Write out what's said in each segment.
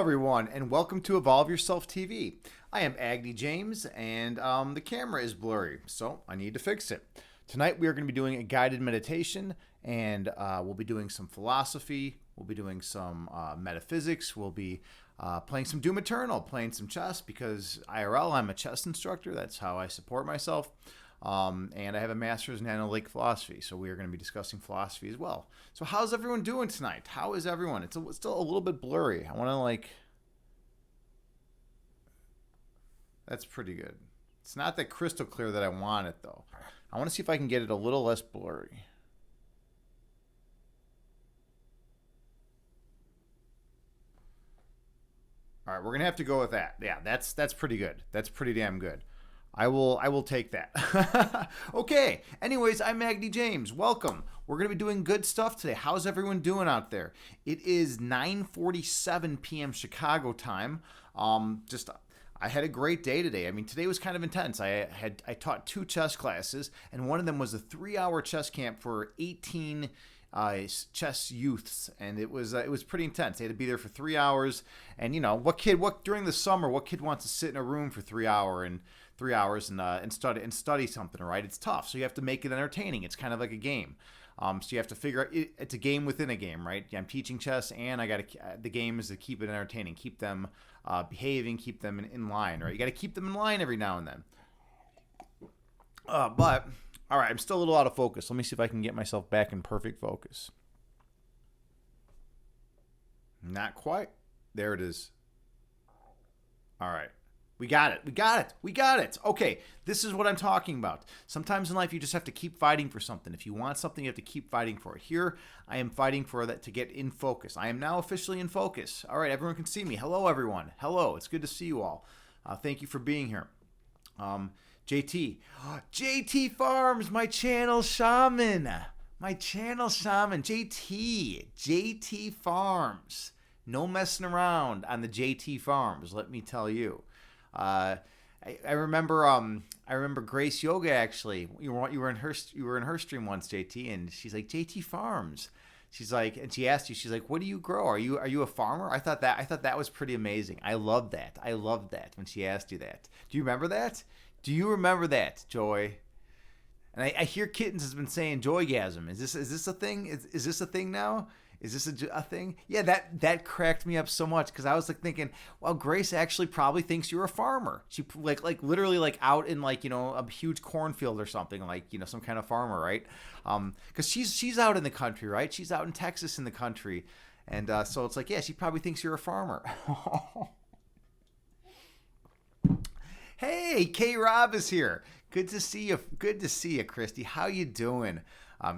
everyone, and welcome to Evolve Yourself TV. I am Agni James, and the camera is blurry, so I need to fix it. Tonight we are going to be doing a guided meditation, and we'll be doing some philosophy, we'll be doing some metaphysics, we'll be playing some Doom Eternal, playing some chess, because IRL, I'm a chess instructor, that's how I support myself. And I have a master's in analytic philosophy, so we are going to be discussing philosophy as well. So how's everyone doing tonight? How is everyone? It's still a little bit blurry. I want to that's pretty good. It's not that crystal clear that I want it, though. I want to see if I can get it a little less blurry. All right, we're going to have to go with that. Yeah, that's pretty good. That's pretty damn good. I will take that. Okay. Anyways, I'm Magni James. Welcome. We're going to be doing good stuff today. How's everyone doing out there? It is 9:47 p.m. Chicago time. I had a great day today. I mean, today was kind of intense. I taught 2 chess classes, and one of them was a 3-hour chess camp for 18 chess youths, and it was pretty intense. They had to be there for 3 hours, and what during the summer, what kid wants to sit in a room for 3 hours and study something, right? It's tough, so you have to make it entertaining. It's kind of like a game. So you have to figure out it's a game within a game, right? I'm teaching chess, and the game is to keep it entertaining, keep them behaving, keep them in line, right? You got to keep them in line every now and then. But all right, I'm still a little out of focus. Let me see if I can get myself back in perfect focus. Not quite. There it is. All right. We got it. Okay, this is what I'm talking about. Sometimes in life, you just have to keep fighting for something. If you want something, you have to keep fighting for it. Here, I am fighting for that to get in focus. I am now officially in focus. All right, everyone can see me. Hello, everyone. Hello, it's good to see you all. Thank you for being here. JT Farms, my channel shaman. JT Farms. No messing around on the JT Farms, let me tell you. I remember Grace Yoga, actually. You were in her stream once, JT, and she's like, JT Farms. She's like, and she asked you, she's like, what do you grow? Are you a farmer? I thought that was pretty amazing. I loved that when she asked you that. Do you remember that? Do you remember that, Joy? And I hear Kittens has been saying joygasm. Is this a thing? Is this a thing now? Is this a thing? Yeah, that cracked me up so much, because I was like thinking, well, Grace actually probably thinks you're a farmer. She like literally out in a huge cornfield or something, some kind of farmer, right? Because she's out in the country, right? She's out in Texas in the country, and so it's like, yeah, she probably thinks you're a farmer. Hey, K-Rob is here. Good to see you, Christy. How you doing?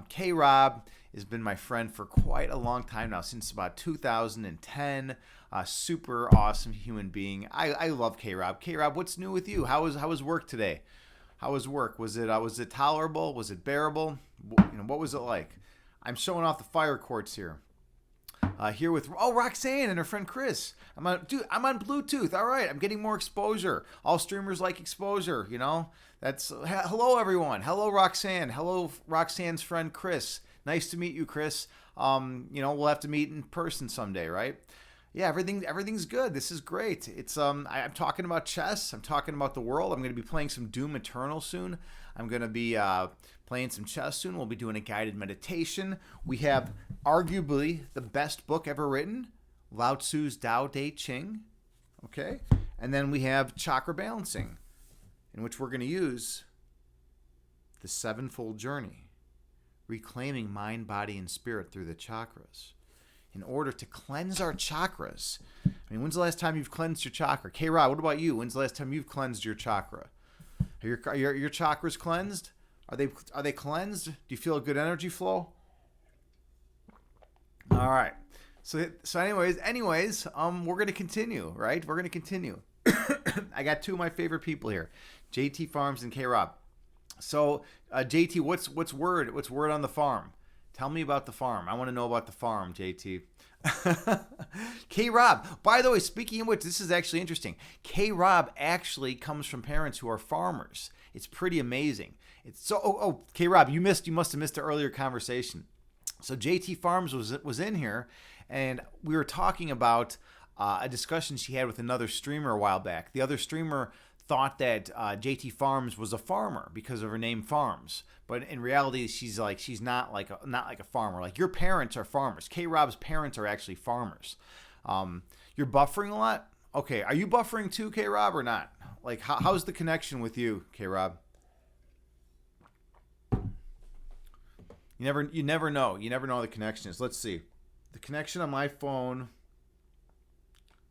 K-Rob has been my friend for quite a long time now, since about 2010. Super awesome human being. I love K-Rob. K-Rob, what's new with you? How was work today? How was work? Was it tolerable? Was it bearable? What was it like? I'm showing off the fire quartz here. Here with Roxanne and her friend Chris. I'm on Bluetooth. All right, I'm getting more exposure. All streamers like exposure. That's hello everyone. Hello Roxanne. Hello Roxanne's friend Chris. Nice to meet you, Chris. We'll have to meet in person someday, right? Yeah, everything's good. This is great. It's I'm talking about chess. I'm talking about the world. I'm going to be playing some Doom Eternal soon. I'm going to be playing some chess soon. We'll be doing a guided meditation. We have arguably the best book ever written, Lao Tzu's Tao Te Ching. Okay? And then we have Chakra Balancing, in which we're going to use the sevenfold journey, reclaiming mind, body, and spirit through the chakras, in order to cleanse our chakras. I mean, when's the last time you've cleansed your chakra? K-Rod, what about you? When's the last time you've cleansed your chakra? Are your chakras cleansed? Are they cleansed? Do you feel a good energy flow? All right. So anyways, we're going to continue, right? We're going to continue. I got 2 of my favorite people here, JT Farms and K-Rob. So, JT, what's word on the farm? Tell me about the farm. I want to know about the farm, JT. K-Rob, by the way, speaking of which, this is actually interesting. K-Rob actually comes from parents who are farmers. It's pretty amazing. It's so. K-Rob, you must have missed the earlier conversation. So JT Farms was in here, and we were talking about a discussion she had with another streamer a while back. The other streamer thought that JT Farms was a farmer because of her name Farms, but in reality, she's not like a farmer. Like, your parents are farmers. K Rob's parents are actually farmers. You're buffering a lot. Okay, are you buffering too, K Rob, or not? Like, how's the connection with you, K Rob? You never know. You never know the connection is. Let's see. The connection on my phone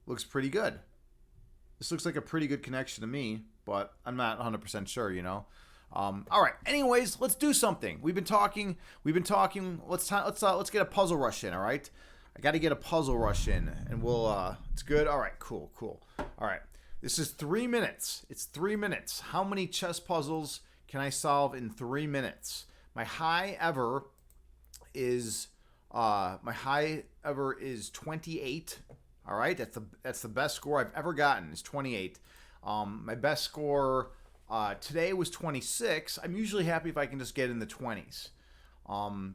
looks pretty good. This looks like a pretty good connection to me, but I'm not 100% sure, you know. All right. Anyways, let's do something. We've been talking. Let's get a puzzle rush in. All right. I got to get a puzzle rush in, and we'll. It's good. All right. Cool. All right. This is 3 minutes. It's 3 minutes. How many chess puzzles can I solve in 3 minutes? My high ever is 28. All right, that's the best score I've ever gotten is 28. My best score today was 26. I'm usually happy if I can just get in the 20s.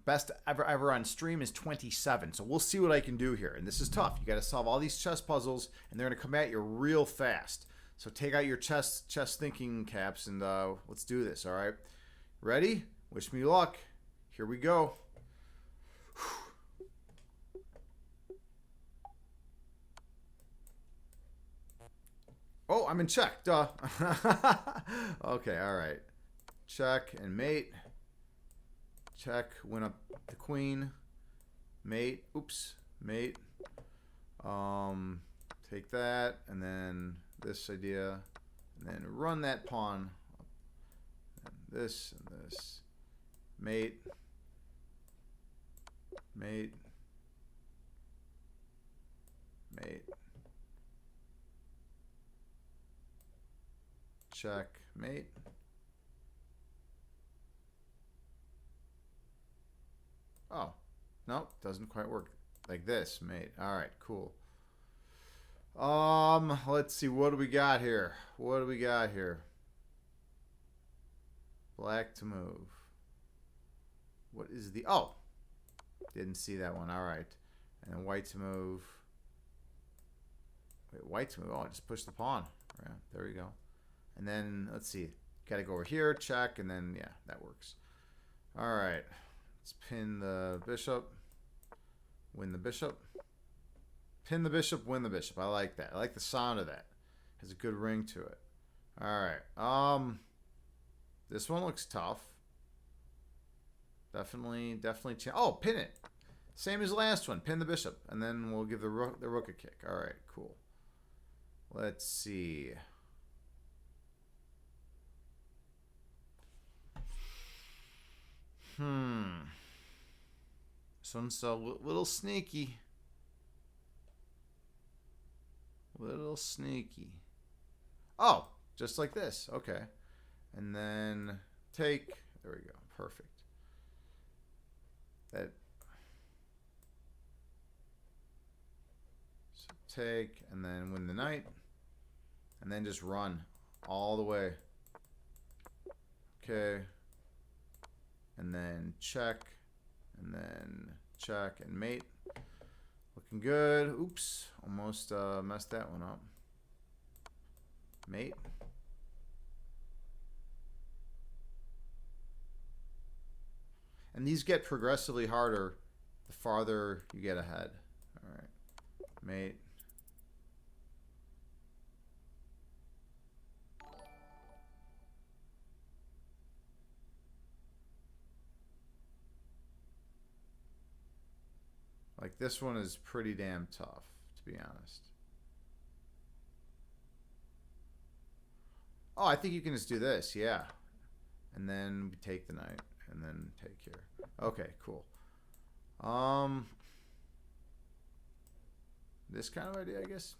Best ever on stream is 27. So we'll see what I can do here. And this is tough. You got to solve all these chess puzzles, and they're going to come at you real fast. So take out your chess thinking caps, and let's do this. All right, ready? Wish me luck. Here we go. Oh, I'm in check. Duh. Okay, all right. Check and mate. Check. Win up the queen. Mate. Oops. Mate. Take that, and then this idea, and then run that pawn. And this and this. Mate. Mate. Mate. Check. Mate. Oh. Nope. Doesn't quite work. Like this, mate. Alright, cool. Let's see. What do we got here? Black to move. What is the... Oh! Didn't see that one. All right. And then white to move. Wait, white to move. Oh, just push the pawn. Yeah, there we go. And then, let's see. Got to go over here, check, and then, yeah, that works. All right. Let's pin the bishop. Win the bishop. Pin the bishop, win the bishop. I like that. I like the sound of that. Has a good ring to it. All right. This one looks tough. Definitely. Oh, pin it. Same as the last one. Pin the bishop, and then we'll give the rook a kick. All right, cool. Let's see. This one's a little sneaky. Oh, just like this. Okay. And then take. There we go. Perfect. That. So take, and then win the knight. And then just run all the way. Okay. And then check. And then check and mate. Looking good. Oops. Almost messed that one up. Mate. And these get progressively harder the farther you get ahead. All right. Mate. Like, this one is pretty damn tough, to be honest. Oh, I think you can just do this, yeah. And then we take the knight, and then take here. Okay, cool. This kind of idea, I guess.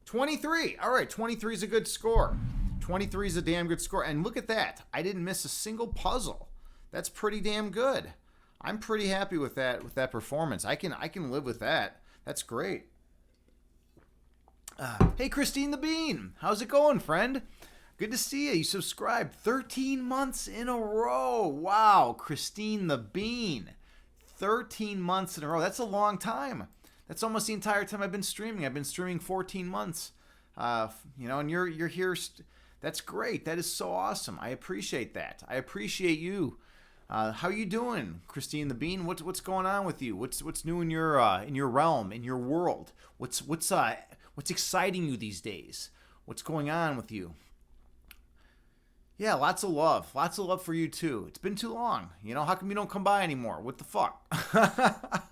23. All right, 23 is a good score. 23 is a damn good score. And look at that. I didn't miss a single puzzle. That's pretty damn good. I'm pretty happy with that performance. I can live with that. That's great. Hey, Christine the Bean. How's it going, friend? Good to see you. You subscribed 13 months in a row. Wow, Christine the Bean. 13 months in a row. That's a long time. That's almost the entire time I've been streaming. I've been streaming 14 months. And you're here. That's great. That is so awesome. I appreciate that. I appreciate you. How you doing, Christine the Bean? What's going on with you? What's new in your realm, in your world? What's exciting you these days? What's going on with you? Yeah, lots of love. Lots of love for you, too. It's been too long. How come you don't come by anymore? What the fuck? How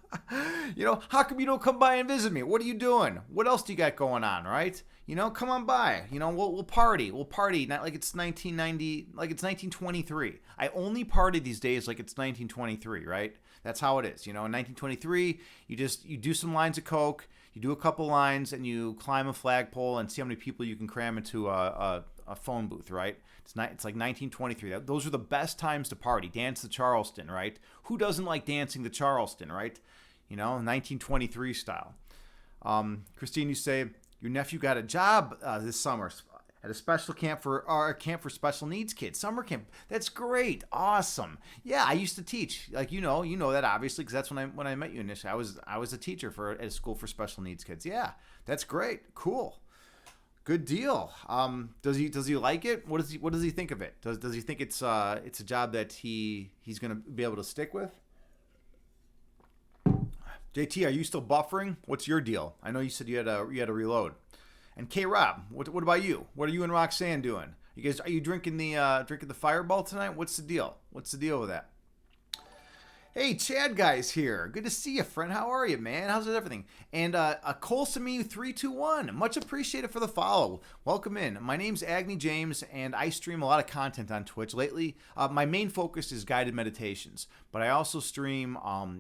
come you don't come by and visit me? What are you doing? What else do you got going on, right? Come on by. We'll party. We'll party. Not like it's 1990, like it's 1923. I only party these days like it's 1923, right? That's how it is. In 1923, you do some lines of coke, you do a couple lines, and you climb a flagpole and see how many people you can cram into a phone booth, right? It's like 1923. Those are the best times to party. Dance the Charleston, right? Who doesn't like dancing the Charleston, right? 1923 style. Christine, you say your nephew got a job this summer at a special camp for special needs kids. Summer camp. That's great. Awesome. Yeah, I used to teach. Like you know that obviously because that's when I met you initially. I was a teacher at a school for special needs kids. Yeah, that's great. Cool. Good deal. Does he like it? What does he think of it? Does he think it's a job that he's gonna be able to stick with? JT, are you still buffering? What's your deal? I know you said you had to reload. And K Rob, what about you? What are you and Roxanne doing? Are you drinking the Fireball tonight? What's the deal? What's the deal with that? Hey, Chad guy's here. Good to see you, friend. How are you, man? How's everything? And a Colsamy321. Much appreciated for the follow. Welcome in. My name's Agni James, and I stream a lot of content on Twitch. Lately, my main focus is guided meditations, but I also stream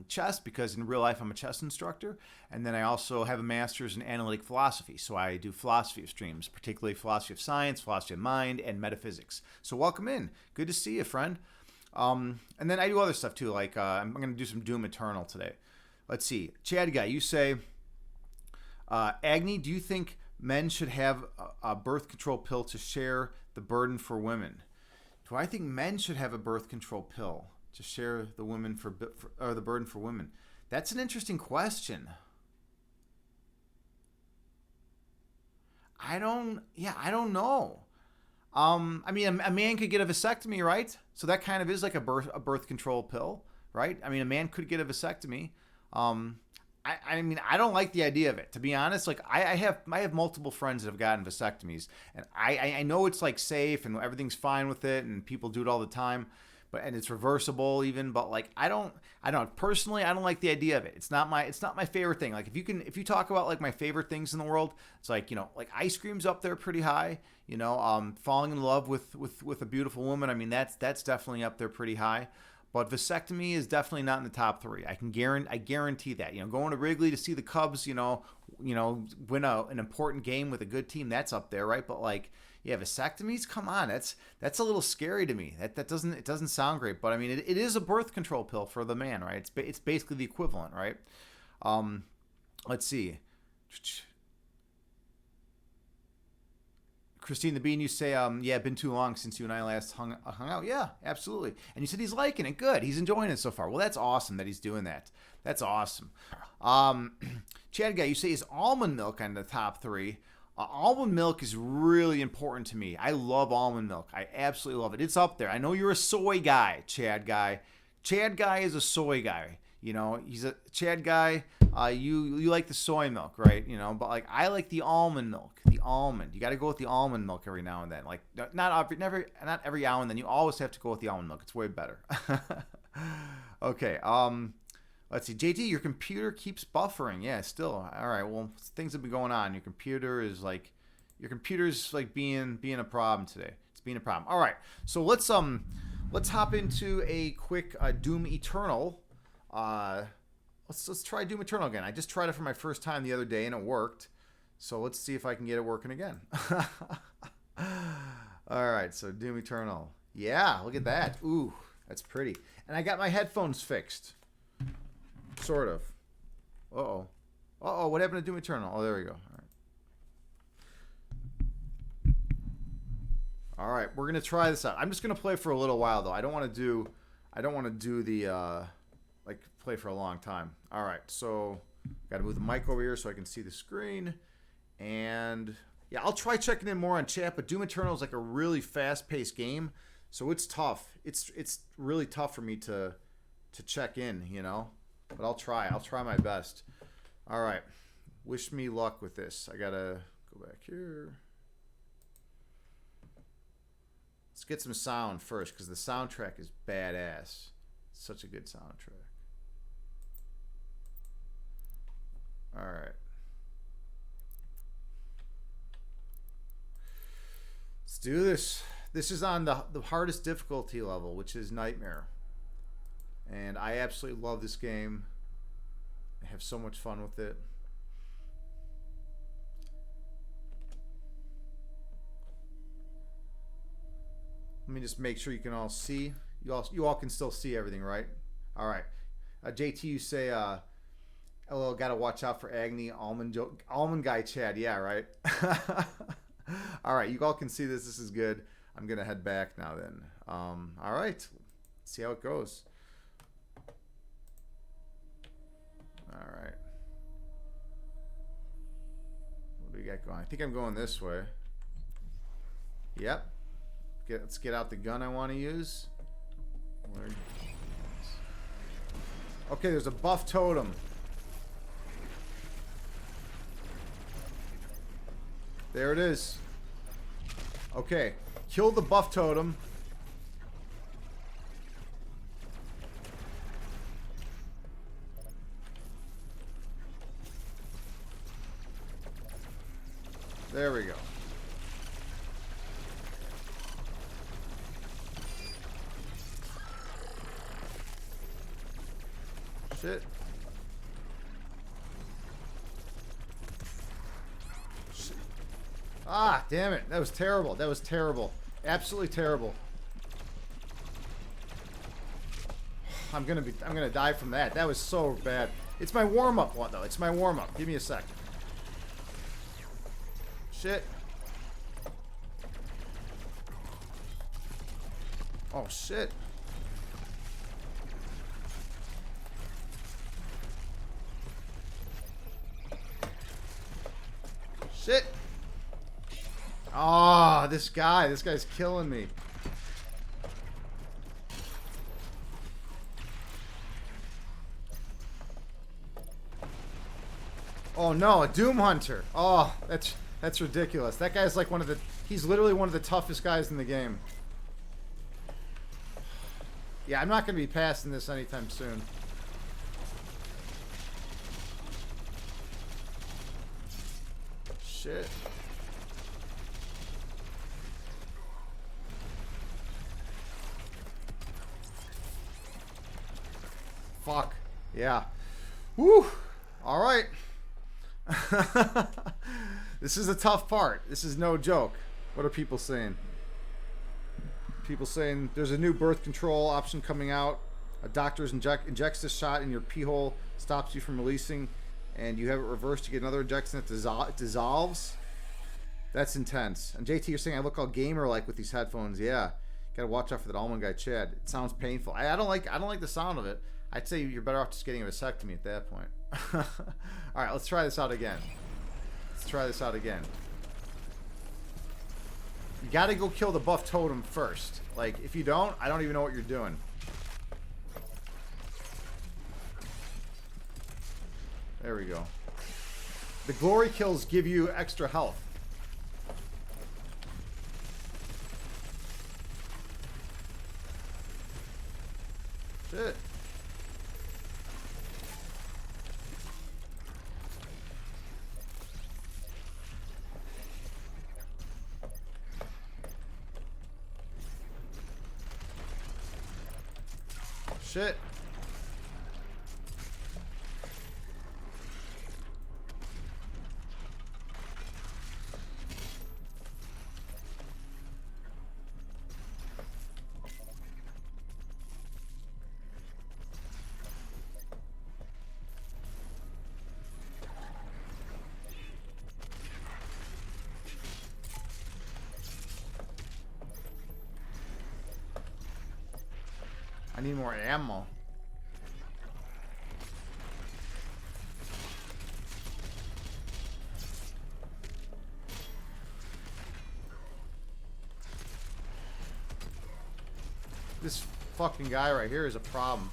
chess because in real life I'm a chess instructor, and then I also have a master's in analytic philosophy, so I do philosophy streams, particularly philosophy of science, philosophy of mind, and metaphysics. So welcome in. Good to see you, friend. And then I do other stuff too, like I'm going to do some Doom Eternal today. Let's see. Chad guy, you say, Agni, do you think men should have a birth control pill to share the burden for women? Do I think men should have a birth control pill to share the the burden for women? That's an interesting question. I don't know. I mean, a man could get a vasectomy, right? So that kind of is like a birth control pill, right? I mean, a man could get a vasectomy. I mean, I don't like the idea of it, to be honest. Like, I have multiple friends that have gotten vasectomies, and I know it's like safe and everything's fine with it, and people do it all the time, and it's reversible even. But like, I don't personally, I don't like the idea of it. It's not my favorite thing. Like, if you talk about like my favorite things in the world, it's like like ice cream's up there pretty high. Falling in love with a beautiful woman. I mean, that's definitely up there pretty high. But vasectomy is definitely not in the top 3. I guarantee that. Going to Wrigley to see the Cubs, win an important game with a good team, that's up there, right? But like, yeah, vasectomies, come on, that's a little scary to me. It doesn't sound great. But I mean, it is a birth control pill for the man, right? It's basically the equivalent, right? Let's see. Christine the Bean, you say, yeah, been too long since you and I last hung out. Yeah, absolutely. And you said he's liking it. Good. He's enjoying it so far. Well, that's awesome that he's doing that. That's awesome. Chad guy, you say, is almond milk on the top 3? Almond milk is really important to me. I love almond milk. I absolutely love it. It's up there. I know you're a soy guy, Chad guy. Chad guy is a soy guy. He's a Chad guy. You like the soy milk, right? But like I like the almond milk. The almond. You got to go with the almond milk every now and then. Like not every now and then. You always have to go with the almond milk. It's way better. Okay. Let's see. JT, your computer keeps buffering. Yeah, still. All right. Well, things have been going on. Your computer's like being a problem today. It's being a problem. All right. So let's hop into a quick Doom Eternal. Let's try Doom Eternal again. I just tried it for my first time the other day and it worked. So let's see if I can get it working again. All right, so Doom Eternal. Yeah, look at that. Ooh, that's pretty. And I got my headphones fixed. Sort of. Uh-oh. Uh-oh, what happened to Doom Eternal? Oh, there we go. All right, we're going to try this out. I'm just going to play for a little while, though. I don't want to do the... play for a long time. All right, so Got to move the mic over here so I can see the screen. And yeah, I'll try checking in more on chat, but Doom Eternal is like a really fast-paced game, so it's tough. It's really tough for me to check in, you know. But I'll try. I'll try my best. All right. Wish me luck with this. I gotta go back here. Let's get some sound first, because the soundtrack is badass. Such a good soundtrack. All right. Let's do this. This is on the hardest difficulty level, which is Nightmare. And I absolutely love this game. I have so much fun with it. Let me just make sure you can all see. You all can still see everything, right? All right. JT, you say, LL, gotta watch out for Agni, almond guy Chad. Yeah, right. All right, you all can see this. This is good. I'm gonna head back now then. All right, let's see how it goes. All right. What do we got going? I think I'm going this way. Yep. Let's get out the gun I want to use. Okay, there's a buff totem. There it is. Okay, kill the buff totem. There we go. Shit. Ah, damn it. That was terrible. That was terrible. Absolutely terrible. I'm gonna die from that. That was so bad. It's my warm-up one though. It's my warm-up. Give me a sec. Shit. Oh shit. Shit. Oh, this guy's killing me. Oh no, a Doom Hunter. Oh, that's ridiculous. That guy's like he's literally one of the toughest guys in the game. Yeah, I'm not gonna be passing this anytime soon. Shit. Fuck. Yeah. Woo. All right. This is a tough part. This is no joke. What are people saying? People saying there's a new birth control option coming out. A doctor's injects this shot in your pee hole, stops you from releasing, and you have it reversed. You get another injection that dissolves. That's intense. And JT, you're saying I look all gamer-like with these headphones. Yeah. Gotta watch out for that almond guy Chad. It sounds painful. I don't like the sound of it. I'd say you're better off just getting a vasectomy at that point. All right, let's try this out again. Let's try this out again. You gotta go kill the buff totem first. Like, if you don't, I don't even know what you're doing. There we go. The glory kills give you extra health. Shit. Shit. I need more ammo. this fucking guy right here is a problem.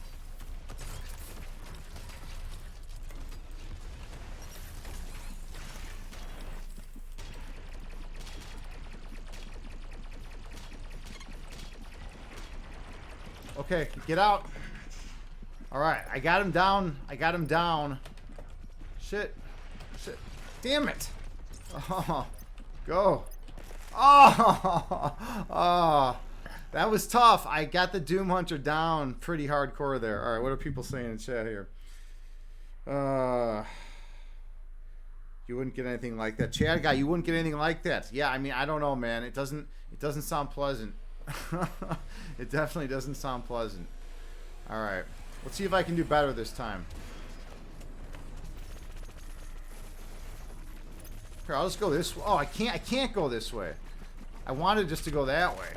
Okay, get out. Alright, I got him down. I got him down. Shit. Shit. Damn it. Oh, go. Oh, oh, that was tough. I got the Doom Hunter down pretty hardcore there. Alright, what are people saying in chat here? You wouldn't get anything like that. Chad guy, you wouldn't get anything like that. Yeah, I mean, I don't know, man. It doesn't sound pleasant. It definitely doesn't sound pleasant. Alright. Let's see if I can do better this time. Here, I'll just go this way. Oh, I can't go this way. I wanted just to go that way.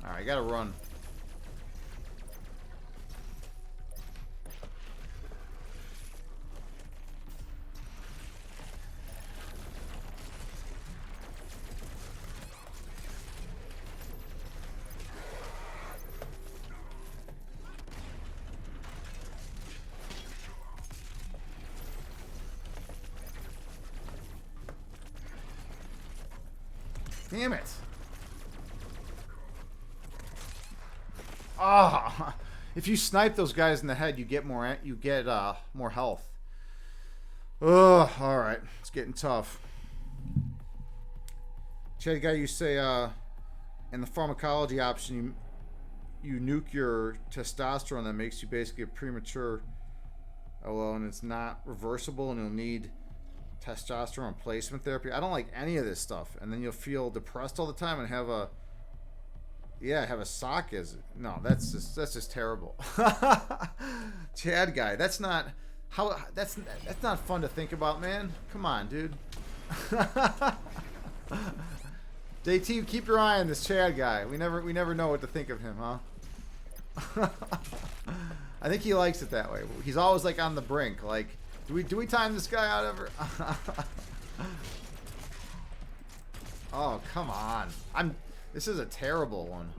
Alright, I gotta run. Damn it. Ah, oh, if you snipe those guys in the head, you get more health. Ugh, all right. It's getting tough. Chad guy, you say in the pharmacology option you nuke your testosterone, that makes you basically a premature. Oh well, and it's not reversible and you'll need testosterone replacement therapy. I don't like any of this stuff. And then you'll feel depressed all the time and have a sock as no, that's just terrible. Chad guy, that's not fun to think about, man. Come on, dude. JT, keep your eye on this Chad guy. We never know what to think of him, huh? I think he likes it that way. He's always like on the brink, like, do we time this guy out ever? Oh, come on. This is a terrible one.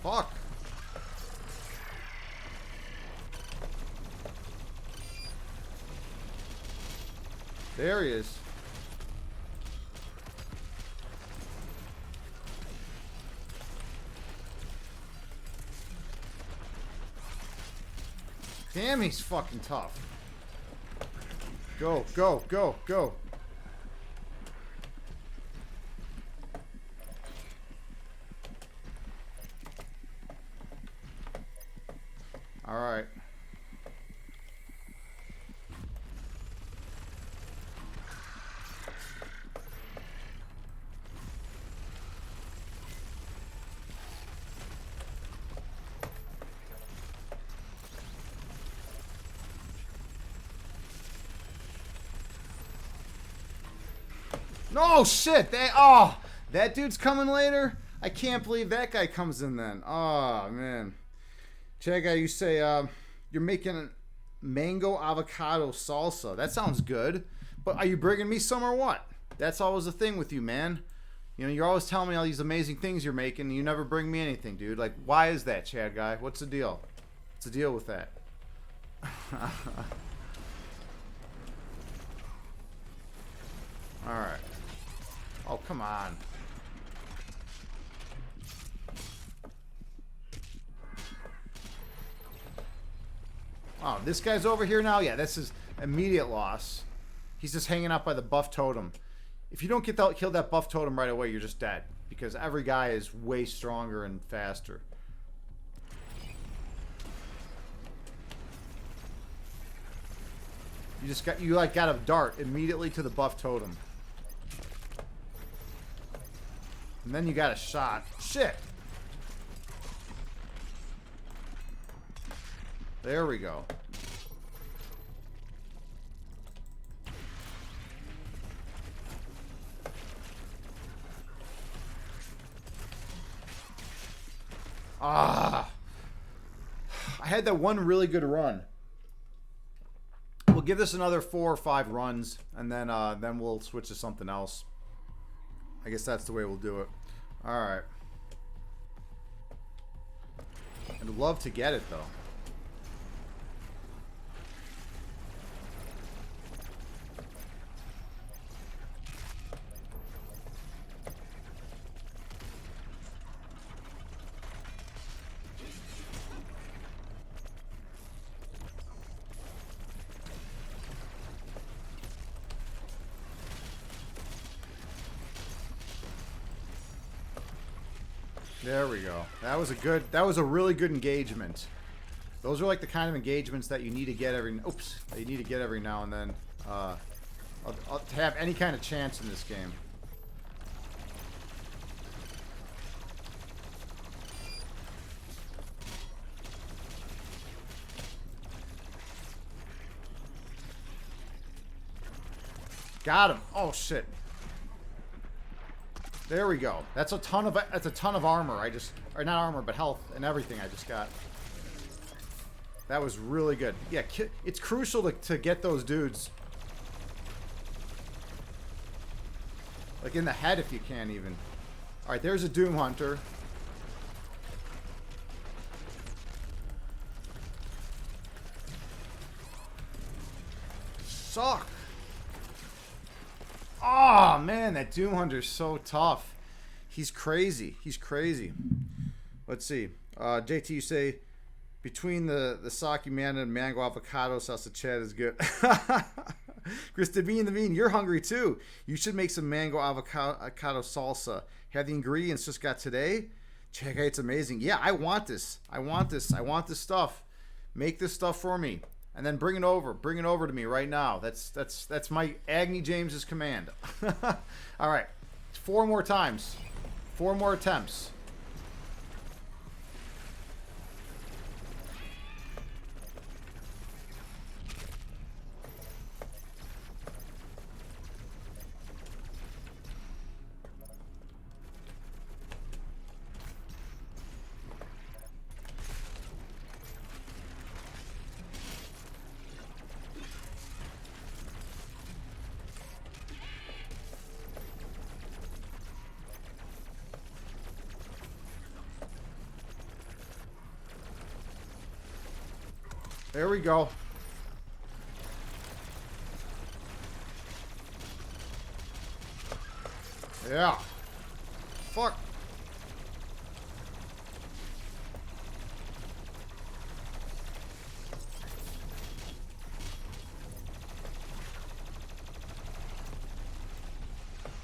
Fuck. There he is. Damn, he's fucking tough. Go, go, go, go. All right. No shit! That dude's coming later? I can't believe that guy comes in then. Oh man. Chad guy, you say you're making mango avocado salsa. That sounds good. But are you bringing me some or what? That's always the thing with you, man. You know, you're always telling me all these amazing things you're making, and you never bring me anything, dude. Like, why is that, Chad guy? What's the deal? What's the deal with that? All right. Oh, come on. Oh, this guy's over here now? Yeah, this is immediate loss. He's just hanging out by the buff totem. If you don't kill that buff totem right away, you're just dead. Because every guy is way stronger and faster. You got a dart immediately to the buff totem. And then you got a shot. Shit! There we go. Ah. I had that one really good run. We'll give this another 4 or 5 runs, and then we'll switch to something else. I guess that's the way we'll do it. All right. I'd love to get it, though. There we go. That was a really good engagement. Those are like the kind of engagements that you need to get every now and then. To have any kind of chance in this game. Got him. Oh shit. There we go. That's a ton of armor. Or not armor, but health and everything I just got. That was really good. Yeah, it's crucial to get those dudes. Like in the head if you can even. Alright, there's a Doom Hunter. Suck. Oh, man, that Doom Hunter's so tough. He's crazy. He's crazy. Let's see. JT, you say, between the sake man and mango avocado salsa chat is good. Chris, the mean, you're hungry too. You should make some mango avocado salsa. Have the ingredients just got today? Check out, it's amazing. Yeah, I want this. I want this stuff. Make this stuff for me. And then bring it over. Bring it over to me right now. That's my Agni James's command. All right. 4 more times. 4 more attempts. There we go. Yeah. Fuck.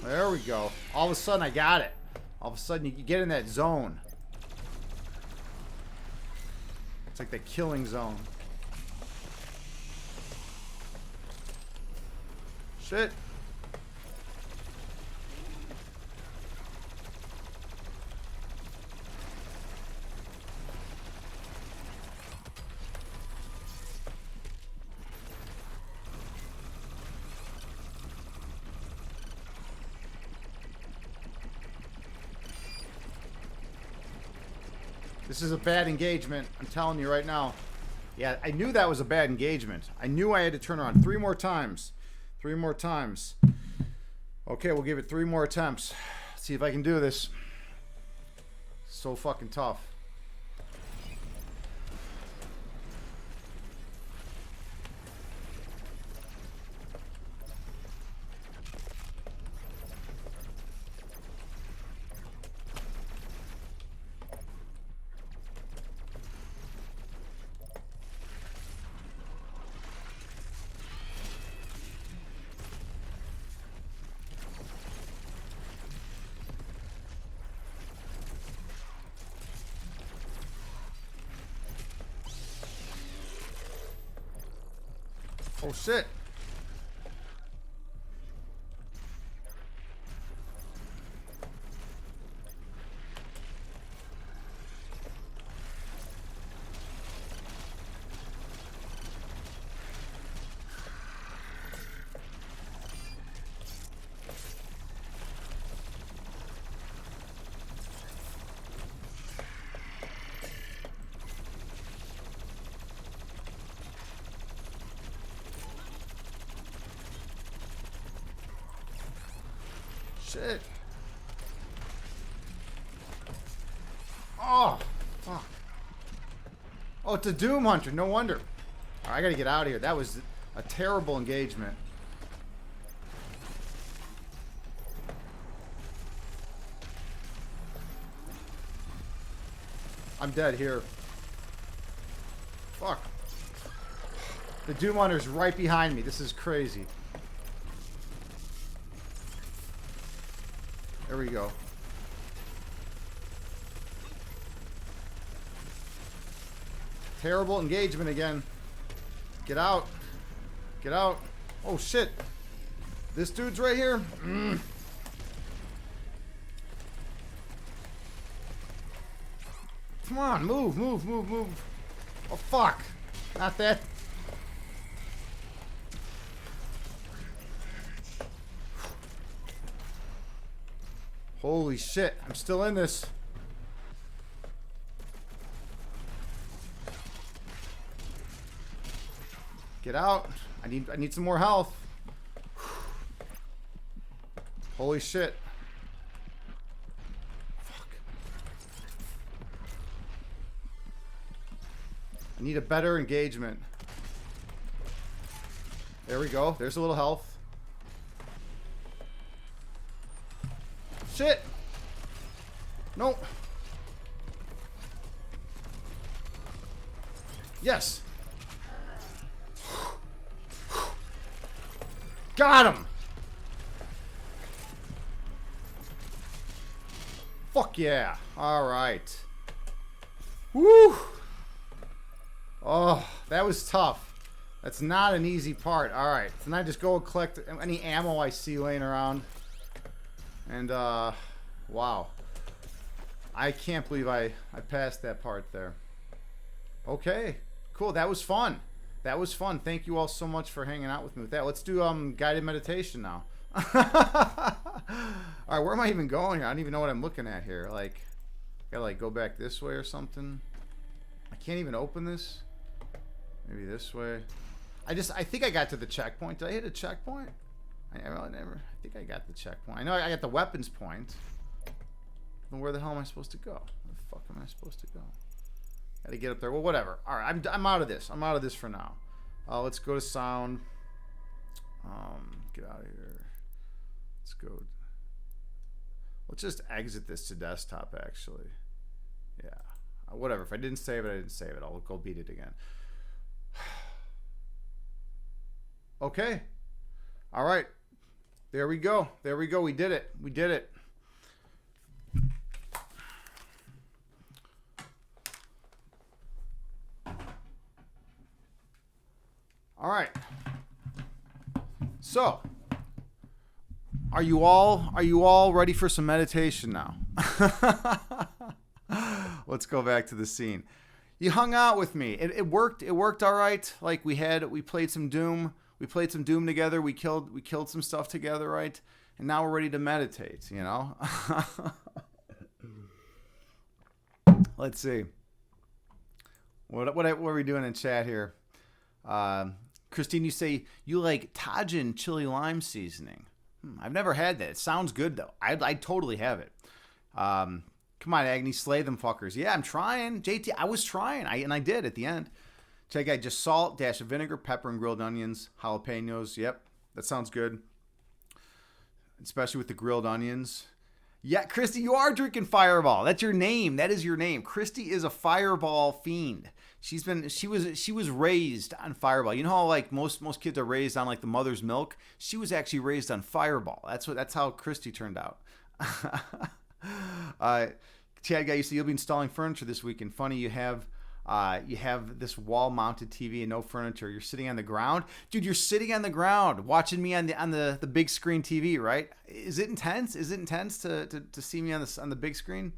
There we go. All of a sudden I got it. All of a sudden you get in that zone. It's like the killing zone. Shit. This is a bad engagement. I'm telling you right now. Yeah, I knew that was a bad engagement. I knew I had to turn around 3 more times. 3 more times. Okay, we'll give it 3 more attempts. See if I can do this. So fucking tough. Oh shit. Shit. Oh, fuck. Oh, it's a Doom Hunter. No wonder. All right, I gotta get out of here. That was a terrible engagement. I'm dead here. Fuck. The Doom Hunter's right behind me. This is crazy. There we go. Terrible engagement again. Get out. Get out. Oh, shit. This dude's right here. Come on, move, move, move, move. Oh, fuck. Not that. Holy shit. I'm still in this. Get out. I need some more health. Holy shit. Fuck. I need a better engagement. There we go. There's a little health. Shit. Nope. Yes. Got him! Fuck yeah. Alright. Woo! Oh, that was tough. That's not an easy part. Alright. So now I just go and collect any ammo I see laying around. And, wow. I can't believe I passed that part there. Okay. Cool. That was fun. That was fun. Thank you all so much for hanging out with me with that. Let's do guided meditation now. Alright, where am I even going here? I don't even know what I'm looking at here. Like, gotta like go back this way or something. I can't even open this. Maybe this way. I think I got to the checkpoint. Did I hit a checkpoint? I think I got the checkpoint. I know I got the weapons point. Then where the hell am I supposed to go? Where the fuck am I supposed to go? Gotta get up there. Well, whatever. All right, I'm out of this. I'm out of this for now. Let's go to sound. Get out of here. Let's go. Let's just exit this to desktop, actually. Yeah. Whatever. If I didn't save it, I didn't save it. I'll go beat it again. Okay. All right. There we go. There we go. We did it. We did it. All right. So, are you all ready for some meditation now? Let's go back to the scene. You hung out with me. It worked. It worked all right. Like we played some Doom. We played some Doom together. We killed some stuff together, right? And now we're ready to meditate, you know? Let's see. What are we doing in chat here? Christine, you say you like Tajin chili lime seasoning. I've never had that. It sounds good, though. I'd totally have it. Come on, Agni, slay them fuckers. Yeah, I'm trying. JT, I was trying. I did at the end. Check out just salt, dash of vinegar, pepper, and grilled onions, jalapenos. Yep, that sounds good. Especially with the grilled onions. Yeah, Christy, you are drinking Fireball. That's your name. That is your name. Christy is a Fireball fiend. She was raised on Fireball. You know how like most kids are raised on like the mother's milk? She was actually raised on Fireball. That's how Christy turned out. Chad guy, you say you'll be installing furniture this weekend. Funny, you have this wall-mounted TV and no furniture. You're sitting on the ground, dude. You're sitting on the ground watching me on the big screen TV, right? Is it intense? Is it intense to see me on the big screen?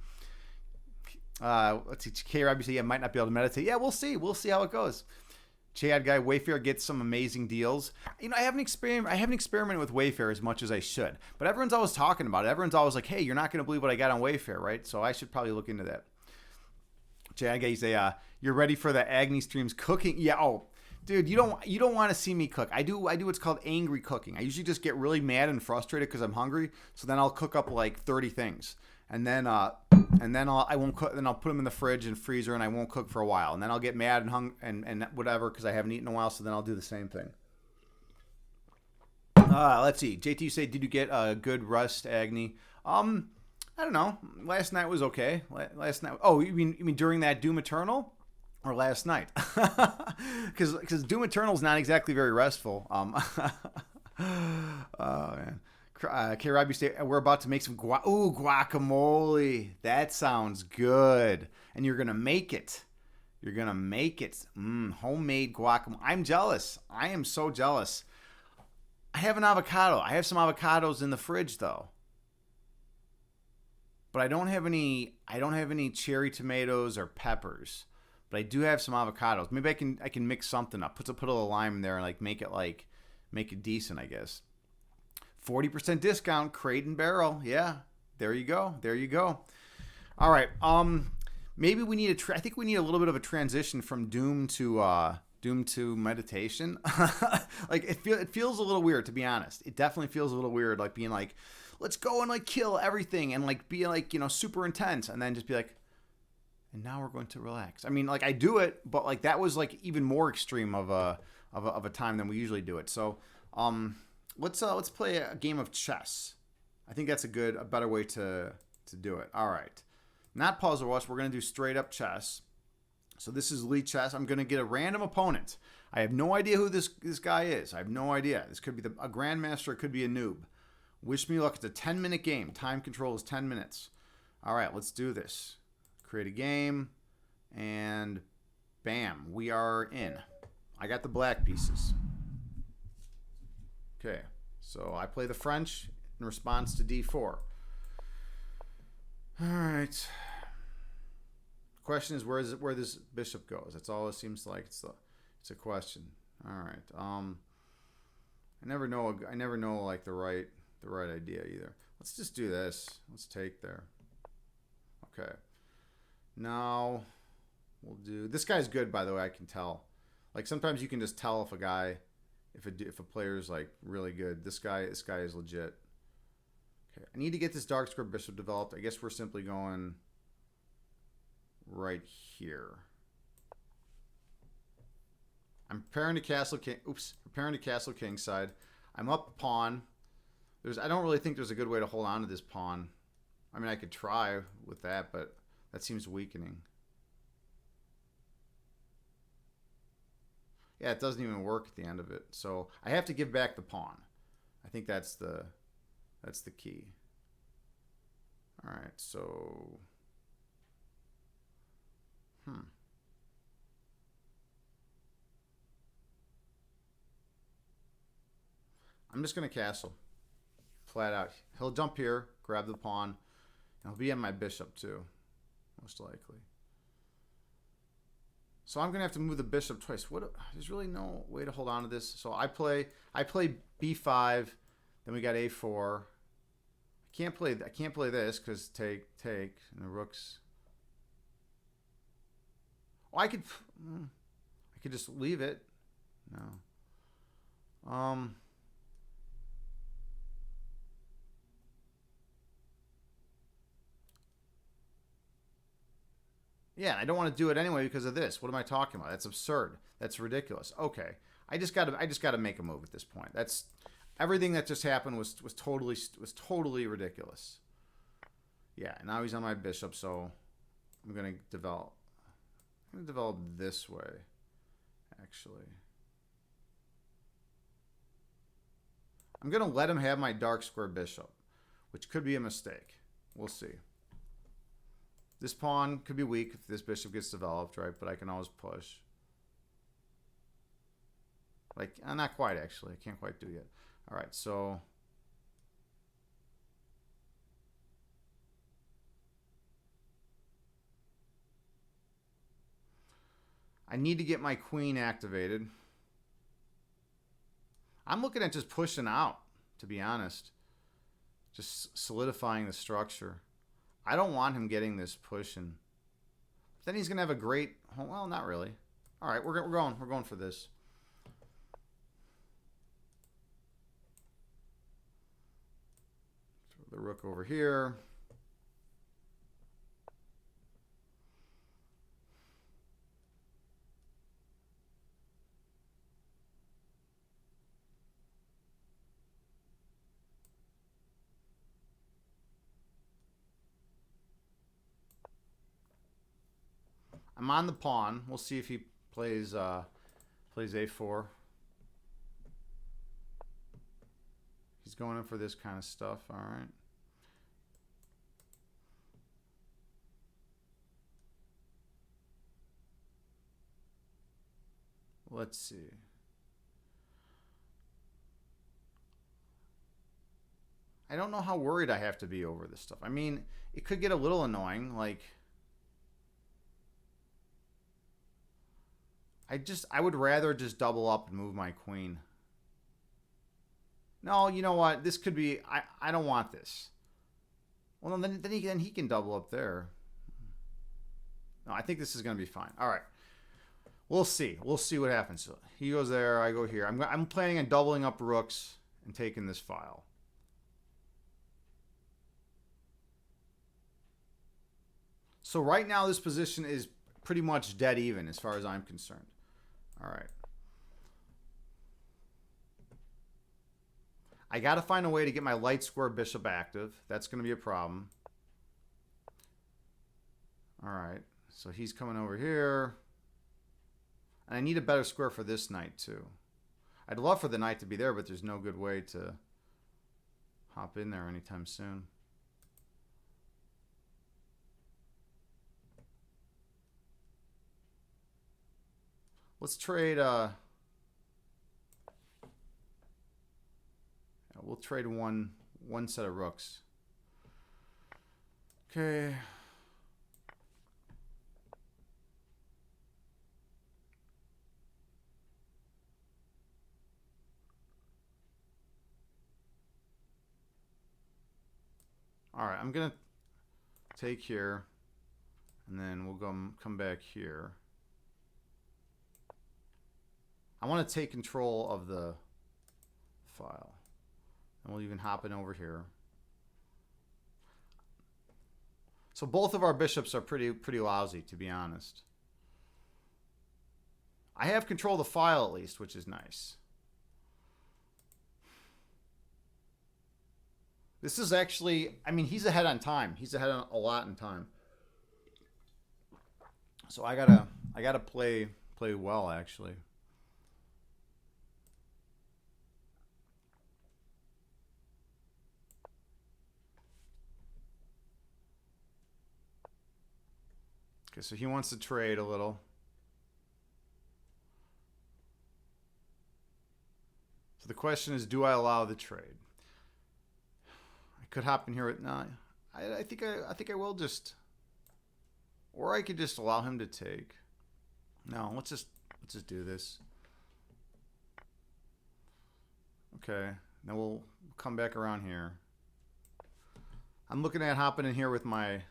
Let's see. K-Rob, you say I might not be able to meditate. Yeah, we'll see. We'll see how it goes. Chad guy, Wayfair gets some amazing deals. You know, I haven't experimented with Wayfair as much as I should, but everyone's always talking about it. Everyone's always like, "Hey, you're not going to believe what I got on Wayfair, right?" So I should probably look into that. Chad guy, you say you're ready for the Agni streams cooking. Yeah. Oh, Dude, you don't want to see me cook. I do what's called angry cooking. I usually just get really mad and frustrated because I'm hungry. So then I'll cook up like 30 things, and then I won't cook. Then I'll put them in the fridge and freezer, and I won't cook for a while. And then I'll get mad and whatever because I haven't eaten in a while. So then I'll do the same thing. Let's see. JT, you say, did you get a good rest, Agni? I don't know. Last night was okay. Last night. Oh, you mean during that Doom Eternal? Or last night, because Doom Eternal is not exactly very restful. Oh man, K. Rob, you say we're about to make some guacamole. That sounds good, and you're gonna make it. You're gonna make it. Homemade guacamole. I'm jealous. I am so jealous. I have an avocado. I have some avocados in the fridge though, but I don't have any. I don't have any cherry tomatoes or peppers. But I do have some avocados. Maybe I can mix something up. Put a little lime in there and make it decent, I guess. 40% discount, Crate and Barrel. Yeah, there you go. There you go. All right. Maybe we need I think we need a little bit of a transition from Doom to meditation. Like it feels a little weird, to be honest. It definitely feels a little weird, like being like, let's go and like kill everything and like be like, super intense, and then just be like, and now we're going to relax. I mean, like I do it, but like that was like even more extreme of a time than we usually do it. So, let's play a game of chess. I think that's a better way to do it. All right, not Puzzle Rush. We're gonna do straight up chess. So this is Elite Chess. I'm gonna get a random opponent. I have no idea who this guy is. I have no idea. This could be a grandmaster. It could be a noob. Wish me luck. It's a 10-minute game. Time control is 10 minutes. All right, let's do this. Create a game, and bam, we are in. I got the black pieces. Okay, so I play the French in response to D4. All right. Question is where this bishop goes. That's all it seems like. It's a question. All right. I never know like the right idea either. Let's just do this. Let's take there. Okay. Now we'll do. This guy's good, by the way. I can tell. Like sometimes you can just tell if a player's like really good. This guy is legit. Okay, I need to get this dark square bishop developed. I guess we're simply going right here. I'm preparing to castle king. Preparing to castle king side. I'm up a pawn. I don't really think there's a good way to hold on to this pawn. I mean, I could try with that, but that seems weakening. Yeah, it doesn't even work at the end of it. So I have to give back the pawn. I think that's the key. All right, so I'm just gonna castle. Flat out. He'll jump here, grab the pawn. He'll be on my bishop too, most likely. So I'm gonna have to move the bishop twice. There's really no way to hold on to this. So I play b5, then we got a4. I can't play this because take, and the rook's. Oh, I could just leave it. No. Yeah, I don't want to do it anyway because of this. What am I talking about? That's absurd. That's ridiculous. Okay, I just gotta make a move at this point. That's everything that just happened was totally ridiculous. Yeah, now he's on my bishop, so I'm gonna develop this way. Actually, I'm gonna let him have my dark square bishop, which could be a mistake. We'll see. This pawn could be weak if this bishop gets developed, right? But I can always push. Like, not quite, actually. I can't quite do it yet. All right, so I need to get my queen activated. I'm looking at just pushing out, to be honest. Just solidifying the structure. I don't want him getting this pushing. Then he's gonna have a great. Well, not really. All right, we're going for this. The rook over here. I'm on the pawn. We'll see if he plays plays a4. He's going in for this kind of stuff. All right. Let's see. I don't know how worried I have to be over this stuff. I mean, it could get a little annoying. Like, I would rather just double up and move my queen. No, you know what? This could be, I don't want this. Well, then he can double up there. No, I think this is going to be fine. All right. We'll see. We'll see what happens. So he goes there, I go here. I'm planning on doubling up rooks and taking this file. So right now this position is pretty much dead even as far as I'm concerned. All right. I got to find a way to get my light square bishop active. That's going to be a problem. All right. So he's coming over here. And I need a better square for this knight too. I'd love for the knight to be there, but there's no good way to hop in there anytime soon. Let's trade we'll trade one set of rooks. Okay. All right, I'm gonna take here, and then we'll come back here. I want to take control of the file. And we'll even hop in over here. So both of our bishops are pretty lousy, to be honest. I have control of the file at least, which is nice. This is actually, I mean, he's ahead on time. He's ahead on a lot in time. So I gotta play well, actually. Okay, so he wants to trade a little. So the question is, do I allow the trade? I could hop in here with no. I think I will just, or I could just allow him to take. No, let's just do this. Okay, then we'll come back around here. I'm looking at hopping in here with my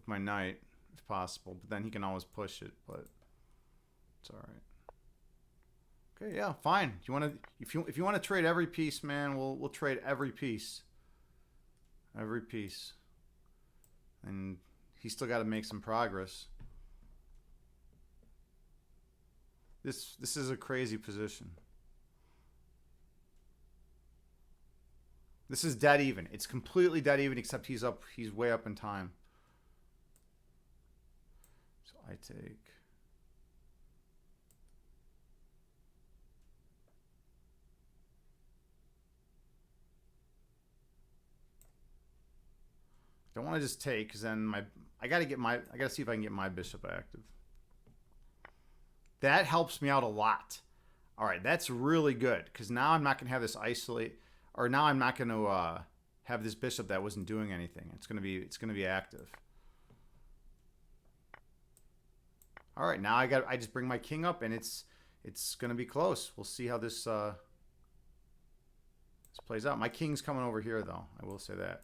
knight if possible, but then he can always push it, but it's all right. Okay, yeah, fine. If you want to trade every piece, man, we'll trade every piece. Every piece. And he's still got to make some progress. This is a crazy position. This is dead even. It's completely dead even, except he's way up in time. So I take. Don't want to just take, because then I gotta see if I can get my bishop active. That helps me out a lot. All right, that's really good, because now I'm not gonna have this isolate, or now I'm not gonna have this bishop that wasn't doing anything. It's gonna be active. All right, now I just bring my king up, and it's gonna be close. We'll see how this plays out. My king's coming over here, though. I will say that.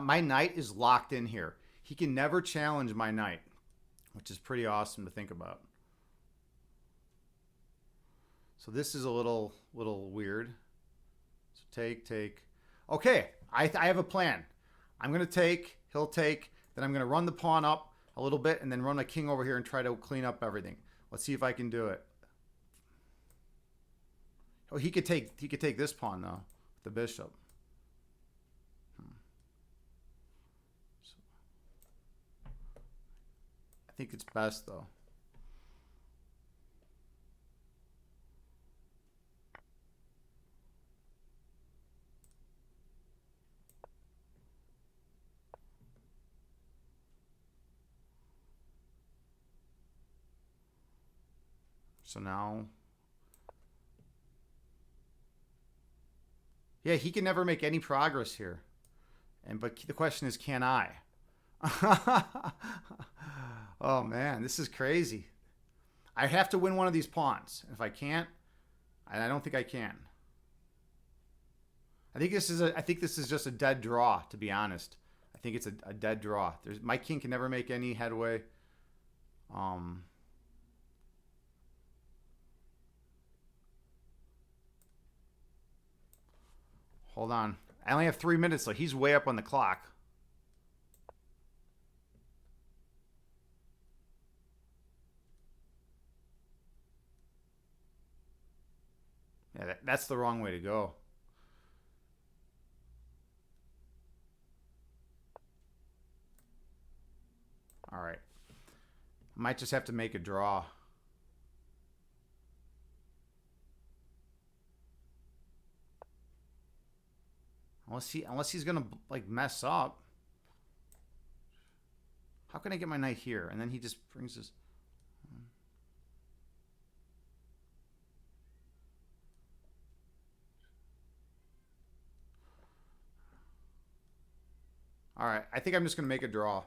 My knight is locked in here. He can never challenge my knight, which is pretty awesome to think about. So this is a little weird. So take. Okay, I have a plan. I'm going to take, he'll take, then I'm going to run the pawn up a little bit and then run my king over here and try to clean up everything. Let's see if I can do it. Oh, he could take this pawn though, the bishop. So, I think it's best though. So now, yeah, he can never make any progress here. But the question is, can I? Oh man, this is crazy. I have to win one of these pawns. If I can't, I don't think I can. I think this is just a dead draw, to be honest. I think it's a dead draw. My king can never make any headway. Hold on. I only have 3 minutes, so he's way up on the clock. Yeah, that's the wrong way to go. All right. Might just have to make a draw. Unless he's gonna like mess up. How can I get my knight here? And then he just brings his. All right, I think I'm just gonna make a draw.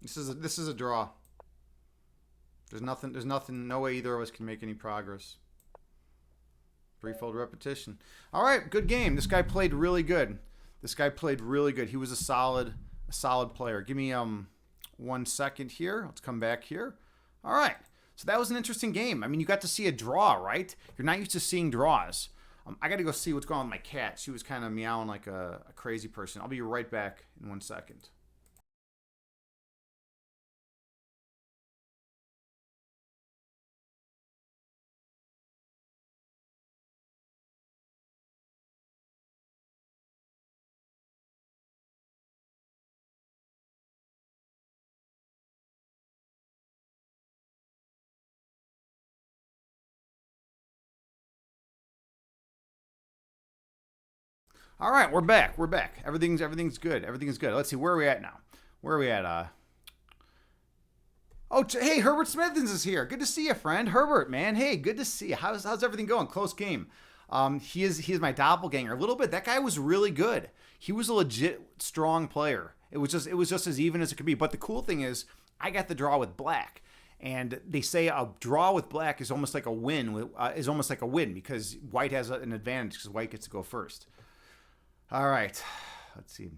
This is a draw. There's nothing. No way either of us can make any progress. Threefold repetition. All right, good game. This guy played really good. He was a solid player. Give me 1 second here. Let's come back here. All right. So that was an interesting game. I mean, you got to see a draw, right? You're not used to seeing draws. I got to go see what's going on with my cat. She was kind of meowing like a crazy person. I'll be right back in 1 second. All right, we're back. Everything's good. Everything's good. Let's see, where are we at now? Where are we at? Oh, hey, Herbert Smithens is here. Good to see you, friend. Herbert, man. Hey, good to see you. How's everything going? Close game. He is my doppelganger. A little bit. That guy was really good. He was a legit strong player. It was just as even as it could be. But the cool thing is, I got the draw with black. And they say a draw with black is almost like a win. Because white has an advantage because white gets to go first. All right, let's see.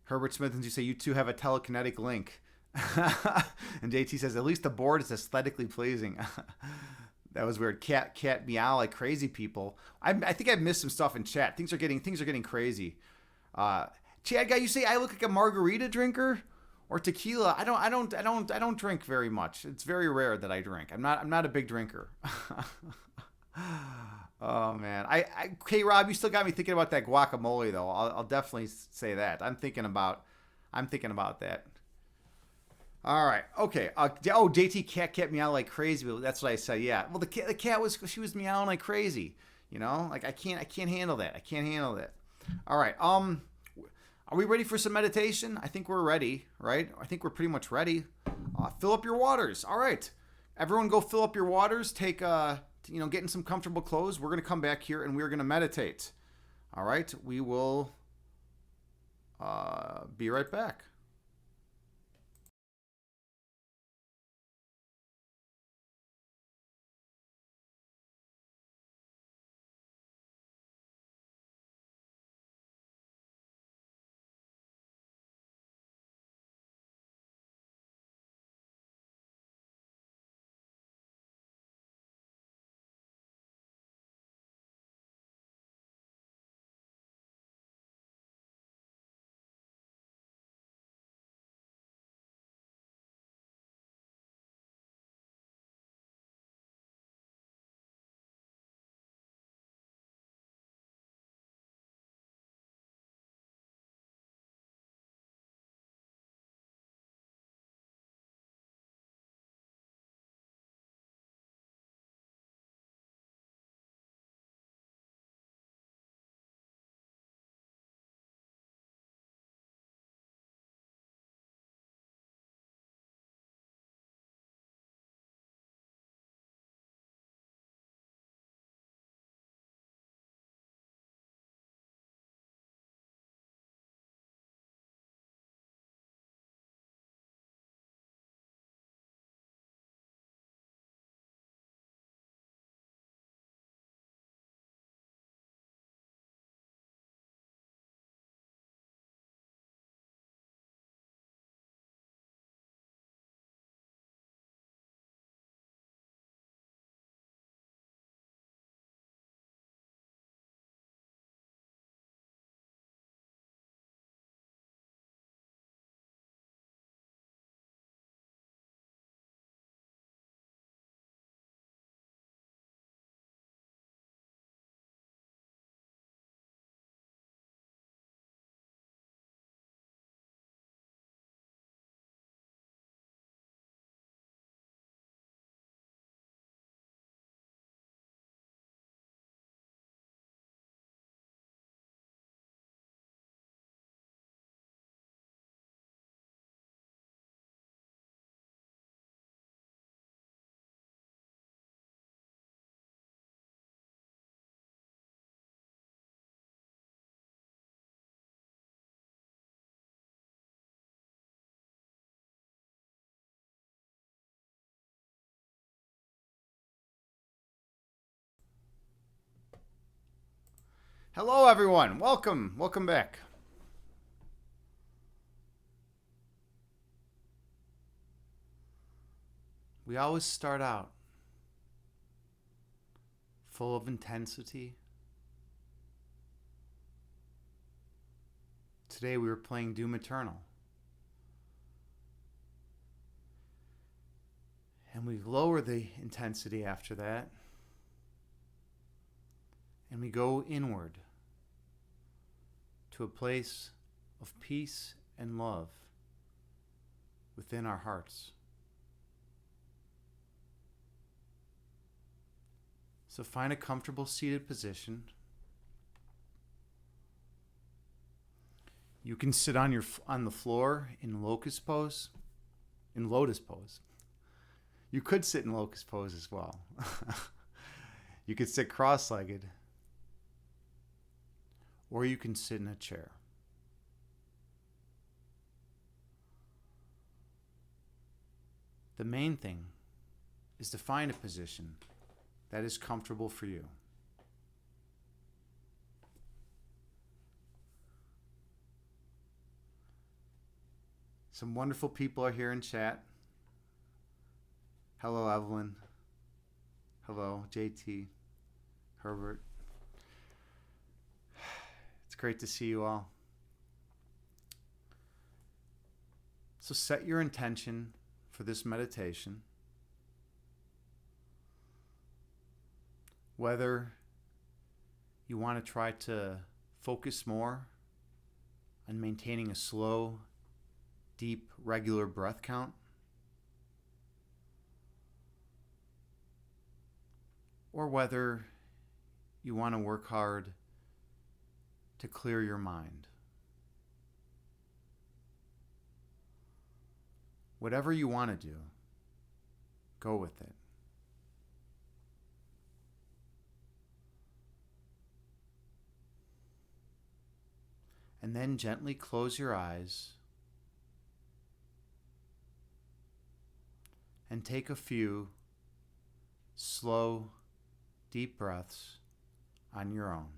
Herbert Smithens, you say you two have a telekinetic link. And JT says, at least the board is aesthetically pleasing. That was weird. Cat meow like crazy people. I think I've missed some stuff in chat. Things are getting crazy. Chad guy, you say I look like a margarita drinker or tequila. I don't drink very much. It's very rare that I drink. I'm not a big drinker. Oh man, K Rob, you still got me thinking about that guacamole though. I'll definitely say that. I'm thinking about that. All right, okay. JT cat kept meowing like crazy. That's what I said. Yeah. Well, the cat was meowing like crazy. You know, like I can't handle that. All right. Are we ready for some meditation? I think we're ready, right? I think we're pretty much ready. Fill up your waters. All right, everyone, go fill up your waters. Take get in some comfortable clothes. We're going to come back here and we're going to meditate. All right, we will be right back. Hello, everyone. Welcome. Welcome back. We always start out full of intensity. Today we were playing Doom Eternal. And we lower the intensity after that. And we go inward to a place of peace and love within our hearts. So find a comfortable seated position. You can sit on the floor in lotus pose. You could sit in locust pose as well. You could sit cross-legged, or you can sit in a chair. The main thing is to find a position that is comfortable for you. Some wonderful people are here in chat. Hello, Evelyn. Hello, JT, Herbert. It's great to see you all. So set your intention for this meditation. Whether you want to try to focus more on maintaining a slow, deep, regular breath count, or whether you want to work hard to clear your mind. Whatever you want to do, go with it. And then gently close your eyes and take a few slow, deep breaths on your own.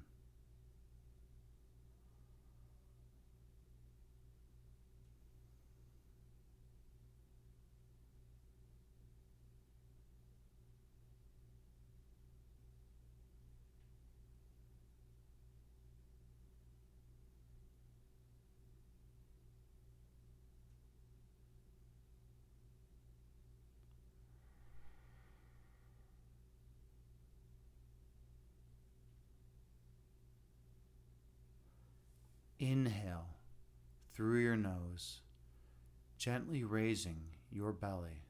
Inhale through your nose, gently raising your belly.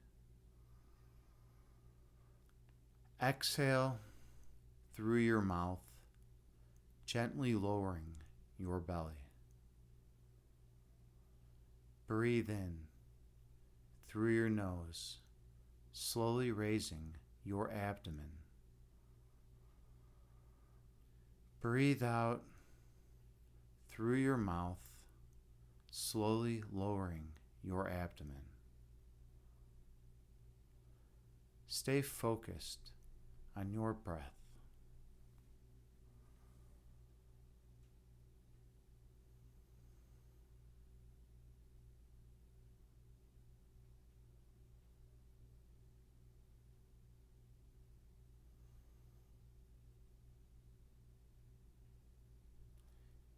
Exhale through your mouth, gently lowering your belly. Breathe in through your nose, slowly raising your abdomen. Breathe out through your mouth, slowly lowering your abdomen. Stay focused on your breath.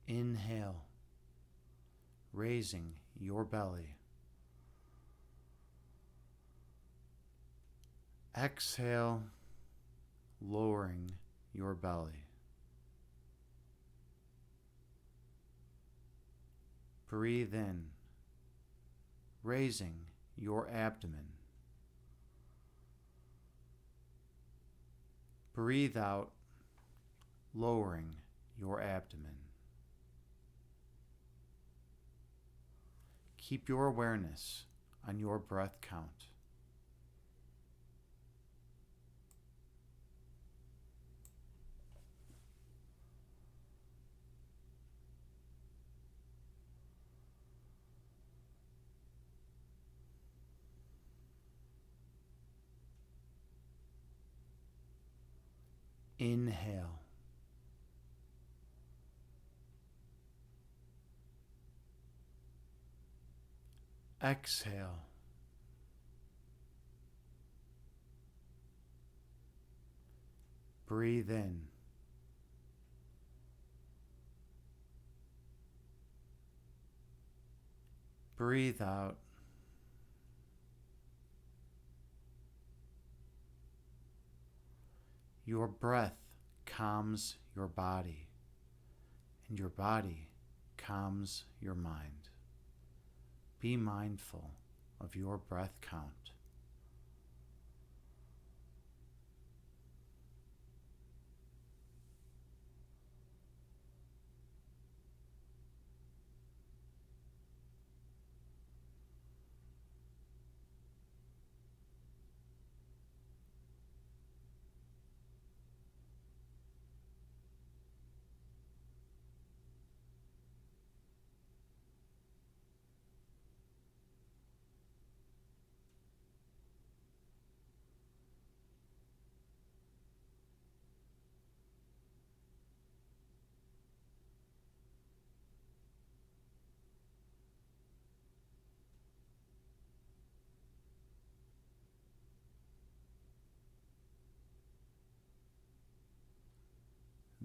Inhale, raising your belly. Exhale, lowering your belly. Breathe in, raising your abdomen. Breathe out, lowering your abdomen. Keep your awareness on your breath count. Inhale. Exhale. Breathe in. Breathe out. Your breath calms your body, and your body calms your mind. Be mindful of your breath count.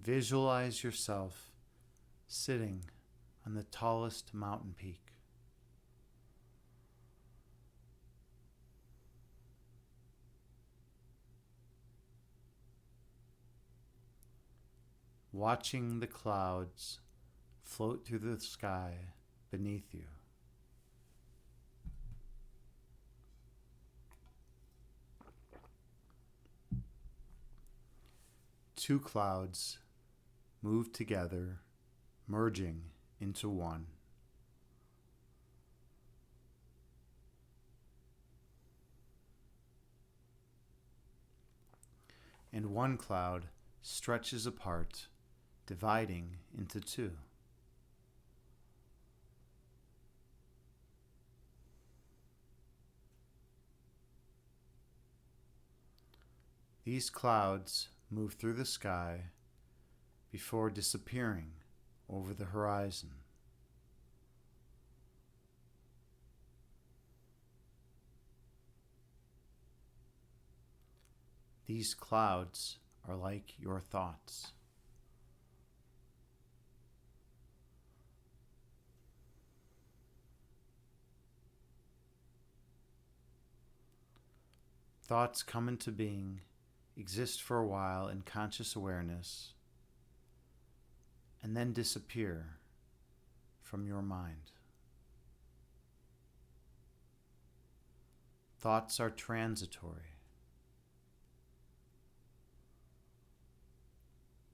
Visualize yourself sitting on the tallest mountain peak. Watching the clouds float through the sky beneath you. Two clouds move together, merging into one. And one cloud stretches apart, dividing into two. These clouds move through the sky before disappearing over the horizon. These clouds are like your thoughts. Thoughts come into being, exist for a while in conscious awareness, and then disappear from your mind. Thoughts are transitory.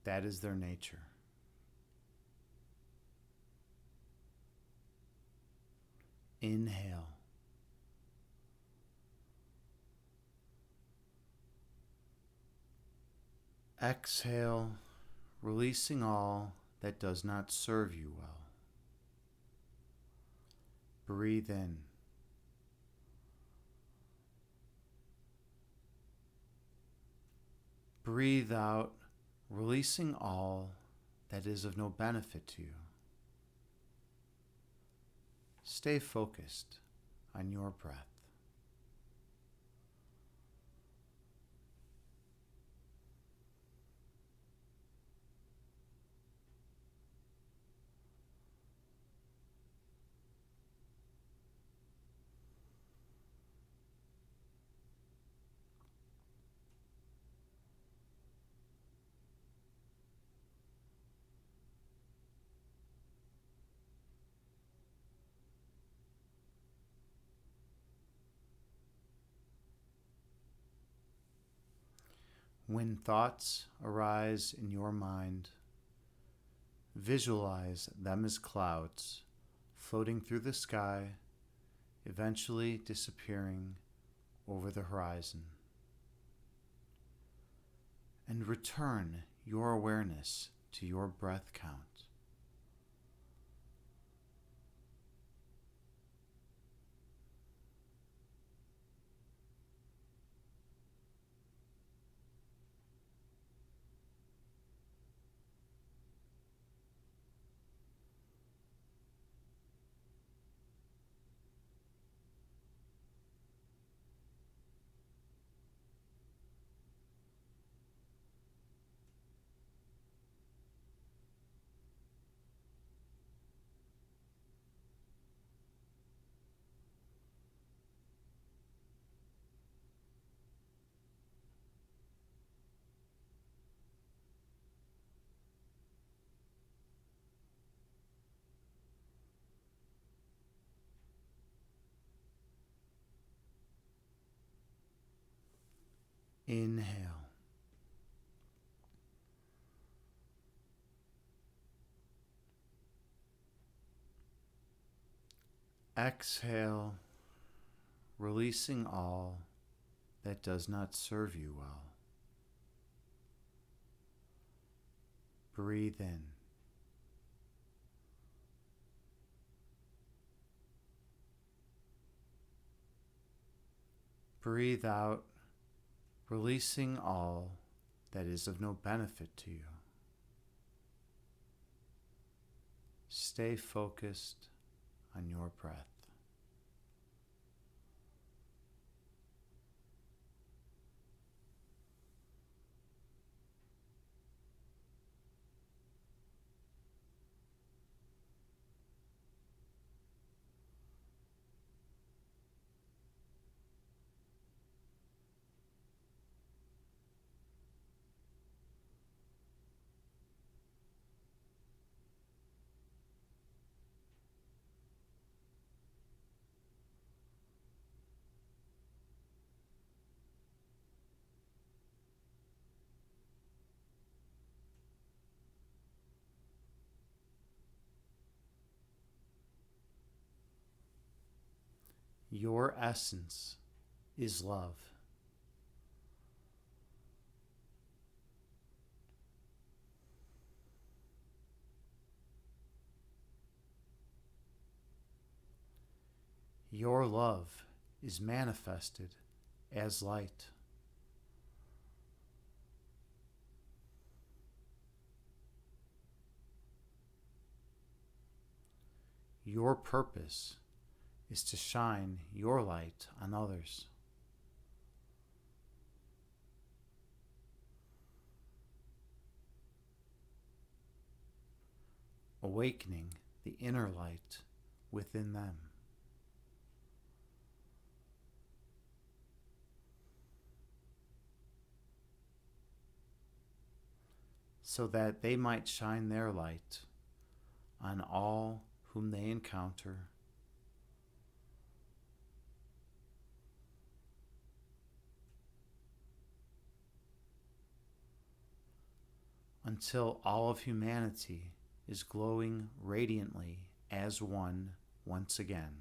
That is their nature. Inhale. Exhale, releasing all that does not serve you well. Breathe in. Breathe out, releasing all that is of no benefit to you. Stay focused on your breath. When thoughts arise in your mind, visualize them as clouds floating through the sky, eventually disappearing over the horizon. And return your awareness to your breath count. Inhale. Exhale, releasing all that does not serve you well. Breathe in. Breathe out, releasing all that is of no benefit to you. Stay focused on your breath. Your essence is love. Your love is manifested as light. Your purpose is to shine your light on others. Awakening the inner light within them. So that they might shine their light on all whom they encounter, until all of humanity is glowing radiantly as one once again.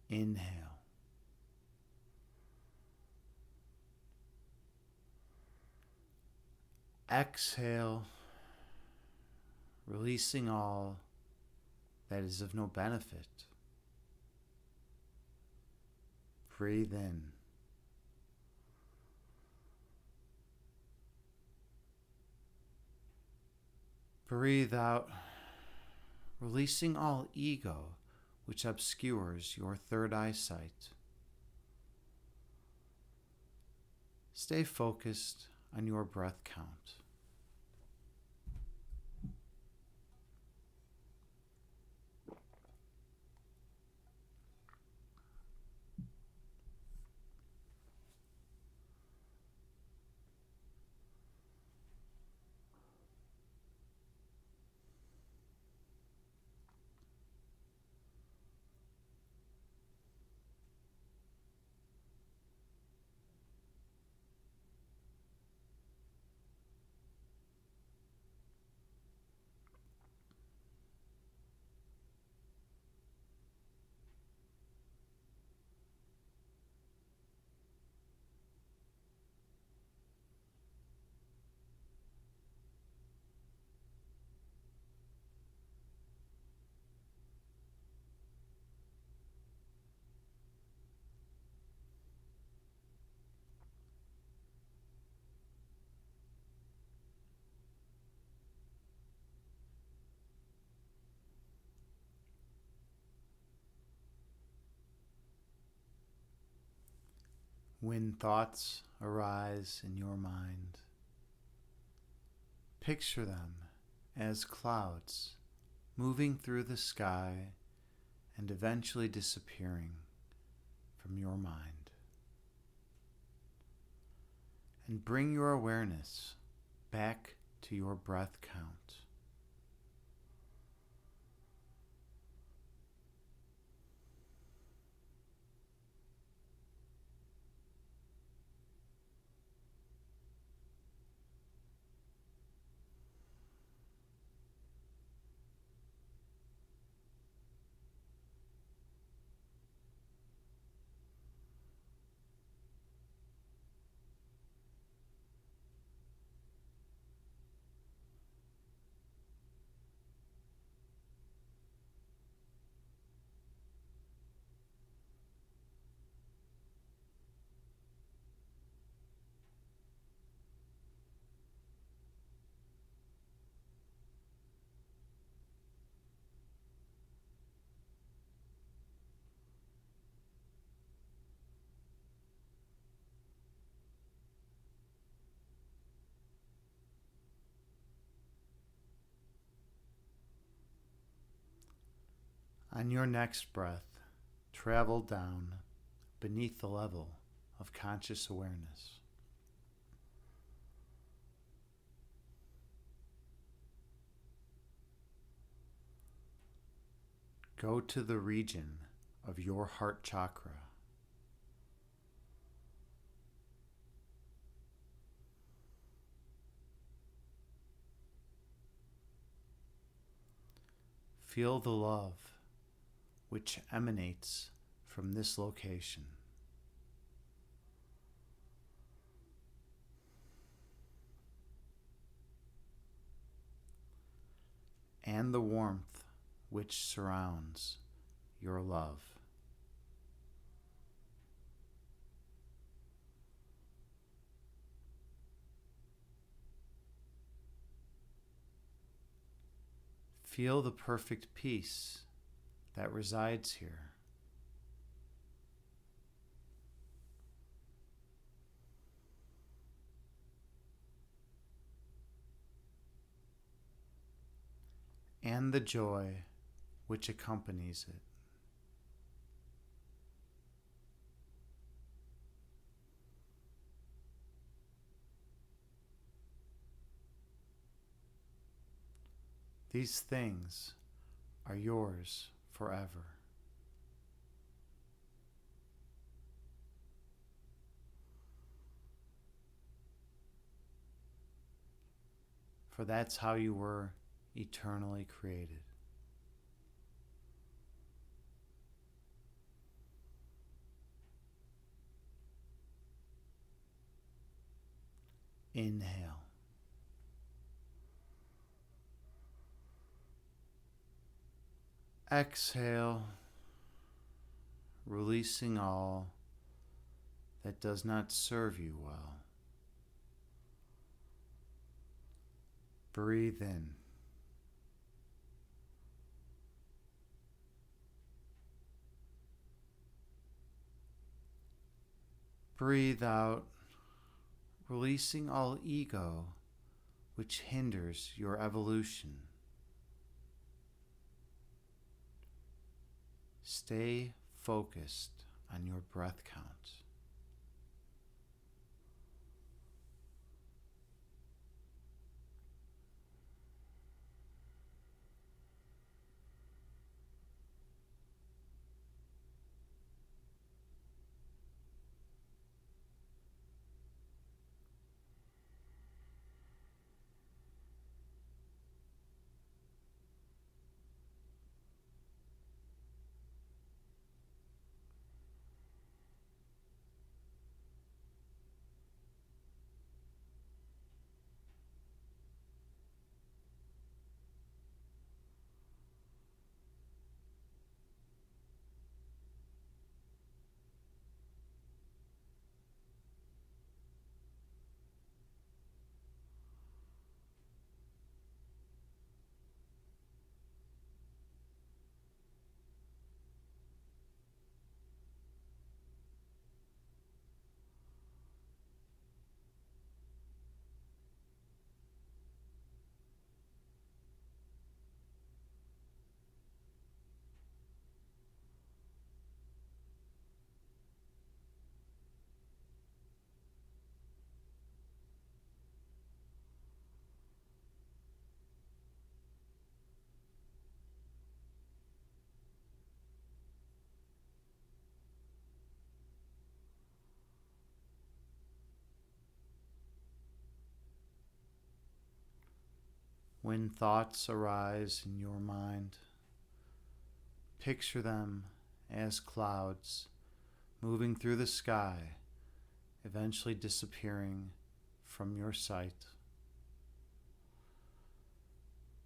Inhale. Exhale, releasing all that is of no benefit. Breathe in. Breathe out, releasing all ego which obscures your third eyesight. Stay focused on your breath count. When thoughts arise in your mind, picture them as clouds moving through the sky and eventually disappearing from your mind. And bring your awareness back to your breath count. On your next breath, travel down beneath the level of conscious awareness. Go to the region of your heart chakra. Feel the love which emanates from this location. And the warmth which surrounds your love. Feel the perfect peace that resides here. And the joy which accompanies it. These things are yours forever. For that's how you were eternally created. Inhale. Exhale, releasing all that does not serve you well. Breathe in. Breathe out, releasing all ego which hinders your evolution. Stay focused on your breath count. When thoughts arise in your mind, picture them as clouds moving through the sky, eventually disappearing from your sight.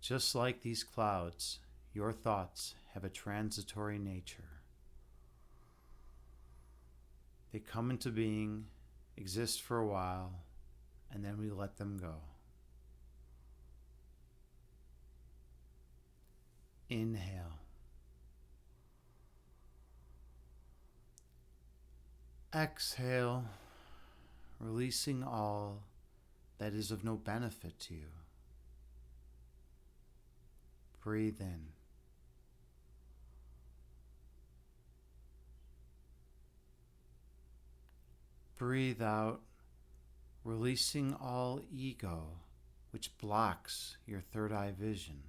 Just like these clouds, your thoughts have a transitory nature. They come into being, exist for a while, and then we let them go. Inhale. Exhale, releasing all that is of no benefit to you. Breathe in. Breathe out, releasing all ego, which blocks your third eye vision.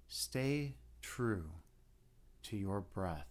Stay true to your breath.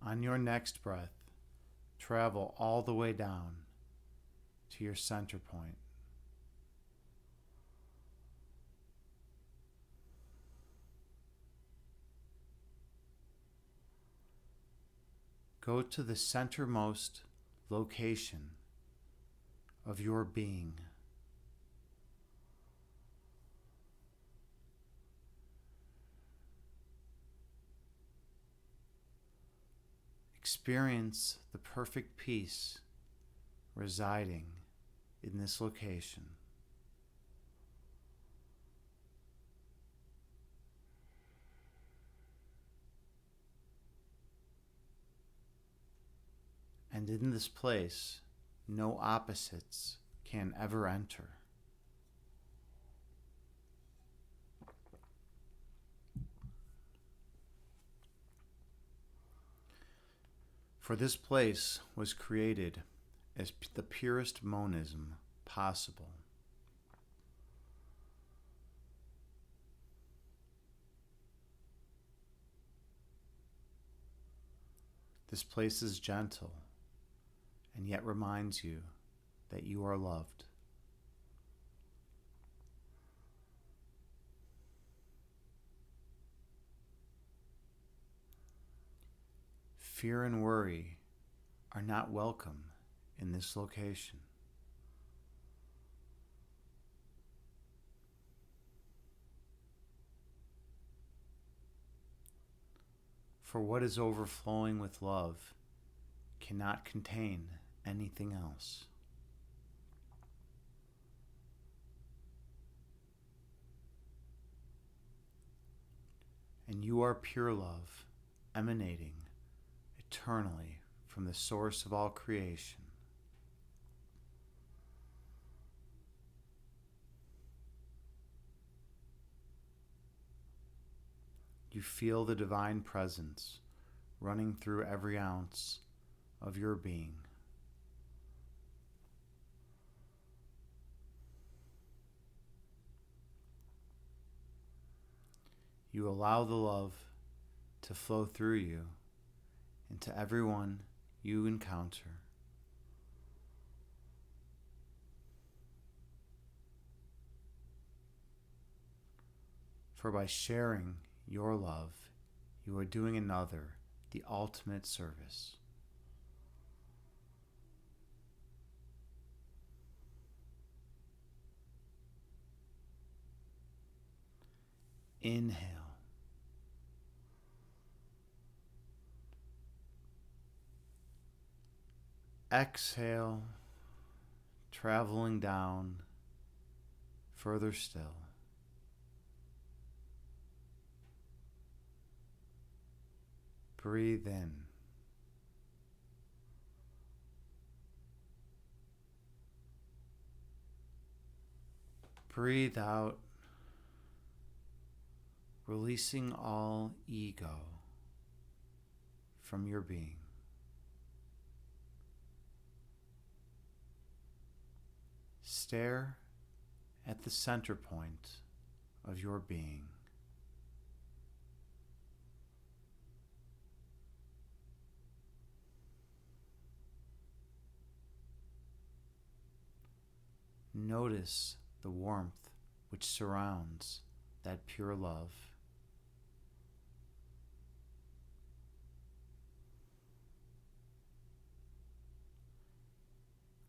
On your next breath, travel all the way down to your center point. Go to the centermost location of your being. Experience the perfect peace residing in this location. And in this place, no opposites can ever enter. For this place was created as the purest monism possible. This place is gentle and yet reminds you that you are loved. Fear and worry are not welcome in this location. For what is overflowing with love cannot contain anything else. And you are pure love, emanating eternally from the source of all creation. You feel the divine presence running through every ounce of your being. You allow the love to flow through you into everyone you encounter. For by sharing your love, you are doing another the ultimate service. Inhale. Exhale, traveling down further still. Breathe in. Breathe out, releasing all ego from your being. Stare at the center point of your being. Notice the warmth which surrounds that pure love.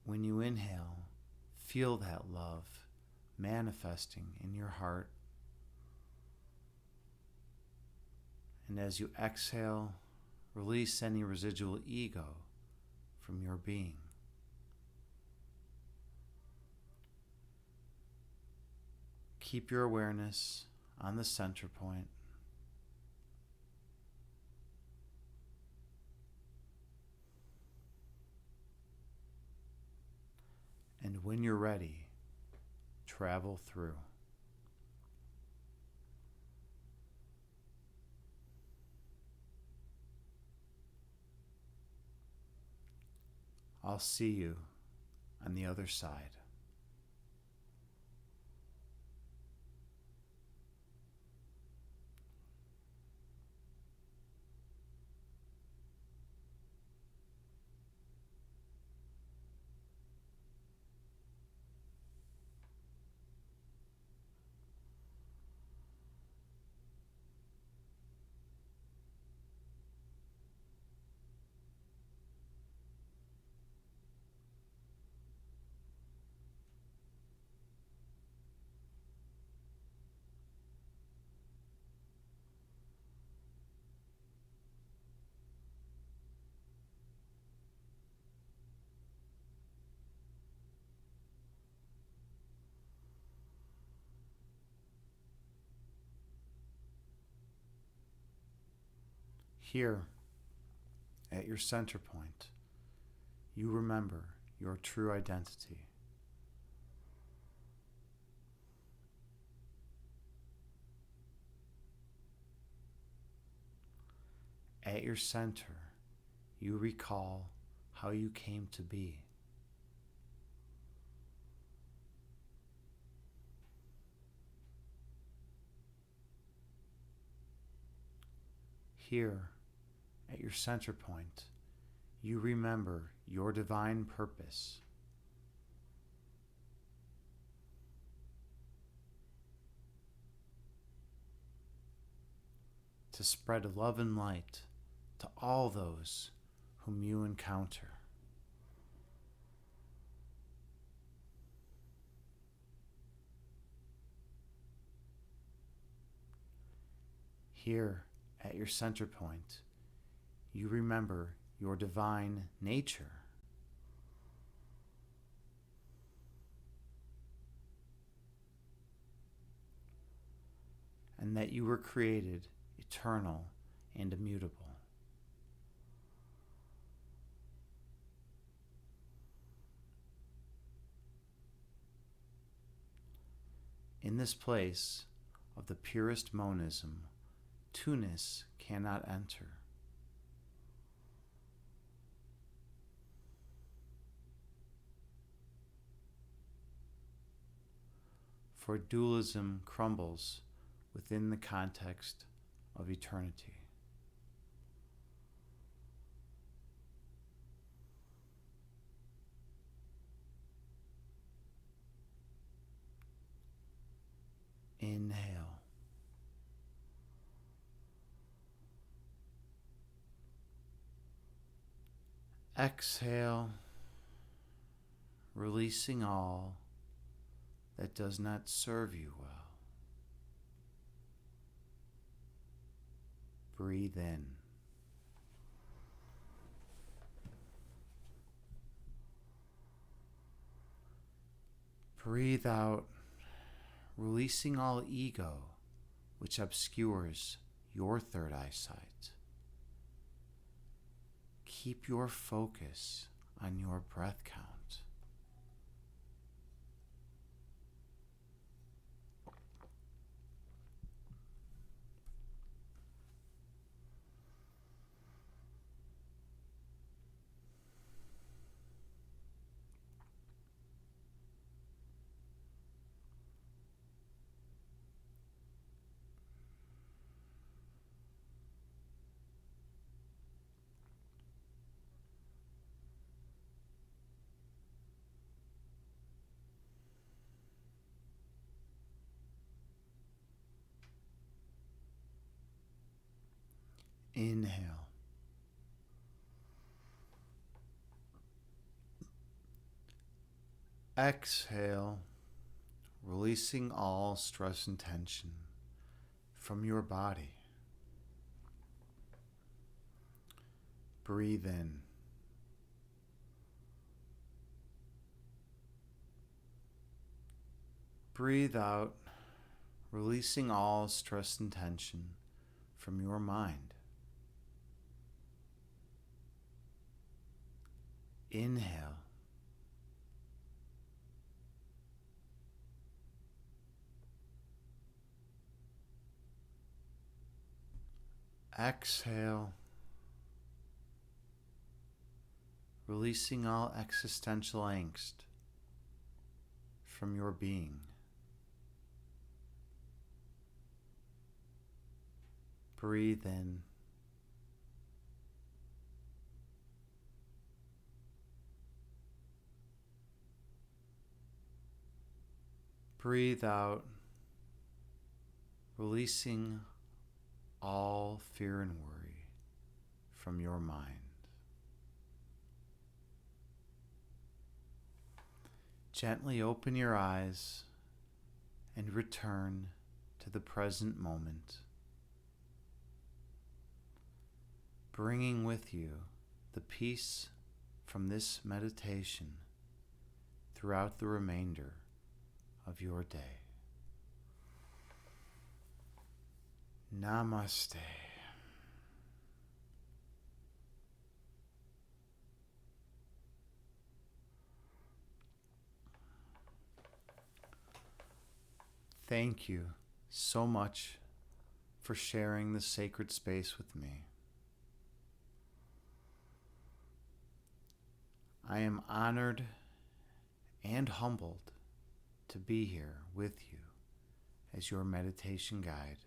When you inhale, feel that love manifesting in your heart. And as you exhale, release any residual ego from your being. Keep your awareness on the center point. And when you're ready, travel through. I'll see you on the other side. Here, at your center point, you remember your true identity. At your center, you recall how you came to be. Here, at your center point, you remember your divine purpose. To spread love and light to all those whom you encounter. Here, at your center point, you remember your divine nature. And that you were created eternal and immutable. In this place of the purest monism, two-ness cannot enter. For dualism crumbles within the context of eternity. Inhale. Exhale, releasing all that does not serve you well. Breathe in. Breathe out, releasing all ego which obscures your third eyesight. Keep your focus on your breath count. Inhale. Exhale, releasing all stress and tension from your body. Breathe in. Breathe out, releasing all stress and tension from your mind. Inhale. Exhale, releasing all existential angst from your being. Breathe in. Breathe out, releasing all fear and worry from your mind. Gently open your eyes and return to the present moment, bringing with you the peace from this meditation throughout the remainder of your day. Namaste. Thank you so much for sharing this sacred space with me. I am honored and humbled to be here with you as your meditation guide.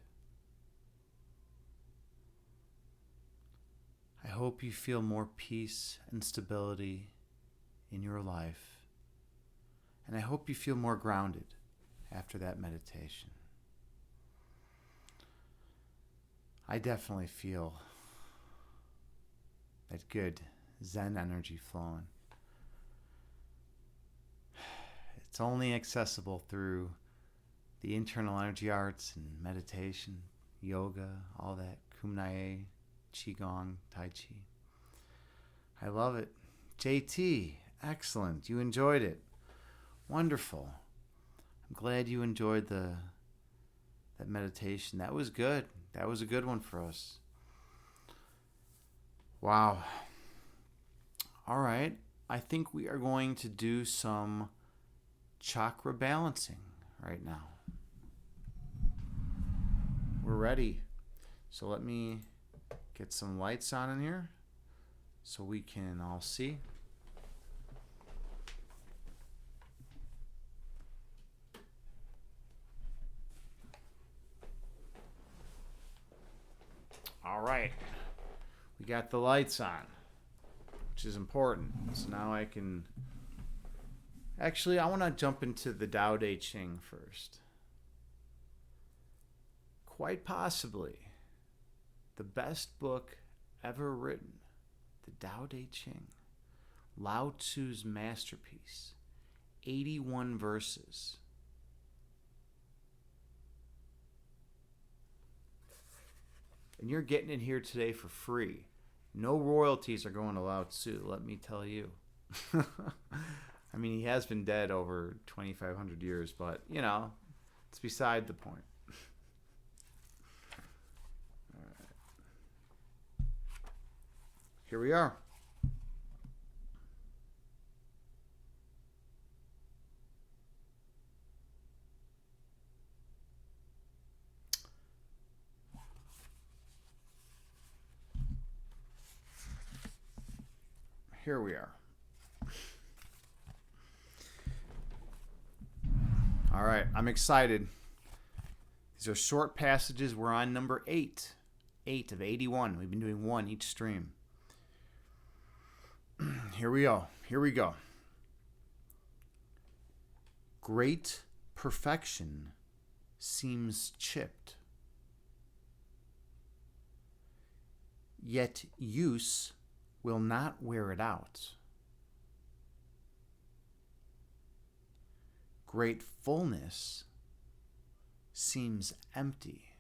I hope you feel more peace and stability in your life, and I hope you feel more grounded after that meditation. I definitely feel that good Zen energy flowing. It's only accessible through the internal energy arts and meditation, yoga, all that, Kumnae, Qigong, Tai Chi. I love it. JT, excellent. You enjoyed it. Wonderful. I'm glad you enjoyed that meditation. That was good. That was a good one for us. Wow. All right. I think we are going to do some chakra balancing right now. We're ready. So let me get some lights on in here so we can all see. All right. We got the lights on, which is important. So now I can... Actually, I want to jump into the Tao Te Ching first. Quite possibly the best book ever written, the Tao Te Ching, Lao Tzu's masterpiece, 81 verses. And you're getting it here today for free. No royalties are going to Lao Tzu, let me tell you. I mean, he has been dead over 2,500 years, but, you know, it's beside the point. All right. Here we are. Here we are. All right, I'm excited. These are short passages. We're on number 8. 8 of 81. We've been doing one each stream. Here we go. Here we go. Great perfection seems chipped. yet use will not wear it out. Great fullness seems empty,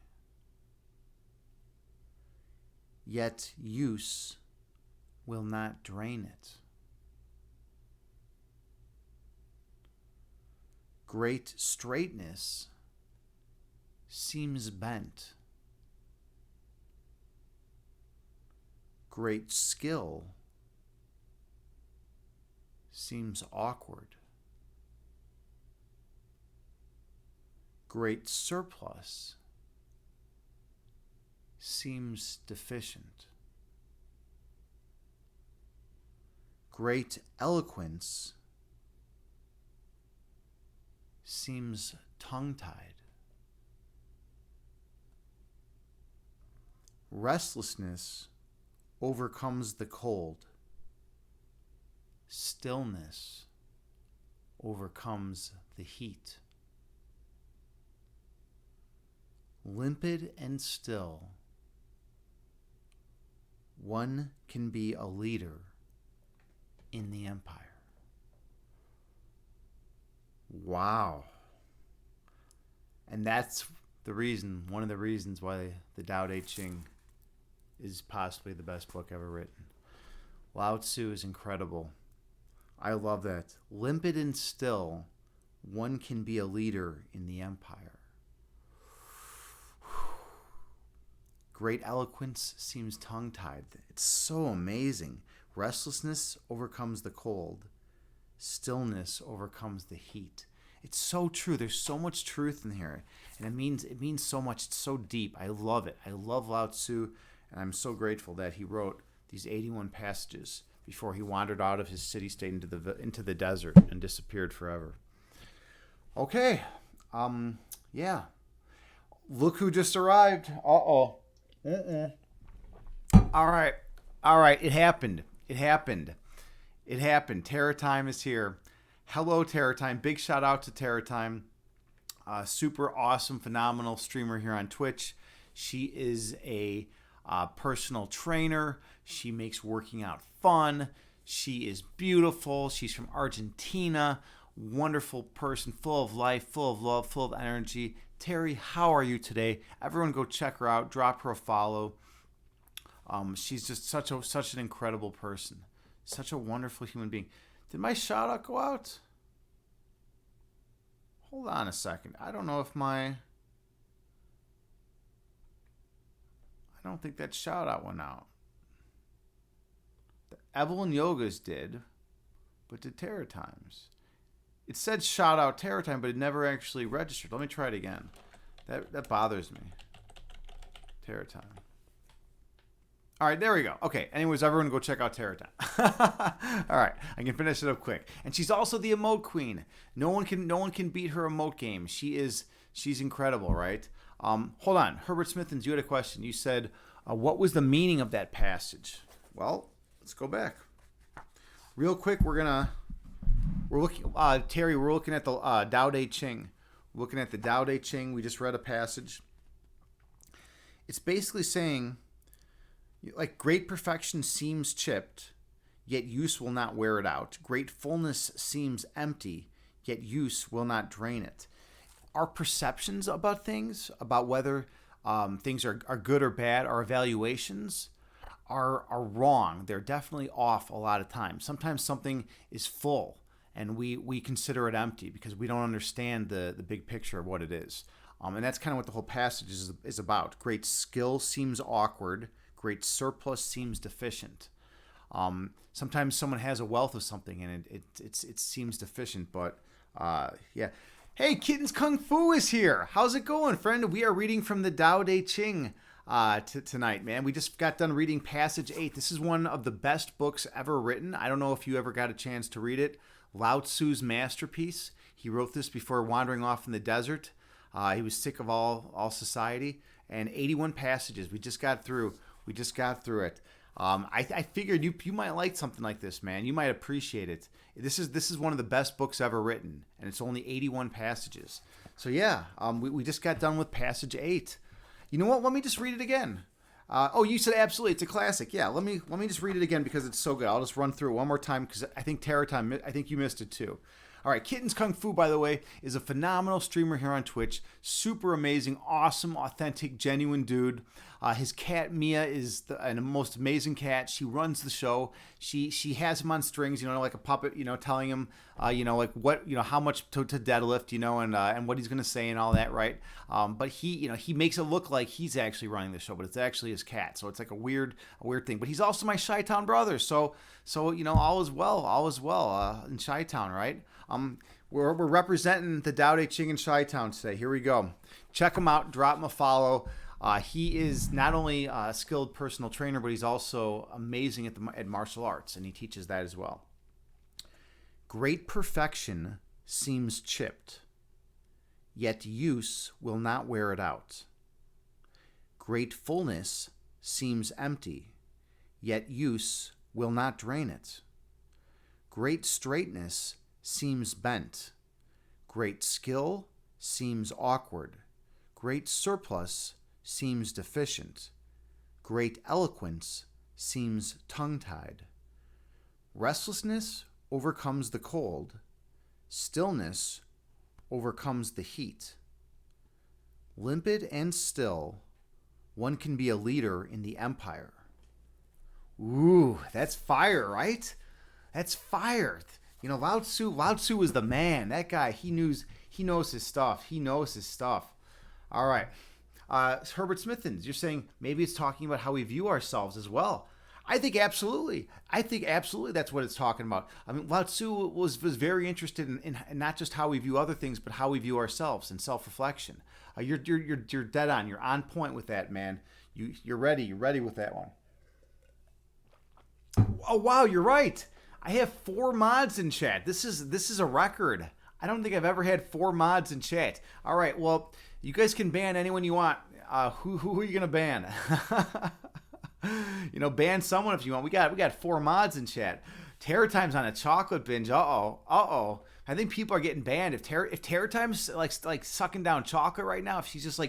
yet use will not drain it. Great straightness seems bent. Great skill seems awkward. Great surplus seems deficient. Great eloquence seems tongue-tied. Restlessness overcomes the cold. Stillness overcomes the heat. Limpid and still, one can be a leader in the empire. Wow. And that's one of the reasons why the Tao Te Ching is possibly the best book ever written. Lao Tzu is incredible. I love that. Limpid and still, one can be a leader in the empire. Great eloquence seems tongue-tied. It's so amazing. Restlessness overcomes the cold. Stillness overcomes the heat. It's so true. There's so much truth in here. And it means so much. It's so deep. I love it. I love Lao Tzu, and I'm so grateful that he wrote these 81 passages before he wandered out of his city-state into the desert and disappeared forever. Okay. Yeah. Look who just arrived. Uh-oh. All right. It happened. Terror Time is here. Hello, Terror Time. Big shout out to Terror Time. Super awesome, phenomenal streamer here on Twitch. She is a personal trainer. She makes working out fun. She is beautiful. She's from Argentina. Wonderful person, full of life, full of love, full of energy. Terry, how are you today? Everyone go check her out. Drop her a follow. She's just such an incredible person. Such a wonderful human being. Did my shout out go out? Hold on a second. I don't think that shout out went out. The Evelyn Yogas did, but did Terror Times? It said shout out Terror Time, but it never actually registered. Let me try it again. That bothers me. Terror Time. All right, there we go. Okay, anyways, everyone go check out Terror Time. All right, I can finish it up quick. And she's also the emote queen. No one can beat her emote game. She's incredible, right? Hold on, Herbert Smithens, you had a question. You said, what was the meaning of that passage? Well, let's go back. Real quick, we're looking, Terry, we're looking at the Tao Te Ching. We're looking at the Tao Te Ching. We just read a passage. It's basically saying, like, great perfection seems chipped, yet use will not wear it out. Great fullness seems empty, yet use will not drain it. Our perceptions about things, about whether things are good or bad, our evaluations are wrong. They're definitely off a lot of times. Sometimes something is full, and we consider it empty because we don't understand the big picture of what it is. And that's kind of what the whole passage is about. Great skill seems awkward. Great surplus seems deficient. Sometimes someone has a wealth of something and it seems deficient, but yeah. Hey, Kittens Kung Fu is here. How's it going, friend? We are reading from the Tao Te Ching tonight, man. We just got done reading Passage 8. This is one of the best books ever written. I don't know if you ever got a chance to read it. Lao Tzu's masterpiece. He wrote this before wandering off in the desert. He was sick of all society. And 81 passages. We just got through it. I figured you might like something like this, man. You might appreciate it. This is one of the best books ever written, and it's only 81 passages. So yeah, we just got done with Passage 8. You know what? Let me just read it again. Oh, you said absolutely. It's a classic. Yeah, let me just read it again because it's so good. I'll just run through it one more time because I think Terror Time, I think you missed it too. All right, Kittens Kung Fu, by the way, is a phenomenal streamer here on Twitch. Super amazing, awesome, authentic, genuine dude. His cat Mia is the most amazing cat. She runs the show. She has him on strings, like a puppet, telling him, like what, how much to deadlift, and what he's gonna say and all that, right? But he makes it look like he's actually running the show, but it's actually his cat. So it's like a weird thing. But he's also my Chi-Town brother, so all is well in Chi-Town, right? We're representing the Tao Te Ching in Chi-Town today. Here we go. Check him out. Drop him a follow. He is not only a skilled personal trainer, but he's also amazing at martial arts, and he teaches that as well. Great perfection seems chipped, yet use will not wear it out. Great fullness seems empty, yet use will not drain it. Great straightness seems bent. Great skill seems awkward. Great surplus seems deficient. Great eloquence seems tongue-tied. Restlessness overcomes the cold. Stillness overcomes the heat. Limpid and still, one can be a leader in the empire. Ooh, that's fire, right? That's fire. Lao Tzu was the man. That guy, he knows his stuff. He knows his stuff. All right. Herbert Smithens, you're saying maybe it's talking about how we view ourselves as well. I think absolutely that's what it's talking about. I mean, Lao Tzu was very interested in not just how we view other things, but how we view ourselves and self-reflection. You're dead on. You're on point with that, man. You're ready. You're ready with that one. Oh wow, you're right. I have 4 mods in chat. This is a record. I don't think I've ever had 4 mods in chat. All right, well, you guys can ban anyone you want. Who are you gonna ban? Ban someone if you want. We got 4 mods in chat. Terror Time's on a chocolate binge. Uh-oh. I think people are getting banned. If Terror Time's like sucking down chocolate right now, if she's just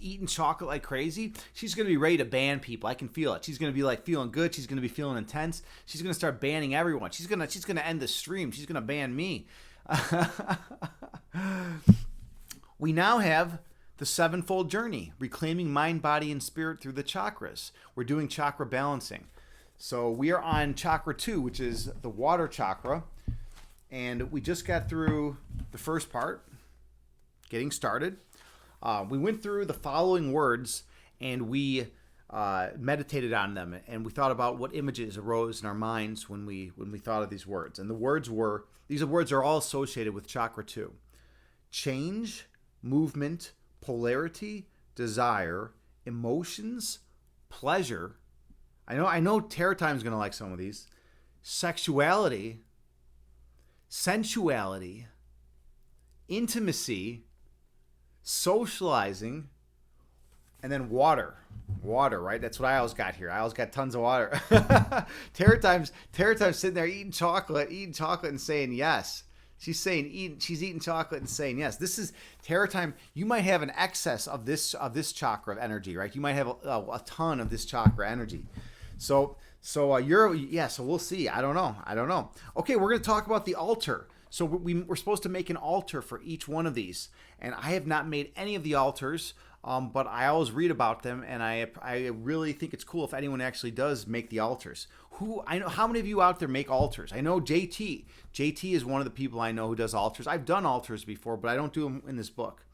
eating chocolate like crazy, she's gonna be ready to ban people. I can feel it. She's gonna be like feeling good. She's gonna be feeling intense. She's gonna start banning everyone. She's gonna end the stream. She's gonna ban me. We now have the 7-fold journey, reclaiming mind, body, and spirit through the chakras. We're doing chakra balancing. So we are on chakra 2, which is the water chakra. And we just got through the first part, getting started. We went through the following words and we meditated on them. And we thought about what images arose in our minds when we thought of these words. And the words were, these words are all associated with chakra 2. Change, movement, polarity, desire, emotions, pleasure. I know Terror Time's going to like some of these. Sexuality, sensuality, intimacy, socializing, and then water. Water, right? That's what I always got here. I always got tons of water. Terror Time's sitting there eating chocolate and saying yes. She's eating chocolate and saying yes. This is Terror Time. You might have an excess of this chakra of energy, right? You might have a ton of this chakra energy. So we'll see. I don't know. Okay, we're going to talk about the altar. So we're supposed to make an altar for each one of these, and I have not made any of the altars, but I always read about them, and I really think it's cool if anyone actually does make the altars. I know how many of you out there make altars? I know JT. JT is one of the people I know who does altars. I've done altars before, but I don't do them in this book.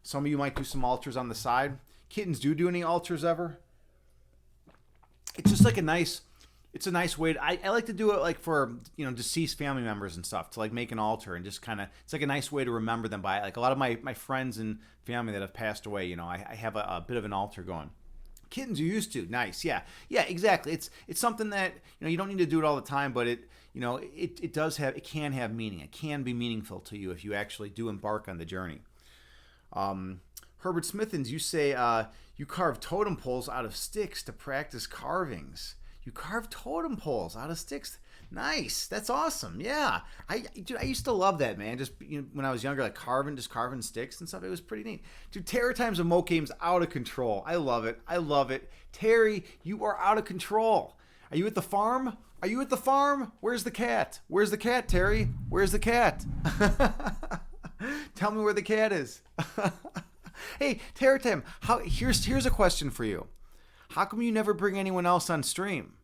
Some of you might do some altars on the side. Kittens, do any altars ever? It's just like a nice way I like to do it like for deceased family members and stuff, to like make an altar and just kind of, it's like a nice way to remember them by. Like a lot of my friends and family that have passed away, I have a bit of an altar going. Kittens, you used to. Nice. Yeah, exactly. It's something that you don't need to do it all the time, but it can have meaning. It can be meaningful to you if you actually do embark on the journey. Herbert Smithens, you say you carve totem poles out of sticks to practice carvings. You carve totem poles out of sticks. Nice. That's awesome. Yeah. I used to love that, man. Just when I was younger, like carving sticks and stuff. It was pretty neat. Dude, Terror Times and Moke Game's out of control. I love it. I love it. Terry, you are out of control. Are you at the farm? Are you at the farm? Where's the cat? Where's the cat, Terry? Where's the cat? Tell me where the cat is. Hey, Terror Time, here's a question for you. How come you never bring anyone else on stream?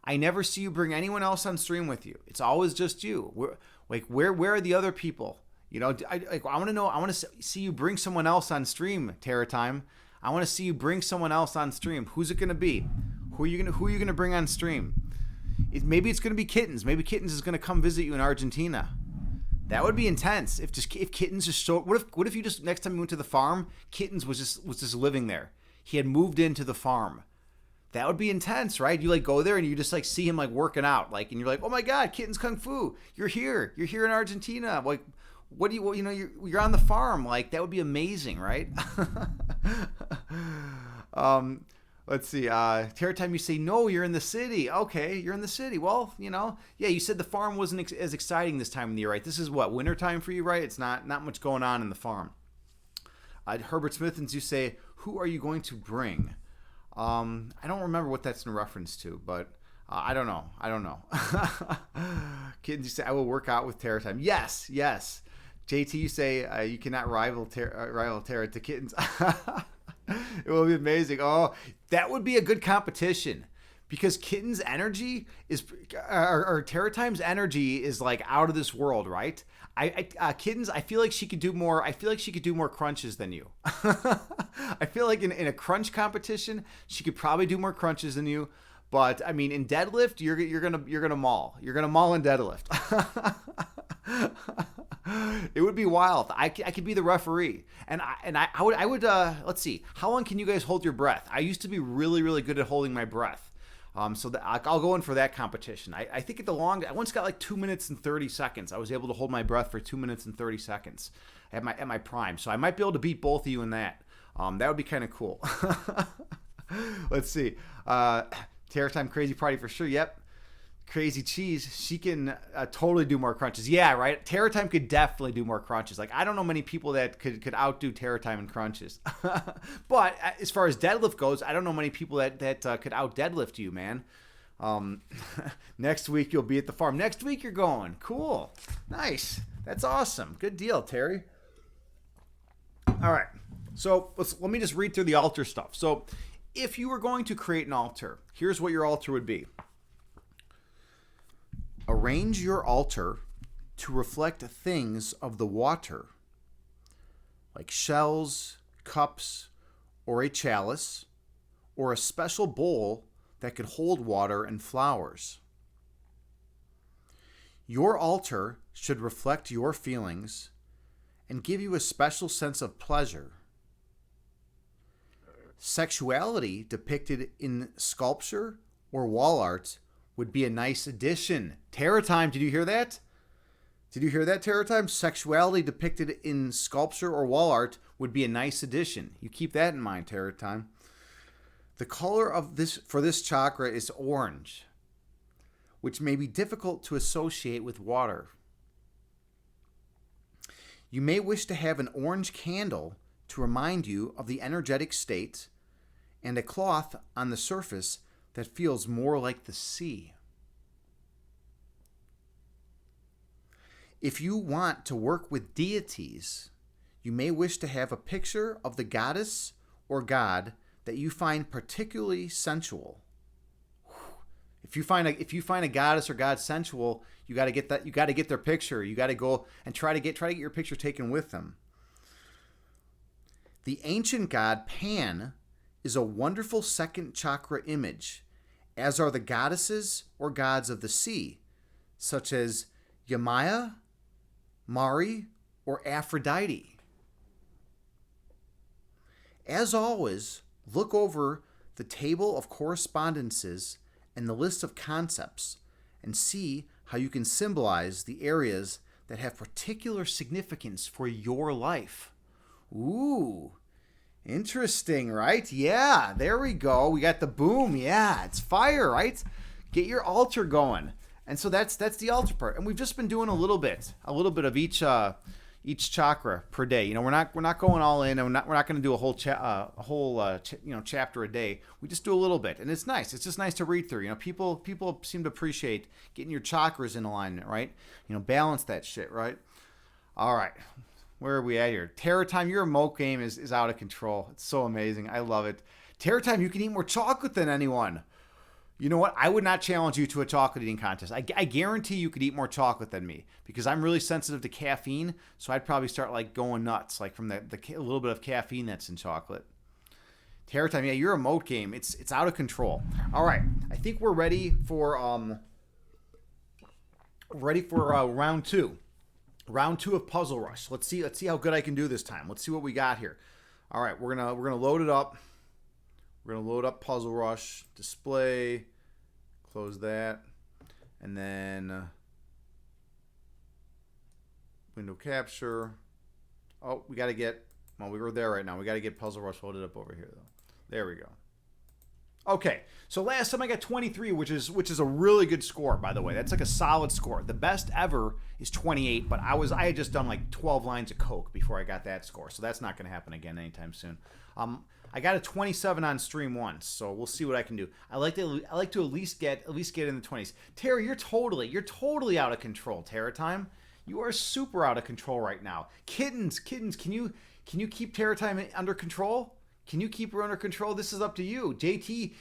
I never see you bring anyone else on stream with you. It's always just you. Where are the other people? I want to know. I want to see you bring someone else on stream, Terror Time. I want to see you bring someone else on stream. Who's it going to be? Who are you going to bring on stream? Maybe it's going to be Kittens. Maybe Kittens is going to come visit you in Argentina. That would be intense. If Kittens just showed. What if you just next time you went to the farm, Kittens was just living there. He had moved into the farm. That would be intense, right? You go there and you just see him working out, and you're like, oh my God, Kittens Kung Fu, you're here in Argentina. What do you're on the farm? That would be amazing, right? Let's see. Terror Time, you say no, you're in the city. Okay, you're in the city. Well, yeah, you said the farm wasn't as exciting this time of the year, right? This is what, winter time for you, right? It's not much going on in the farm. Herbert Smithens, you say, who are you going to bring? I don't remember what that's in reference to, but I don't know. Kittens, you say, I will work out with Terror Time. Yes. JT, you say, you cannot rival Terror to Kittens. It will be amazing. Oh, that would be a good competition because Kitten's energy or Terror Time's energy is out of this world, right? Kittens, I feel like she could do more. I feel like she could do more crunches than you. I feel like in a crunch competition, she could probably do more crunches than you. But I mean, in deadlift, you're gonna maul. You're gonna maul in deadlift. It would be wild. I could be the referee, and I would. Let's see. How long can you guys hold your breath? I used to be really, really good at holding my breath. So I'll go in for that competition. I think I once got 2 minutes and 30 seconds. I was able to hold my breath for 2 minutes and 30 seconds at my prime. So I might be able to beat both of you in that. That would be kind of cool. Let's see. Terror Time Crazy Party for sure. Yep. Crazy Cheese. She can totally do more crunches. Yeah, right. Terror Time could definitely do more crunches. I don't know many people that could outdo Terror Time in crunches. But as far as deadlift goes, I don't know many people that could out deadlift you, man. Next week you'll be at the farm. Next week you're going. Cool. Nice. That's awesome. Good deal, Terry. All right. So let me just read through the altar stuff. So if you were going to create an altar, here's what your altar would be. Arrange your altar to reflect things of the water, like shells, cups, or a chalice, or a special bowl that could hold water and flowers. Your altar should reflect your feelings and give you a special sense of pleasure. Sexuality depicted in sculpture or wall art would be a nice addition. Terror Time, did you hear that? Did you hear that, Terror Time? Sexuality depicted in sculpture or wall art would be a nice addition. You keep that in mind, Terror Time. The color of this chakra is orange, which may be difficult to associate with water. You may wish to have an orange candle to remind you of the energetic state and a cloth on the surface that feels more like the sea. If you want to work with deities, you may wish to have a picture of the goddess or god that you find particularly sensual. If you find a goddess or god sensual, you got to get that. You got to get their picture. You got to go and try to get your picture taken with them. The ancient god Pan is a wonderful second chakra image, as are the goddesses or gods of the sea, such as Yamaya, Mari, or Aphrodite. As always, look over the table of correspondences and the list of concepts and see how you can symbolize the areas that have particular significance for your life. Ooh, interesting, right? Yeah, there we go. We got the boom. Yeah, it's fire, right? Get your altar going. And so that's the ultra part. And we've just been doing a little bit of each chakra per day. We're not going all in, and we're not going to do a whole chapter a day. We just do a little bit, and it's nice. It's just nice to read through. People seem to appreciate getting your chakras in alignment, right? Balance that shit, right? All right, where are we at here? Terror Time, your emote game is out of control. It's so amazing. I love it. Terror Time, you can eat more chocolate than anyone. You know what? I would not challenge you to a chocolate eating contest. I guarantee you could eat more chocolate than me because I'm really sensitive to caffeine. So I'd probably start going nuts, from the little bit of caffeine that's in chocolate. Terror Time, yeah, your emote game, it's out of control. All right, I think we're ready for round two. Round 2 of Puzzle Rush. Let's see how good I can do this time. Let's see what we got here. All right, we're gonna load it up. We're gonna load up Puzzle Rush, display, close that, and then window capture. Oh, we were there right now. We gotta get Puzzle Rush loaded up over here though. There we go. Okay, so last time I got 23, which is a really good score, by the way. That's a solid score. The best ever is 28, but I had just done 12 lines of Coke before I got that score, so that's not going to happen again anytime soon. I got a 27 on stream once, so we'll see what I can do. I like to at least get in the 20s. Terra, you're totally out of control. Terra Time, you are super out of control right now. Kittens, can you keep Terra Time under control? Can you keep her under control? This is up to you. JT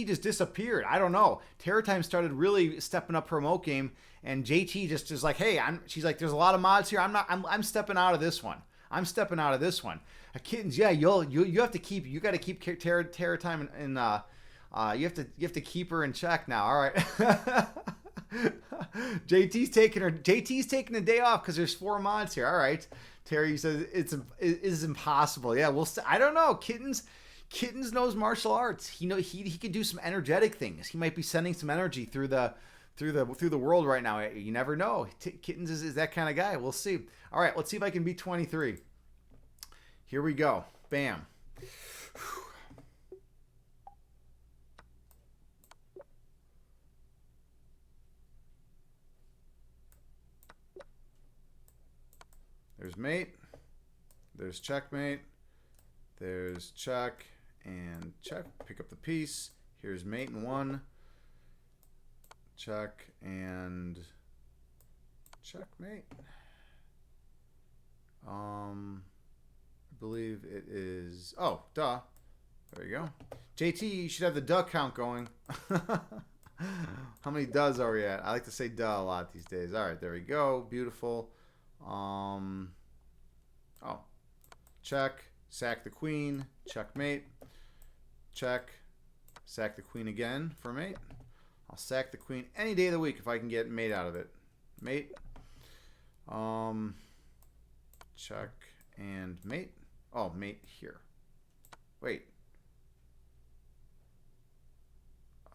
just disappeared. I don't know. Terror Time started really stepping up her emote game, and JT just is like, hey, she's like, there's a lot of mods here. I'm stepping out of this one. Kittens, yeah, you have to keep. You got to keep Terror Time in. You have to keep her in check now. All right. JT's taking a day off because there's 4 mods here. All right. Terry says it is impossible. Yeah, I don't know. Kittens knows martial arts. He could do some energetic things. He might be sending some energy through the world right now. You never know. Kittens is that kind of guy. We'll see. All right, let's see if I can beat 23. Here we go. Bam. There's mate. There's checkmate. There's check and check. Pick up the piece. Here's mate and 1. Check and checkmate. I believe it is. Oh, duh. There you go. JT, you should have the duh count going. How many duhs are we at? I like to say duh a lot these days. All right, there we go. Beautiful. Check, sack the queen, checkmate, check, sack the queen again for mate. I'll sack the queen any day of the week if I can get mate out of it. Mate, check and mate. Oh, mate here. Wait.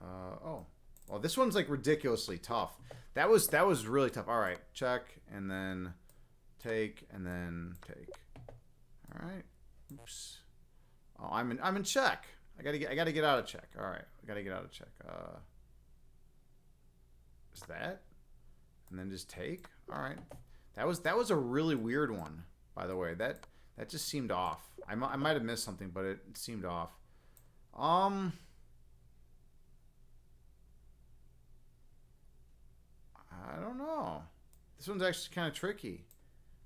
Well, this one's ridiculously tough. That was really tough. All right, check and then take and then take. All right. Oops. Oh, I'm in check. I gotta get out of check. All right, I gotta get out of check. Is that? And then just take. All right. That was a really weird one, by the way. That just seemed off. I might have missed something, but it seemed off. I don't know. This one's actually kind of tricky.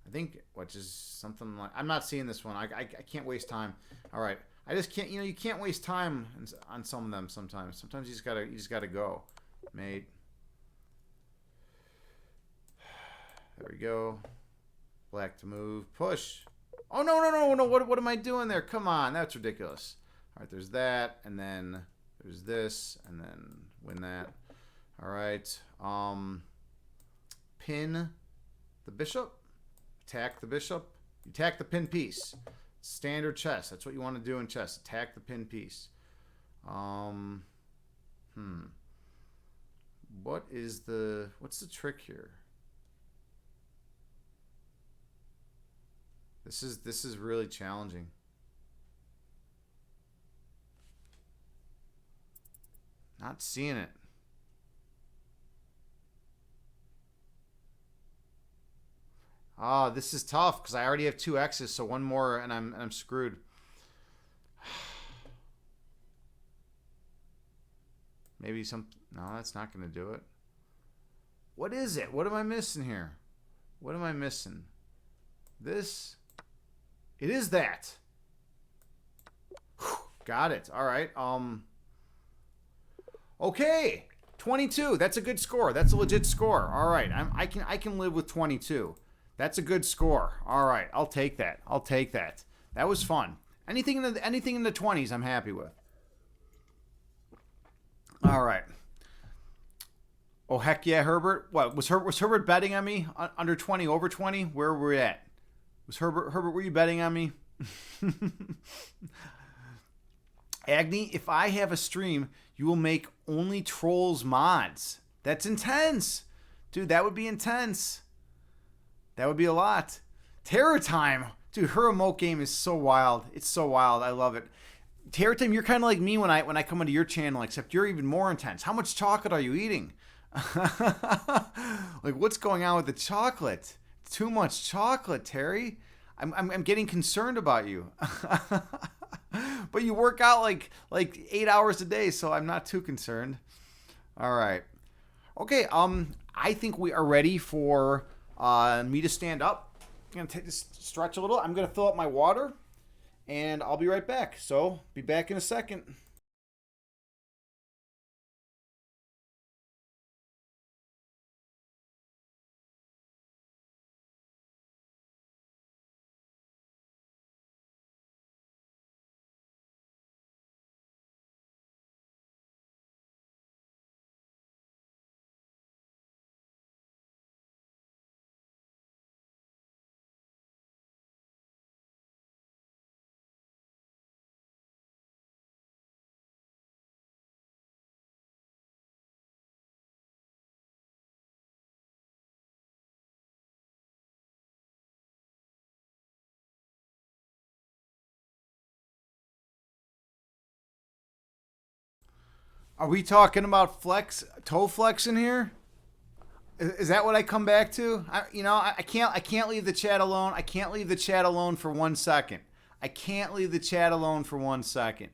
I think, which is something like, I'm not seeing this one. I can't waste time. All right. I just can't, you can't waste time on some of them sometimes. Sometimes you just gotta go. Mate. There we go. Black to move. Push. Oh, no. What am I doing there? Come on. That's ridiculous. All right. There's that. And then there's this. And then win that. All right. Pin the bishop. Attack the bishop. You attack the pin piece. Standard chess. That's what you want to do in chess. Attack the pin piece. What's the trick here? This is really challenging. Not seeing it. Oh, this is tough because I already have two X's, so one more and I'm screwed. Maybe some. No, that's not going to do it. What is it? What am I missing here? What am I missing? This. It is that. Whew, got it. All right. Okay. 22. That's a good score. That's a legit score. All right. I can live with 22. That's a good score. All right. I'll take that. I'll take that. That was fun. Anything in the 20s, I'm happy with. All right. Oh heck yeah, Herbert. What was Herbert betting on me under 20, over 20? Where were we at? Was Herbert were you betting on me? Agni, if I have a stream, you will make only trolls mods. That's intense. Dude, that would be intense. That would be a lot. Terror Time. Dude, her emote game is so wild. It's so wild. I love it. Terror Time, you're kind of like me when I come into your channel, except you're even more intense. How much chocolate are you eating? Like, what's going on with the chocolate? Too much chocolate, Terry. I'm getting concerned about you. But you work out like 8 hours a day, so I'm not too concerned. All right. Okay. I think we are ready for me to stand up. I'm gonna stretch a little. I'm gonna fill up my water, and I'll be right back. So be back in a second. Are we talking about toe flex in here? Is that what I come back to? I can't leave the chat alone. I can't leave the chat alone for 1 second. I can't leave the chat alone for 1 second.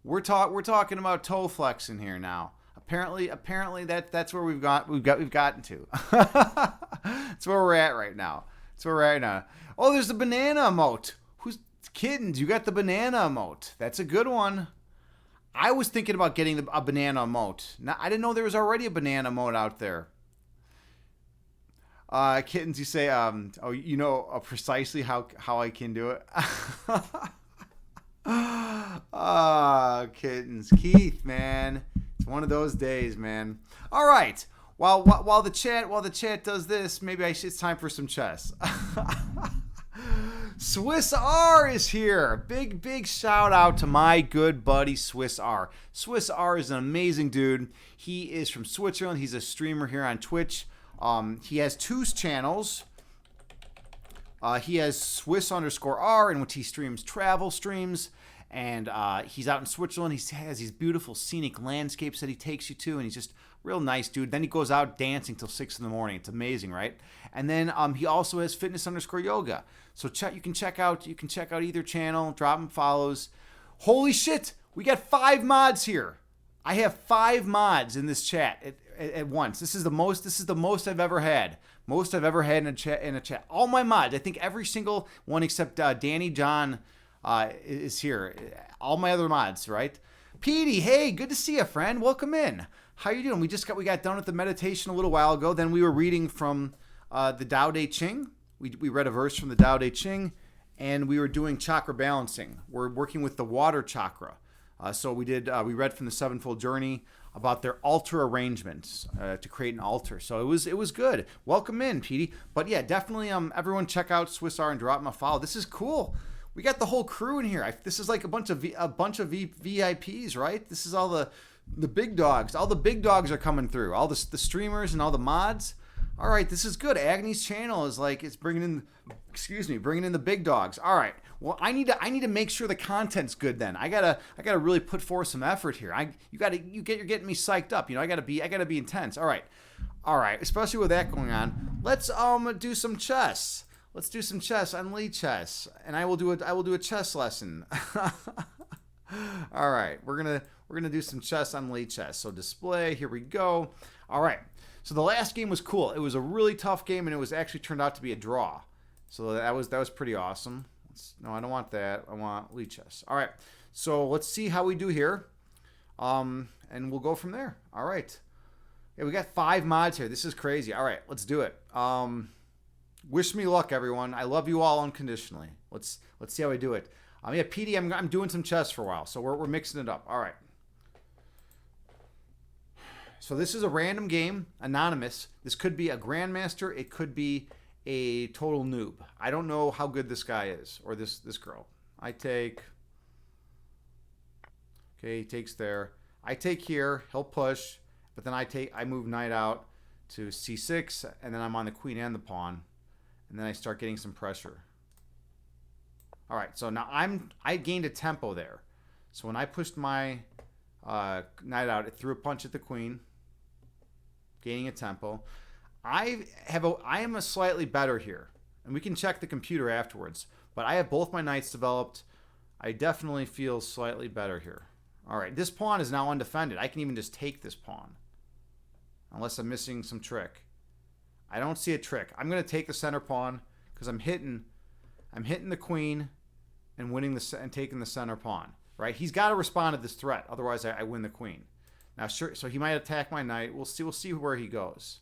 We're talking about toe flex in here now. Apparently that's where we've gotten to. That's where we're at right now. That's where we're at now. Oh, there's the banana emote. Who's kittens? You got the banana emote. That's a good one. I was thinking about getting a banana emote. Now, I didn't know there was already a banana emote out there. Kittens, you say, you know precisely how I can do it. Kittens, Keith, man, it's one of those days, man. All right, while the chat does this, maybe it's time for some chess. Swiss R is here. Big shout out to my good buddy Swiss R. Swiss R is an amazing dude. He is from Switzerland. He's a streamer here on Twitch. He has two channels. He has Swiss_R, in which he streams travel streams. And he's out in Switzerland. He has these beautiful scenic landscapes that he takes you to, and he's just real nice dude. Then he goes out dancing till 6 in the morning. It's amazing, right? And then he also has fitness_yoga. So you can check out either channel, drop him follows. Holy shit, we got 5 mods here. I have 5 mods in this chat at once. This is the most I've ever had. Most I've ever had in a chat. All my mods, I think every single one except Danny John is here. All my other mods, right? Petey, hey, good to see you, friend. Welcome in. How you doing? We got done with the meditation a little while ago. Then we were reading from the Tao Te Ching. We read a verse from the Tao Te Ching, and we were doing chakra balancing. We're working with the water chakra. So we read from the Sevenfold Journey about their altar arrangements to create an altar. So it was good. Welcome in, Petey. But yeah, definitely everyone check out Swiss R and drop him a follow. This is cool. We got the whole crew in here. This is like a bunch of VIPs, right? This is all the big dogs. All the big dogs are coming through. All the streamers and all the mods. All right, this is good. Agni's channel is like it's bringing in the big dogs. All right. Well, I need to make sure the content's good. Then I gotta really put forth some effort here. You're getting me psyched up. I gotta be intense. All right. Especially with that going on, let's do some chess. Let's do some chess on Lee chess, and I will do a chess lesson. All right, we're gonna do some chess on Lee chess. So display, here we go. All right, so the last game was cool. It was a really tough game, and it was actually turned out to be a draw. So that was pretty awesome. No, I don't want that. I want Lee chess. All right, so let's see how we do here, and we'll go from there. All right. Yeah, we got 5 mods here. This is crazy. All right, let's do it. Wish me luck, everyone. I love you all unconditionally. Let's see how we do it. Yeah, PD, I'm doing some chess for a while, so we're mixing it up. All right. So this is a random game, anonymous. This could be a grandmaster. It could be a total noob. I don't know how good this guy is or this girl. I take. Okay, he takes there. I take here. He'll push, but then I move knight out to c6, and then I'm on the queen and the pawn. And then I start getting some pressure. All right, so now I gained a tempo there. So when I pushed my knight out, it threw a punch at the queen, gaining a tempo. I am a slightly better here, and we can check the computer afterwards. But I have both my knights developed. I definitely feel slightly better here. All right, this pawn is now undefended. I can even just take this pawn, unless I'm missing some trick. I don't see a trick. I'm going to take the center pawn because I'm hitting the queen and and taking the center pawn. Right? He's got to respond to this threat, otherwise I win the queen. Now, sure. So he might attack my knight. We'll see where he goes.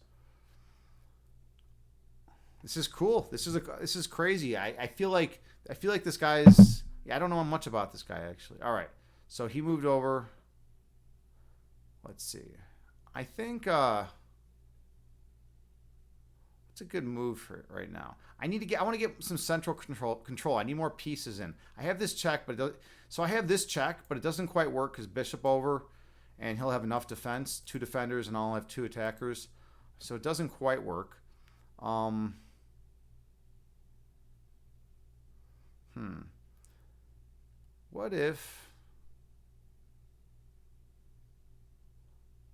This is cool. This is crazy. I feel like this guy's. Yeah, I don't know much about this guy actually. All right. So he moved over. Let's see. I think. It's a good move for it right now. I want to get some central control. I need more pieces in. I have this check, so I have this check, but it doesn't quite work because bishop over, and he'll have enough defense, 2 defenders, and I'll have 2 attackers. So it doesn't quite work. What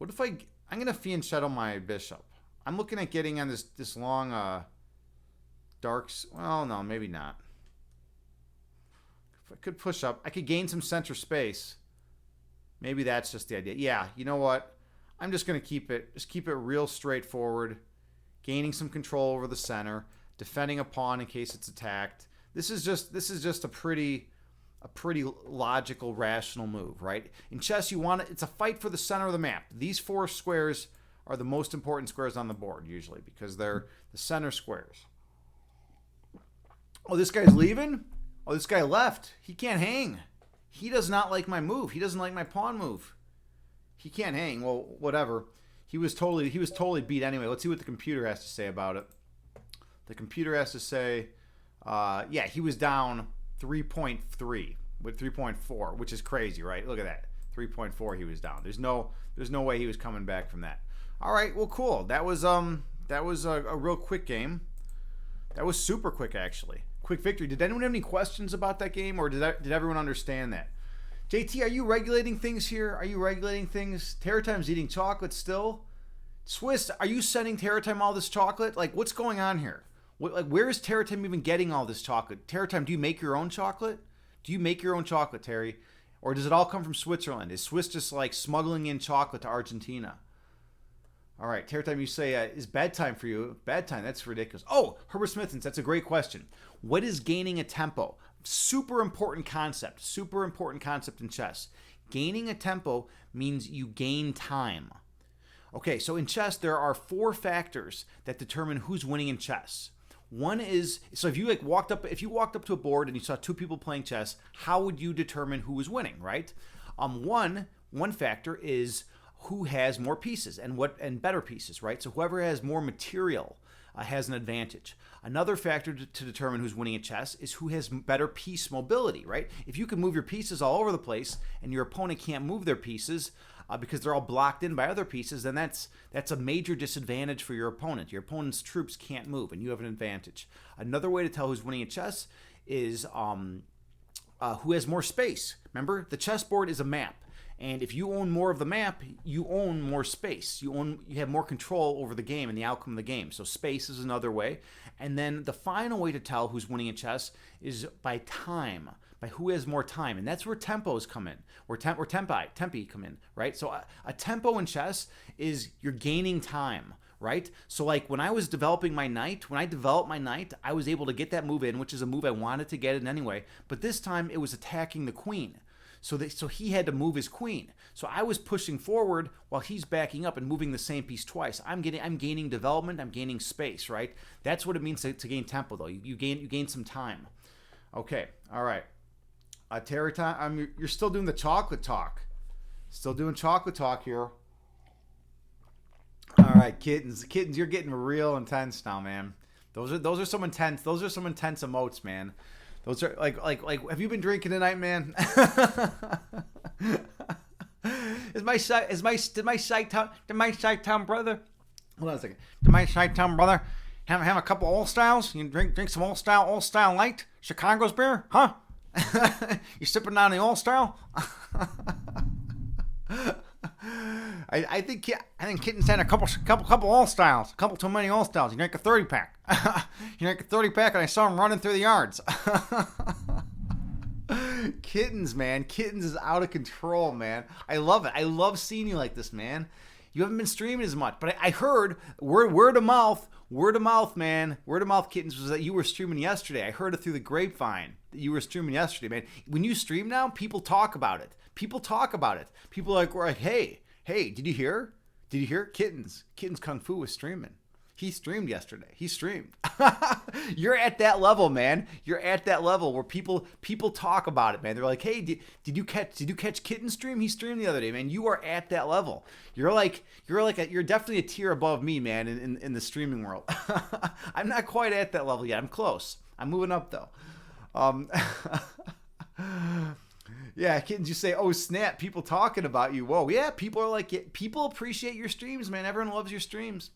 if I'm gonna fianchetto my bishop? I'm looking at getting on this long darks. Well, no, maybe not. If I could push up, I could gain some center space. Maybe that's just the idea. Yeah, you know what? I'm just gonna keep it real straightforward, gaining some control over the center, defending a pawn in case it's attacked. This is just a pretty logical, rational move, right? In chess, it's a fight for the center of the map. These 4 squares are the most important squares on the board usually because they're the center squares. Oh, this guy's leaving? Oh, this guy left. He can't hang. He does not like my move. He doesn't like my pawn move. He can't hang. Well, whatever. He was totally beat anyway. Let's see what the computer has to say about it. The computer has to say, yeah, he was down 3.3 with 3.4, which is crazy, right? Look at that. 3.4 he was down. There's no way he was coming back from that. All right, well, cool. That was a real quick game. That was super quick, actually. Quick victory. Did anyone have any questions about that game, or did everyone understand that? JT, are you regulating things here? Are you regulating things? Terror Time's eating chocolate still. Swiss, are you sending Terror Time all this chocolate? Like, what's going on here? Where is Terror Time even getting all this chocolate? Terror Time, do you make your own chocolate? Do you make your own chocolate, Terry? Or does it all come from Switzerland? Is Swiss just like smuggling in chocolate to Argentina? All right, Terror Time, you say, is bedtime for you? Bedtime, that's ridiculous. Oh, Herbert Smithens, that's a great question. What is gaining a tempo? Super important concept in chess. Gaining a tempo means you gain time. Okay, so in chess, there are 4 factors that determine who's winning in chess. One is, so if you walked up to a board and you saw 2 people playing chess, how would you determine who was winning, right? One factor is who has more pieces and better pieces, right? So whoever has more material has an advantage. Another factor to determine who's winning at chess is who has better piece mobility, right? If you can move your pieces all over the place and your opponent can't move their pieces because they're all blocked in by other pieces, then that's a major disadvantage for your opponent. Your opponent's troops can't move, and you have an advantage. Another way to tell who's winning at chess is who has more space. Remember, the chessboard is a map. And if you own more of the map, you own more space. You have more control over the game and the outcome of the game. So space is another way. And then the final way to tell who's winning in chess is by time, by who has more time. And that's where tempos come in, where tempi come in, right? So a tempo in chess is you're gaining time, right? So like when I was developing my knight, when I developed my knight, I was able to get that move in, which is a move I wanted to get in anyway. But this time it was attacking the queen. So he had to move his queen. So I was pushing forward while he's backing up and moving the same piece twice. I'm gaining development. I'm gaining space, right? That's what it means to gain tempo, though. You gain some time. Okay, all right. Terry, you're still doing the chocolate talk. Still doing chocolate talk here. All right, kittens, you're getting real intense now, man. Those are some intense emotes, man. Those are like have you been drinking tonight, man? Did my Chi-Town brother? Hold on a second. Did my Chi-Town brother have a couple old styles? You drink some old style light? Chicago's beer? Huh? You sipping on the old style? I think Kitten's had a couple all styles, a couple too many all styles. He drank a 30-pack. He drank a 30-pack, and I saw him running through the yards. Kittens, man, Kittens is out of control, man. I love it. I love seeing you like this, man. You haven't been streaming as much, but I heard word of mouth, man. Word of mouth, Kittens, was that you were streaming yesterday. I heard it through the grapevine that you were streaming yesterday, man. When you stream now, people talk about it. People are like, hey, did you hear? Kittens Kung Fu was streaming. He streamed yesterday. He streamed. You're at that level, man. You're at that level where people talk about it, man. They're like, hey, did you catch Kitten stream? He streamed the other day, man. You are at that level. You're definitely a tier above me, man, in the streaming world. I'm not quite at that level yet. I'm close. I'm moving up though. Yeah, Kittens, you say, oh, snap, people talking about you. Whoa, yeah, people are like, people appreciate your streams, man. Everyone loves your streams.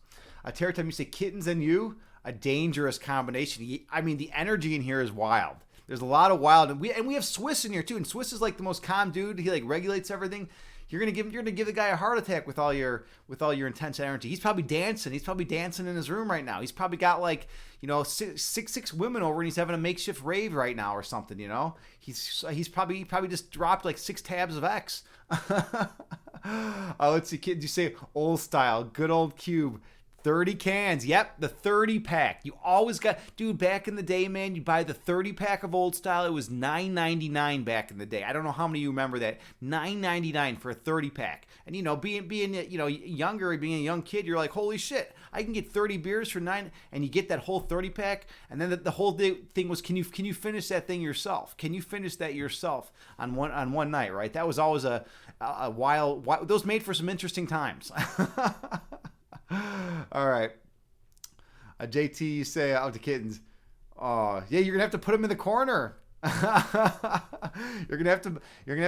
Terry Time, you say Kittens and you, a dangerous combination. I mean, the energy in here is wild. There's a lot of wild, and we have Swiss in here too. And Swiss is like the most calm dude. He like regulates everything. You're gonna give the guy a heart attack with all your intense energy. He's probably dancing. He's probably dancing in his room right now. He's probably got like, six women over, and he's having a makeshift rave right now or something. He's probably just dropped like 6 tabs of X. Let's see, kids. You say old style, good old cube. 30 cans. Yep, the 30 pack. You always got, dude, back in the day, man, you buy the 30 pack of old style. It was $9.99 back in the day. I don't know how many of you remember that. $9.99 for a 30 pack. And being younger, being a young kid, you're like, holy shit, I can get 30 beers for $9, and you get that whole 30 pack. And then the whole thing was, can you finish that thing yourself? Can you finish that yourself on one night, right? That was always a wild, those made for some interesting times. All right. JT, you say out to Kittens. Oh, yeah, you're gonna have to put him in the corner. You're gonna have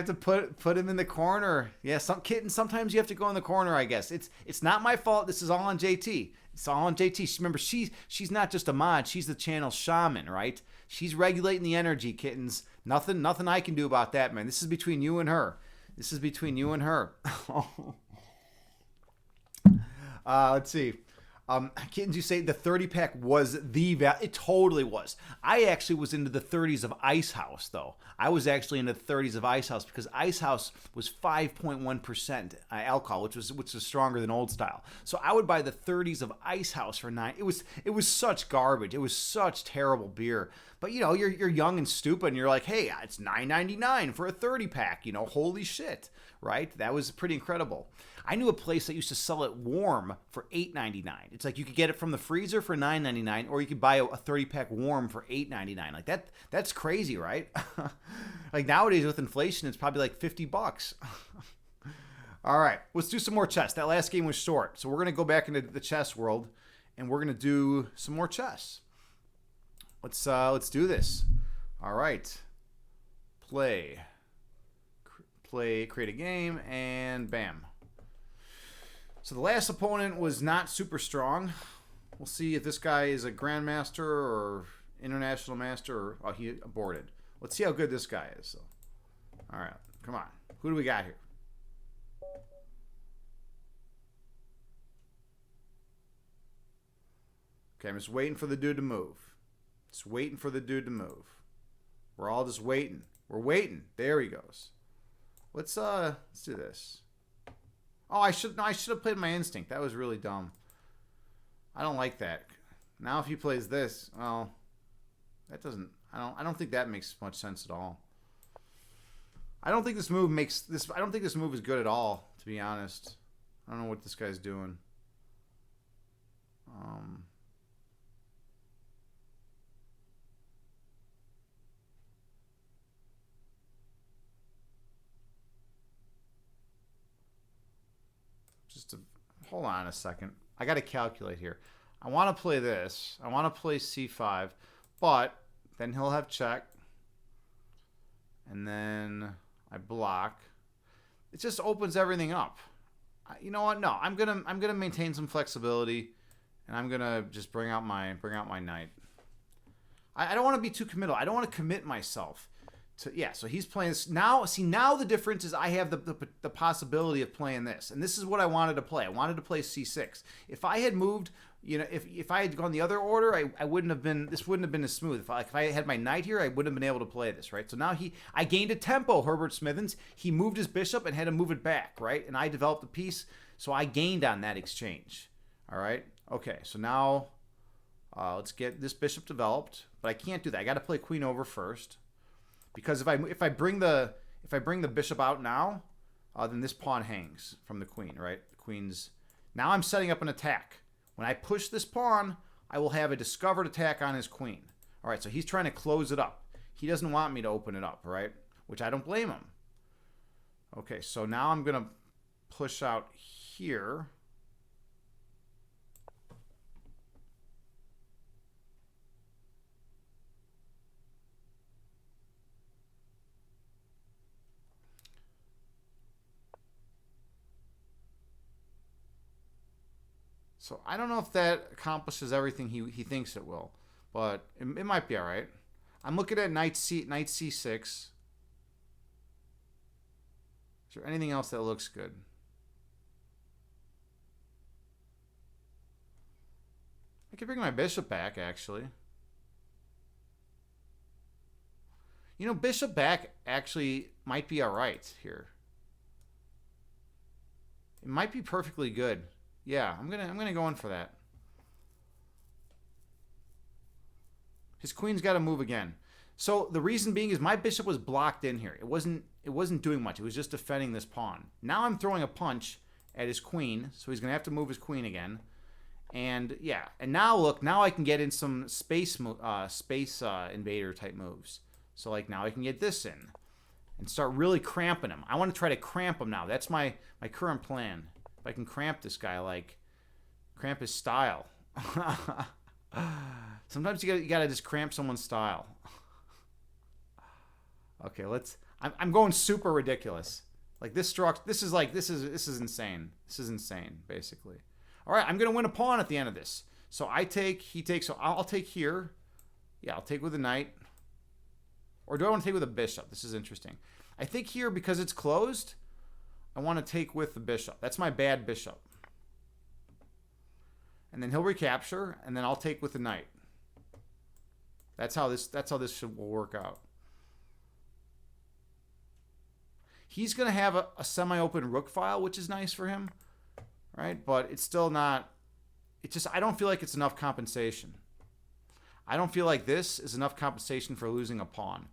to put him in the corner. Yeah, Kittens, sometimes you have to go in the corner, I guess. It's not my fault. This is all on JT. It's all on JT. Remember, she's not just a mod, she's the channel shaman, right? She's regulating the energy, Kittens. Nothing I can do about that, man. This is between you and her. Let's see. Kittens, you say the 30 pack was it totally was. I actually was into the 30s of Ice House, though. I was actually into the 30s of Ice House because Ice House was 5.1% alcohol, which was stronger than old style. So I would buy the 30s of Ice House for $9. It was such garbage. It was such terrible beer. But you're young and stupid, and you're like, hey, it's $9.99 for a 30 pack. Holy shit, right? That was pretty incredible. I knew a place that used to sell it warm for $8.99. It's like you could get it from the freezer for $9.99, or you could buy a 30-pack warm for $8.99. Like that's crazy, right? Like nowadays with inflation, it's probably like $50. All right, let's do some more chess. That last game was short, so we're gonna go back into the chess world, and we're gonna do some more chess. Let's do this. All right, create a game, and bam. So the last opponent was not super strong. We'll see if this guy is a grandmaster or international master, or he aborted. Let's see how good this guy is. So, all right, come on. Who do we got here? Okay, I'm just waiting for the dude to move. Just waiting for the dude to move. We're all just waiting. We're waiting. There he goes. Let's do this. Oh, I should have played my instinct. That was really dumb. I don't like that. Now if he plays this, well, that doesn't I don't think that makes much sense at all. I don't think this move is good at all, to be honest. I don't know what this guy's doing. Hold on a second. I got to calculate here. I want to play this. I want to play c5, but then he'll have check, and then I block. It just opens everything up. You know what? No, I'm gonna maintain some flexibility, and I'm gonna just bring out my knight. I don't want to be too committal. I don't want to commit myself to, yeah. So he's playing this now. See, now the difference is I have the possibility of playing this, and this is what I wanted to play. I wanted to play c6. If I had moved, you know, if I had gone the other order, I wouldn't have been. This wouldn't have been as smooth. If I had my knight here, I wouldn't have been able to play this, right? So now I gained a tempo. Herbert Smithens. He moved his bishop and had to move it back, right? And I developed a piece, so I gained on that exchange. All right. Okay. So now let's get this bishop developed, but I can't do that. I got to play queen over first, because if I bring the bishop out now, then this pawn hangs from the queen, right? The queen's now I'm setting up an attack. When I push this pawn, I will have a discovered attack on his queen. All right, so he's trying to close it up. He doesn't want me to open it up, right? Which I don't blame him. Okay, so now I'm going to push out here. So I don't know if that accomplishes everything he thinks it will, but it might be all right. I'm looking at knight c6. Is there anything else that looks good? I could bring my bishop back, actually. You know, bishop back actually might be all right here. It might be perfectly good. Yeah, I'm gonna go in for that. His queen's got to move again. So the reason being is my bishop was blocked in here. It wasn't doing much. It was just defending this pawn. Now I'm throwing a punch at his queen, so he's gonna have to move his queen again. And yeah, and now look, now I can get in some space invader type moves. So like now I can get this in and start really cramping him. I want to try to cramp him now. That's my current plan. If I can cramp this guy, like cramp his style. Sometimes you gotta just cramp someone's style. Okay, I'm going super ridiculous. Like this is insane. This is insane, basically. All right, I'm gonna win a pawn at the end of this. So I take, he takes. So I'll take here. Yeah, I'll take with a knight. Or do I want to take with a bishop? This is interesting. I think here, because it's closed, I want to take with the bishop. That's my bad bishop. And then he'll recapture, and then I'll take with the knight. That's how this will work out. He's going to have a semi-open rook file, which is nice for him, right? But it's still not. I don't feel like it's enough compensation. I don't feel like this is enough compensation for losing a pawn.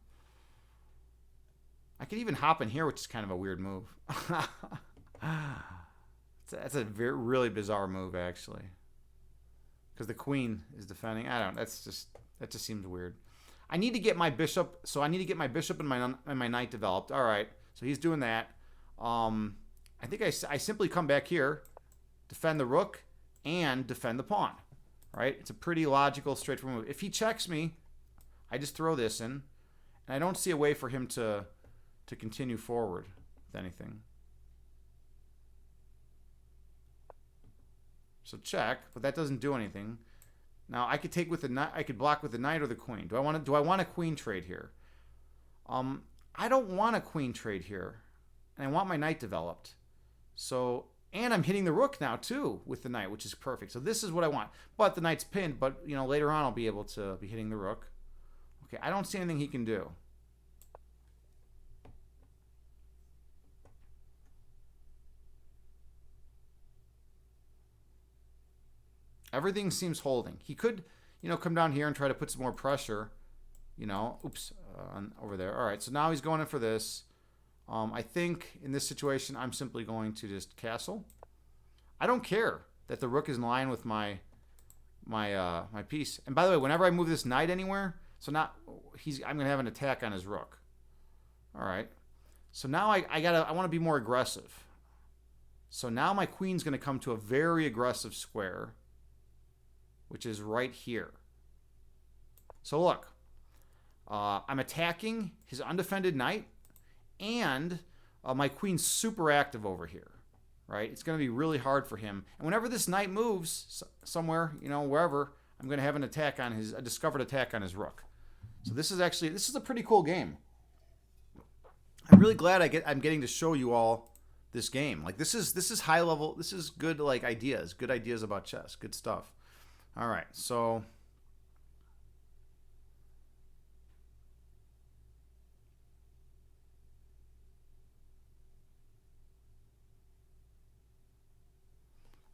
I could even hop in here, which is kind of a weird move. That's a really bizarre move, actually. Because the queen is defending. That just seems weird. I need to get my bishop. So I need to get my bishop and my knight developed. All right. So he's doing that. I think I simply come back here, defend the rook, and defend the pawn. Right? It's a pretty logical, straightforward move. If he checks me, I just throw this in, and I don't see a way for him to continue forward with anything. So check, but that doesn't do anything. Now I could take with the knight. I could block with the knight or the queen. Do I want a queen trade here? I don't want a queen trade here, and I want my knight developed. So And I'm hitting the rook now too with the knight, which is perfect. So this is what I want. But the knight's pinned, but later on I'll be able to be hitting the rook. Okay, I don't see anything he can do. Everything seems holding. He could, come down here and try to put some more pressure. Oops, over there. All right, so now he's going in for this. I think in this situation, I'm simply going to just castle. I don't care that the rook is in line with my piece. And by the way, whenever I move this knight anywhere, so now I'm gonna have an attack on his rook. All right. So now I want to be more aggressive. So now my queen's gonna come to a very aggressive square, which is right here. So look, I'm attacking his undefended knight, and my queen's super active over here, right? It's going to be really hard for him. And whenever this knight moves somewhere, wherever, I'm going to have a discovered attack on his rook. So this is a pretty cool game. I'm really glad I'm getting to show you all this game. Like this is high level. This is good good ideas about chess, good stuff. All right, so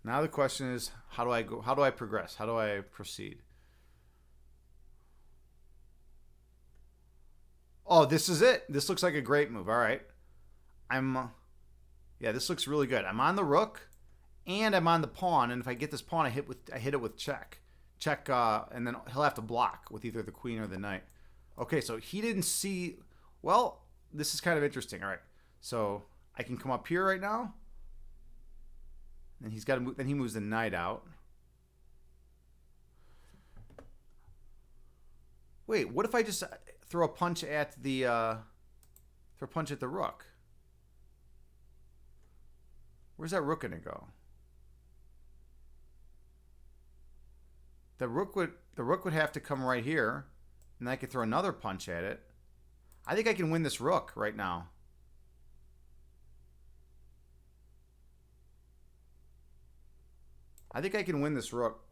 now the question is, how do I progress? How do I proceed? Oh, this is it. This looks like a great move. All right. Yeah, this looks really good. I'm on the rook and I'm on the pawn, and if I get this pawn, I hit it with check. Check, and then he'll have to block with either the queen or the knight. Okay, so he didn't see, well, this is kind of interesting. All right. So I can come up here right now. And he's got to move. Then he moves the knight out. Wait, what if I just throw a punch at the rook? Where's that rook gonna go? The rook would have to come right here, and I could throw another punch at it. I think I can win this rook right now. I think I can win this rook.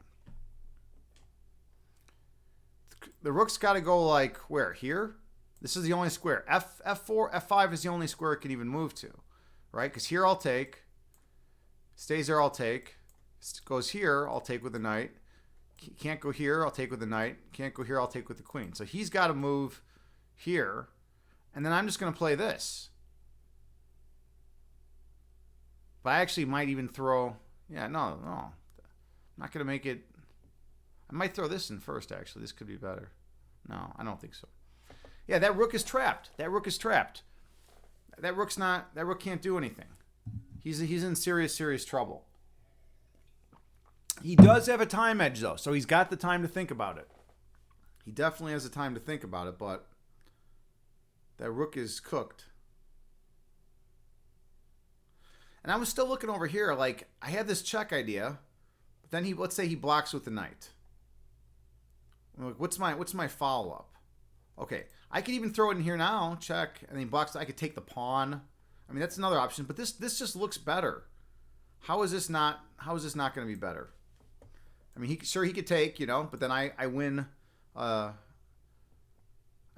The rook's got to go like where? Here? This is the only square. F4, F5 is the only square it can even move to, right? Because here I'll take. Stays there, I'll take. Goes here, I'll take with the knight. Can't go here, I'll take with the knight. Can't go here, I'll take with the queen. So he's got to move here. And then I'm just going to play this. But I actually might even throw... Yeah, no. I'm not going to make it... I might throw this in first, actually. This could be better. No, I don't think so. Yeah, that rook is trapped. That rook can't do anything. He's in serious trouble. He does have a time edge, though, so he's got the time to think about it. He definitely has the time to think about it, but that rook is cooked. And I was still looking over here, like, I had this check idea, but then let's say he blocks with the knight. I'm like, what's my follow-up? Okay, I could even throw it in here now, check, and then he blocks. I could take the pawn. I mean, that's another option, but this just looks better. How is this not going to be better? I mean, he could take, but then I win. I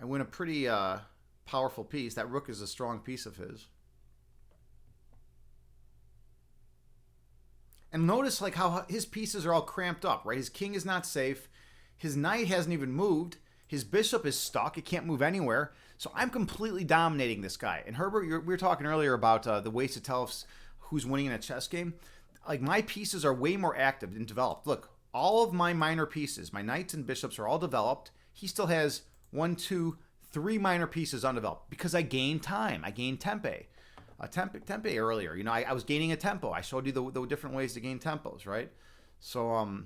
win a pretty powerful piece. That rook is a strong piece of his. And notice like how his pieces are all cramped up, right? His king is not safe. His knight hasn't even moved. His bishop is stuck. It can't move anywhere. So I'm completely dominating this guy. And Herbert, we were talking earlier about the ways to tell who's winning in a chess game. Like my pieces are way more active and developed. Look, all of my minor pieces, my knights and bishops are all developed. He still has 1, 2, 3 minor pieces undeveloped because I gained time. I gained tempo. Tempo earlier. I was gaining a tempo. I showed you the different ways to gain tempos, right? So, all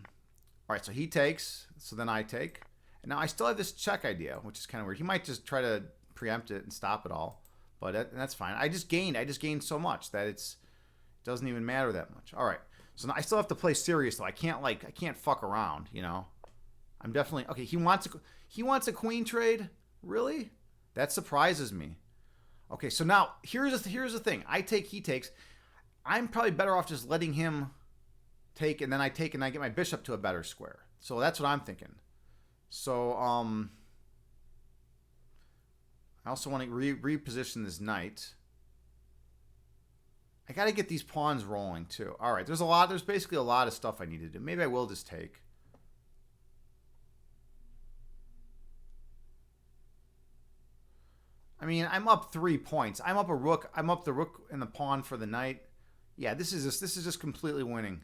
right, so he takes, so then I take. And now I still have this check idea, which is kind of weird. He might just try to preempt it and stop it all, but that's fine. I just gained so much that it doesn't even matter that much. All right, so now I still have to play serious though. I can't fuck around, I'm definitely okay. He wants a queen trade, really? That surprises me. Okay, so now here's the thing. I take, he takes. I'm probably better off just letting him take, and then I take and I get my bishop to a better square. So that's what I'm thinking. So I also want to reposition this knight. I got to get these pawns rolling too. All right, there's basically a lot of stuff I need to do. Maybe I will just take. I mean, I'm up 3 points. I'm up a rook. I'm up the rook and the pawn for the knight. Yeah, this is just completely winning.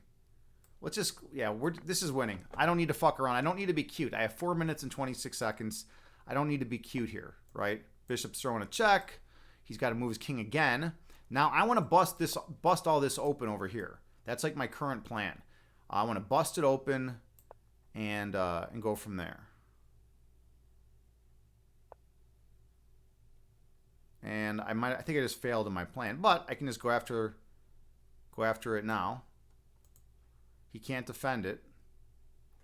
Let's just, yeah, this is winning. I don't need to fuck around. I don't need to be cute. I have 4 minutes and 26 seconds. I don't need to be cute here, right? Bishop's throwing a check. He's got to move his king again. Now I want to bust all this open over here. That's like my current plan. I want to bust it open and go from there. And I think I just failed in my plan, but I can just go after it now. He can't defend it.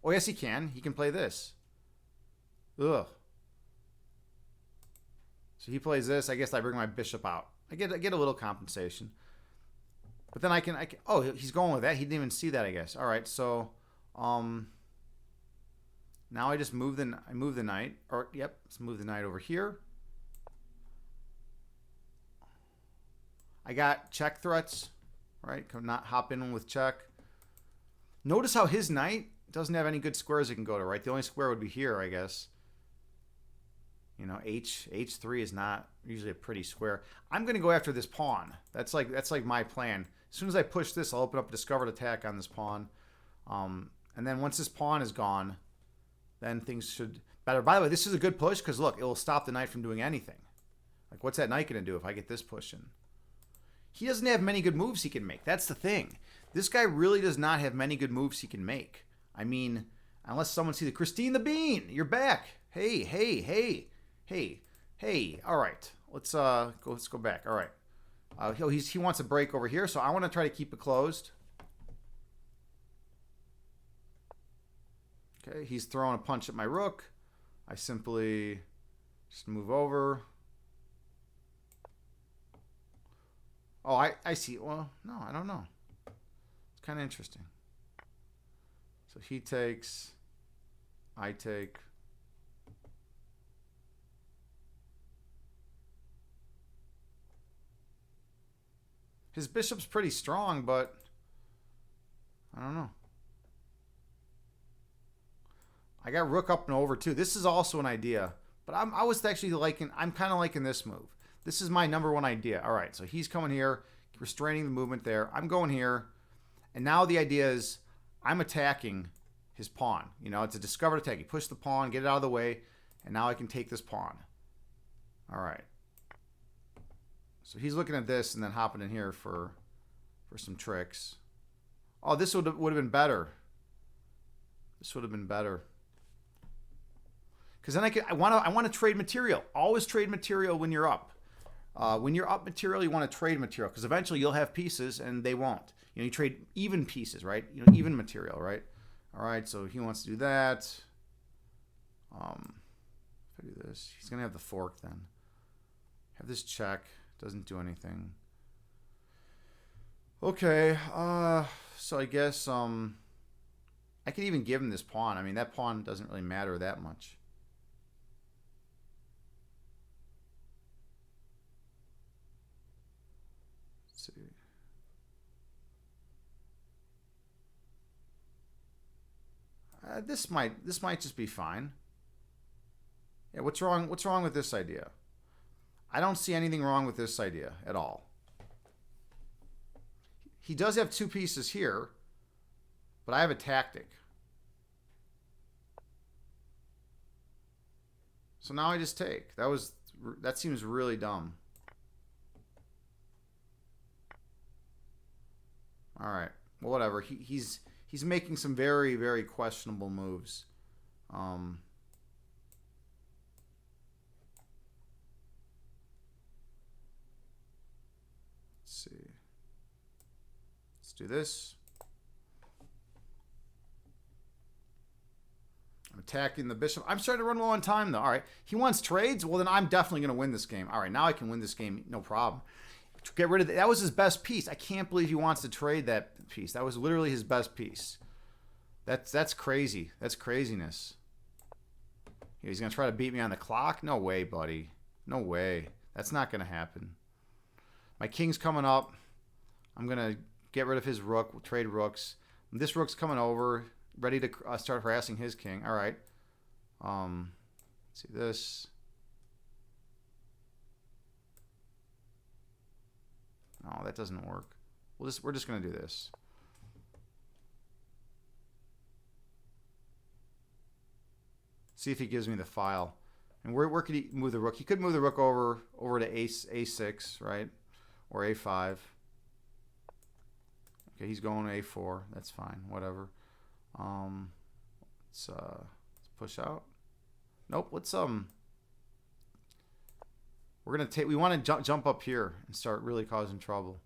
Oh, yes, he can. He can play this. Ugh. So he plays this. I guess I bring my bishop out. I get a little compensation. But then I can oh, he's going with that. He didn't even see that, I guess. All right, so now I just move the knight. Or yep, let's move the knight over here. I got check threats, right? Not hop in with check. Notice how his knight doesn't have any good squares it can go to, right? The only square would be here, I guess. You know, H3 is not usually a pretty square. I'm going to go after this pawn. That's like my plan. As soon as I push this, I'll open up a discovered attack on this pawn. And then once this pawn is gone, then things should better. By the way, this is a good push because look, it will stop the knight from doing anything. Like, what's that knight going to do if I get this push in? He doesn't have many good moves he can make. That's the thing. This guy really does not have many good moves he can make. I mean, unless someone sees the Christine the Bean, you're back. Hey. All right, let's go back. All right, he wants a break over here, so I want to try to keep it closed. Okay, he's throwing a punch at my rook. I simply just move over. Oh, I see. Well, no, I don't know. It's kind of interesting. So he takes, I take. His bishop's pretty strong, but I don't know. I got rook up and over too. This is also an idea, but I'm kind of liking this move. This is my number one idea. All right, so he's coming here, restraining the movement there. I'm going here, and now the idea is I'm attacking his pawn. You know, it's a discovered attack. You push the pawn, get it out of the way, and now I can take this pawn. All right. So he's looking at this and then hopping in here for some tricks. Oh, this would have been better. This would have been better. Because then I want to trade material. Always trade material when you're up. When you're up material, you want to trade material because eventually you'll have pieces and they won't. You know, you trade even pieces, right? You know, even material, right? All right, so he wants to do that. If I do this, he's gonna have the fork then. Have this check. Doesn't do anything. Okay, so I guess I could even give him this pawn. I mean, that pawn doesn't really matter that much. Let's see. This might just be fine. Yeah, what's wrong with this idea? I don't see anything wrong with this idea at all. He does have two pieces here, but I have a tactic. So now I just take. That seems really dumb. All right. Well, whatever. He's making some very, very questionable moves. Let's see. Let's do this. I'm attacking the bishop. I'm starting to run low on time, though. All right. He wants trades? Well, then I'm definitely going to win this game. All right. Now I can win this game. No problem. get rid of that. Was his best piece. I can't believe he wants to trade that piece. That was literally his best piece. That's crazy. That's craziness. He's going to try to beat me on the clock? No way, buddy. No way. That's not going to happen. My king's coming up. I'm going to get rid of his rook. We'll trade rooks. This rook's coming over, ready to start harassing his king. All right. Let's see this. No, that doesn't work. We're just going to do this. See if he gives me the file. And where could he move the rook? He could move the rook over to a6, right? Or a5. Okay, he's going to a4. That's fine. Whatever. Let's push out. Nope. Let's we're gonna take. We want to jump up here and start really causing trouble.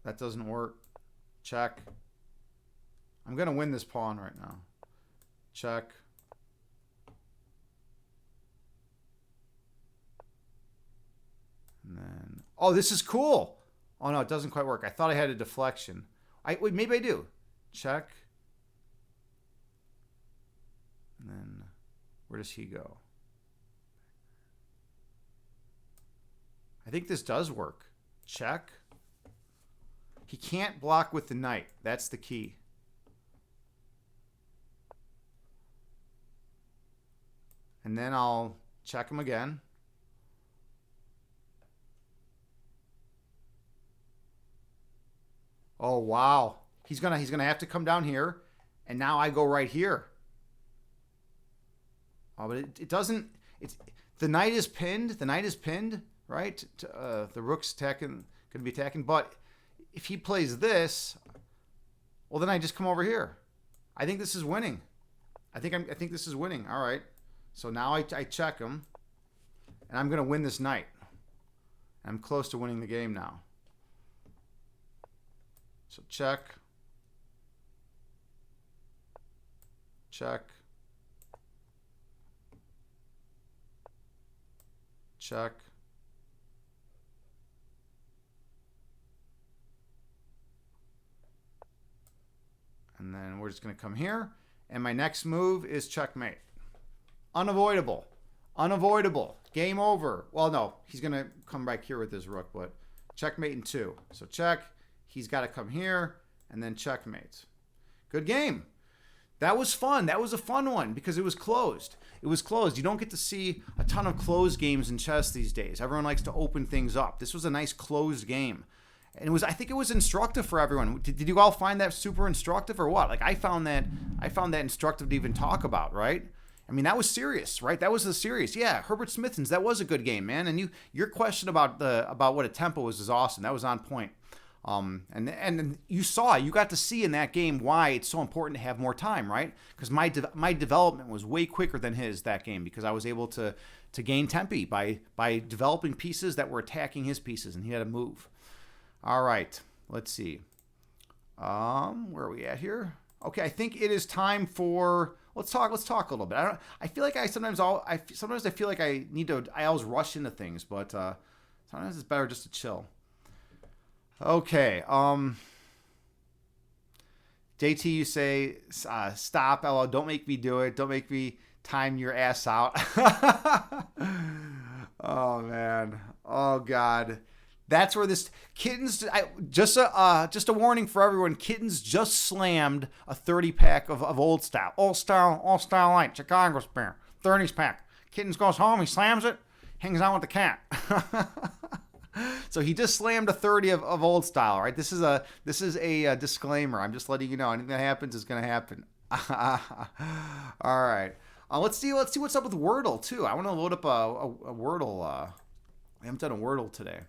That doesn't work. Check. I'm going to win this pawn right now. Check. And then... Oh, this is cool. Oh, no, it doesn't quite work. I thought I had a deflection. Wait, maybe I do. Check. And then where does he go? I think this does work. Check. He can't block with the knight. That's the key. And then I'll check him again. Oh, wow. He's gonna have to come down here. And now I go right here. Oh, but it doesn't... The knight is pinned. The knight is pinned, right? The rook's going to be attacking. But if he plays this, well, then I just come over here. I think this is winning. I think this is winning. All right. So now I check him, and I'm going to win this knight. I'm close to winning the game now. So check. Check. Check. And then we're just going to come here. And my next move is checkmate. Unavoidable. Unavoidable. Game over. Well, no. He's going to come back here with his rook, but checkmate in 2. So check. He's got to come here, and then checkmate. Good game. That was fun. That was a fun one because it was closed. It was closed. You don't get to see a ton of closed games in chess these days. Everyone likes to open things up. This was a nice closed game. And I think it was instructive for everyone. Did you all find that super instructive or what? Like I found that instructive to even talk about, right? I mean, that was serious, right? That was the serious. Yeah, Herbert Smithens, that was a good game, man. And your question about what a tempo was awesome. That was on point. And you got to see in that game why it's so important to have more time, right? Because my development was way quicker than his that game because I was able to gain tempi by developing pieces that were attacking his pieces, and he had to move. All right, let's see. Where are we at here? Okay, I think it is time for let's talk a little bit. I feel like I feel like I always rush into things, but sometimes it's better just to chill. Okay. JT, you say, stop, LO, don't make me do it. Don't make me time your ass out. Oh, man. Oh, God. That's where this... Kittens... Just a warning for everyone. Kittens just slammed a 30-pack of old style. Old style light. Chicago's beer. 30s pack. Kittens goes home. He slams it. Hangs out with the cat. So he just slammed a 30 of old style, right? This is a disclaimer. I'm just letting you know. Anything that happens is going to happen. All right. Let's see what's up with Wordle too. I want to load up a Wordle. I haven't done a Wordle today.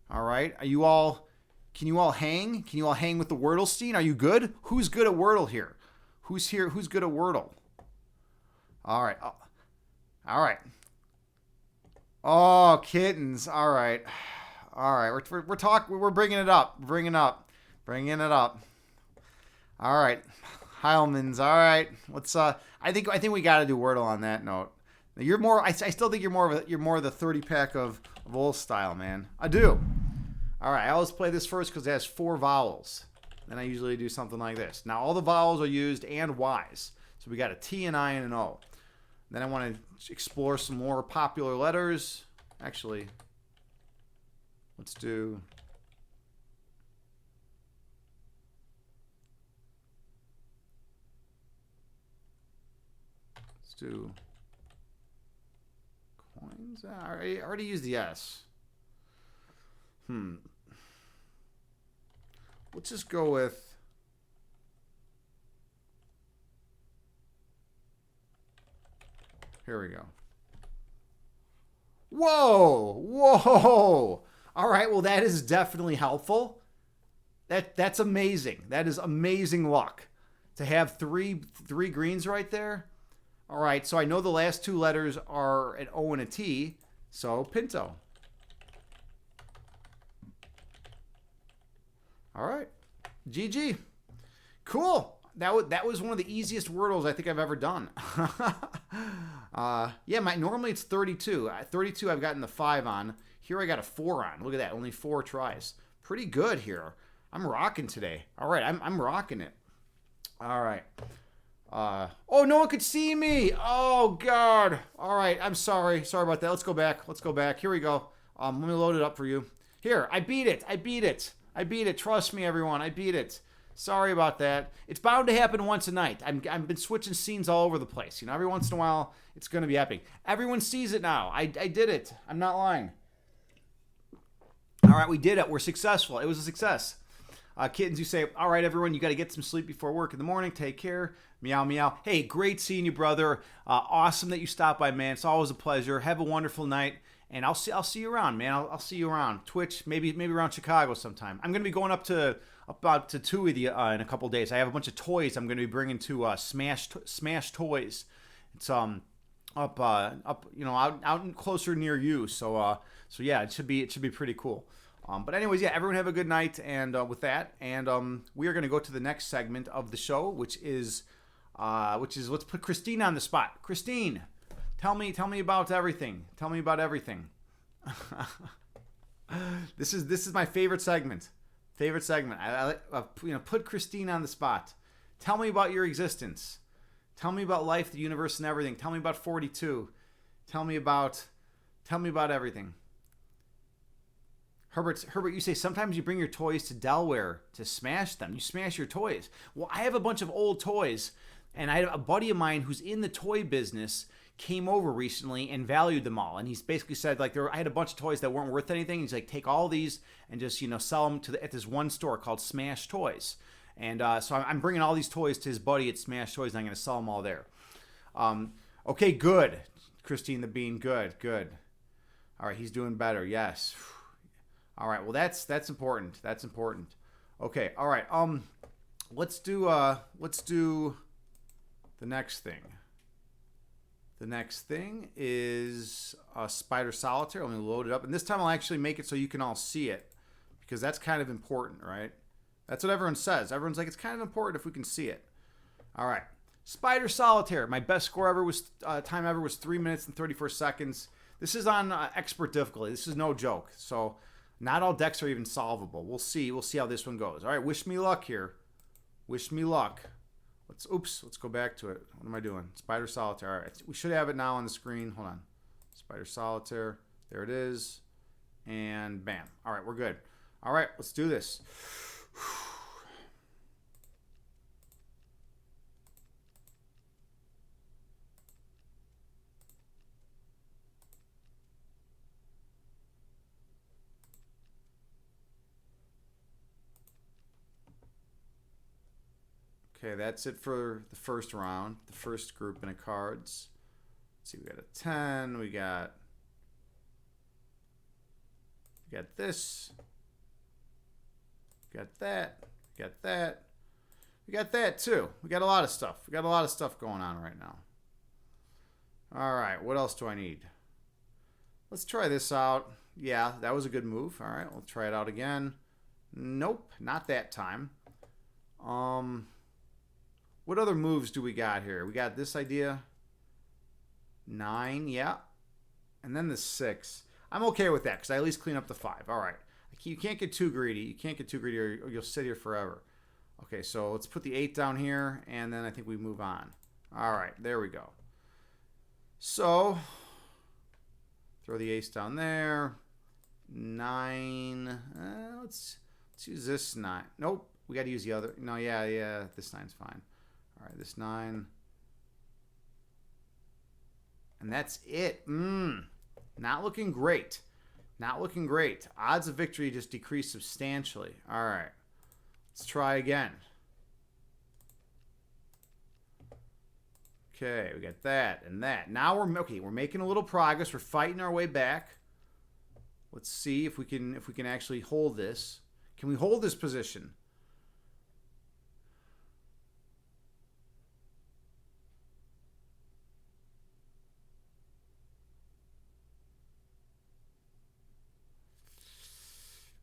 All right. Can you all hang? Can you all hang with the Wordle scene? Are you good? Who's good at Wordle here? Who's good at Wordle? All right. All right. Oh, kittens. All right. All right. We're talking. We're bringing it up. Bringing it up. All right. Heilman's. All right. Let's. I think we got to do Wordle on that note. You're more. I still think you're more of the 30 pack of old style, man. I do. All right. I always play this first because it has 4 vowels. Then I usually do something like this. Now all the vowels are used and Y's. So we got a T, an I, and an O. Then I want to explore some more popular letters. Actually, let's do. Let's do coins. I already used the S. Let's just go with. Here we go. Whoa. All right, well that is definitely helpful. That's amazing. That is amazing luck to have three greens right there. All right, so I know the last 2 letters are an O and a T, so Pinto. All right. GG. Cool. That was one of the easiest Wordles I think I've ever done. Normally it's 32. 32 I've gotten the 5 on. Here I got a 4 on. Look at that. Only 4 tries. Pretty good here. I'm rocking today. All right. I'm rocking it. All right. Oh, no one could see me. Oh, God. All right. I'm sorry. Sorry about that. Let's go back. Here we go. Let me load it up for you. Here. I beat it. Trust me, everyone. I beat it. Sorry about that. It's bound to happen once a night. I've been switching scenes all over the place. Every once in a while, it's going to be happening. Everyone sees it now. I did it. I'm not lying. All right, we did it. We're successful. It was a success. Kittens, you say, all right, everyone, you got to get some sleep before work in the morning. Take care. Meow, meow. Hey, great seeing you, brother. Awesome that you stopped by, man. It's always a pleasure. Have a wonderful night. And I'll see you around, man. I'll see you around Twitch, maybe around Chicago sometime. I'm gonna be going up to two of you in a couple days. I have a bunch of toys I'm gonna be bringing to Smash Toys. It's up out closer near you. So yeah, it should be pretty cool. But anyways, yeah, everyone have a good night. And with that, we are gonna go to the next segment of the show, which is let's put Christine on the spot. Christine. Tell me about everything. Tell me about everything. This is my favorite segment. I put Christine on the spot. Tell me about your existence. Tell me about life, the universe, and everything. Tell me about 42. Tell me about everything. Herbert, you say sometimes you bring your toys to Delaware to smash them. You smash your toys. Well, I have a bunch of old toys, and I have a buddy of mine who's in the toy business came over recently and valued them all. And he's basically said, like, I had a bunch of toys that weren't worth anything. He's like, take all these and just, sell them at this one store called Smash Toys. And so I'm bringing all these toys to his buddy at Smash Toys, and I'm going to sell them all there. Okay, good. Christine the Bean, good. All right, he's doing better. Yes. All right, well, that's important. That's important. Okay, all right. Let's do the next thing. The next thing is Spider Solitaire. Let me load it up. And this time I'll actually make it so you can all see it, because that's kind of important, right? That's what everyone says. Everyone's like, it's kind of important if we can see it. All right. Spider Solitaire. My best score time ever was 3 minutes and 34 seconds. This is on expert difficulty. This is no joke. So not all decks are even solvable. We'll see. We'll see how this one goes. All right. Wish me luck here. Wish me luck. Let's go back to it. What am I doing? Spider Solitaire. All right. We should have it now on the screen. Hold on. Spider Solitaire. There it is. And bam. All right, we're good. All right, let's do this. Okay, that's it for the first round, the first grouping of cards. Let's see, we got a 10, we got this, we got that, we got that, we got that too. We got a lot of stuff. We got a lot of stuff going on right now. All right, what else do I need? Let's try this out. Yeah, that was a good move. All right, we'll try it out again. Nope, not that time. What other moves do we got here? We got this idea. 9, yeah. And then the 6. I'm okay with that because I at least clean up the 5. All right. You can't get too greedy. You can't get too greedy or you'll sit here forever. Okay, so let's put the 8 down here, and then I think we move on. All right, there we go. So, throw the ace down there. 9. Let's use this 9. Nope, we got to use the other. No, yeah, this 9's fine. All right, this 9. And that's it. Not looking great. Not looking great. Odds of victory just decreased substantially. All right. Let's try again. Okay, we got that and that. Now we're making a little progress. We're fighting our way back. Let's see if we can actually hold this. Can we hold this position?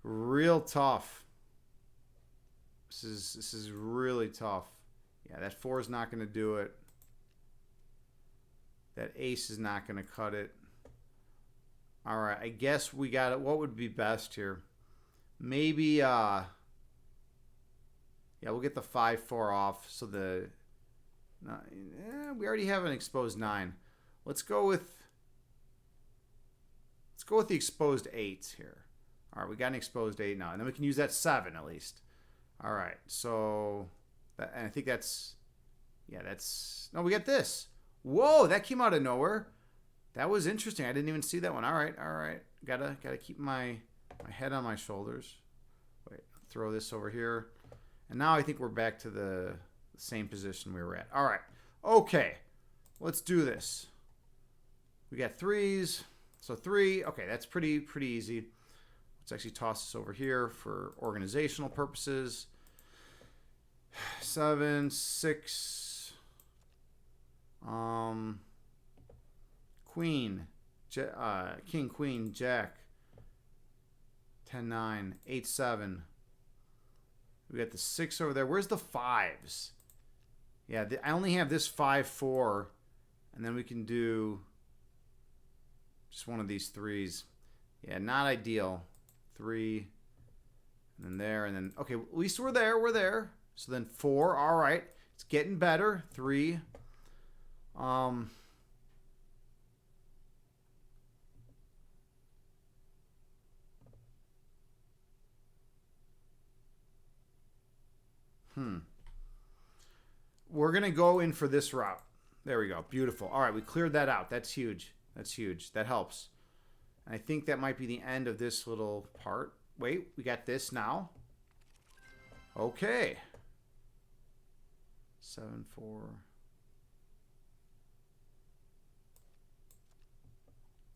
Real tough. This is really tough. Yeah, that 4 is not going to do it. That ace is not going to cut it. All right, I guess we got it. What would be best here? Maybe yeah, we'll get the 5-4 off. So we already have an exposed 9. Let's go with the exposed 8 here. All right, we got an exposed 8 now. And then we can use that 7 at least. All right, so... and I think that's... Yeah, that's... No, we got this. Whoa, that came out of nowhere. That was interesting. I didn't even see that one. All right. Gotta keep my head on my shoulders. Wait, throw this over here. And now I think we're back to the same position we were at. All right. Okay, let's do this. We got 3s. So 3. Okay, that's pretty easy. Let's actually toss this over here for organizational purposes. 7, 6, Queen, King, Queen, Jack, 10, 9, 8, 7. We got the 6 over there. Where's the 5s? Yeah, I only have this 5, 4, and then we can do just one of these 3s. Yeah, not ideal. 3, and then there, and then, okay, at least we're there. So then 4, all right. It's getting better. 3. We're going to go in for this route. There we go. Beautiful. All right, we cleared that out. That's huge. That helps. I think that might be the end of this little part. Wait, we got this now. Okay. 7, 4.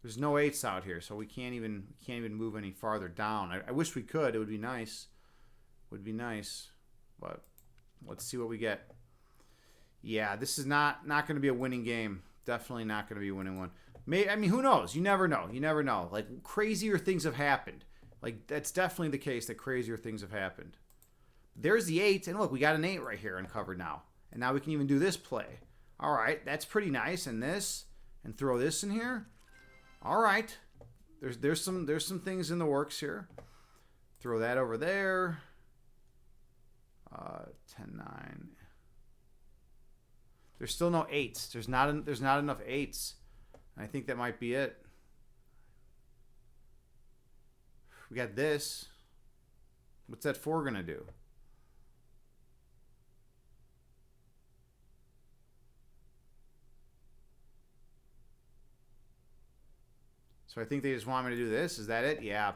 There's no 8s out here, so we can't even move any farther down. I wish we could. It would be nice. But let's see what we get. Yeah, this is not going to be a winning game. Definitely not going to be a winning one. I mean, who knows? You never know. Like, crazier things have happened. Like, that's definitely the case that crazier things have happened. There's the 8, and look, we got an 8 right here uncovered now. And now we can even do this play. All right, that's pretty nice. And this, and throw this in here. All right. There's some things in the works here. Throw that over there. 10, 9. There's still no 8s. There's not enough 8s. I think that might be it. We got this. What's that 4 gonna do? So I think they just want me to do this. Is that it? Yeah.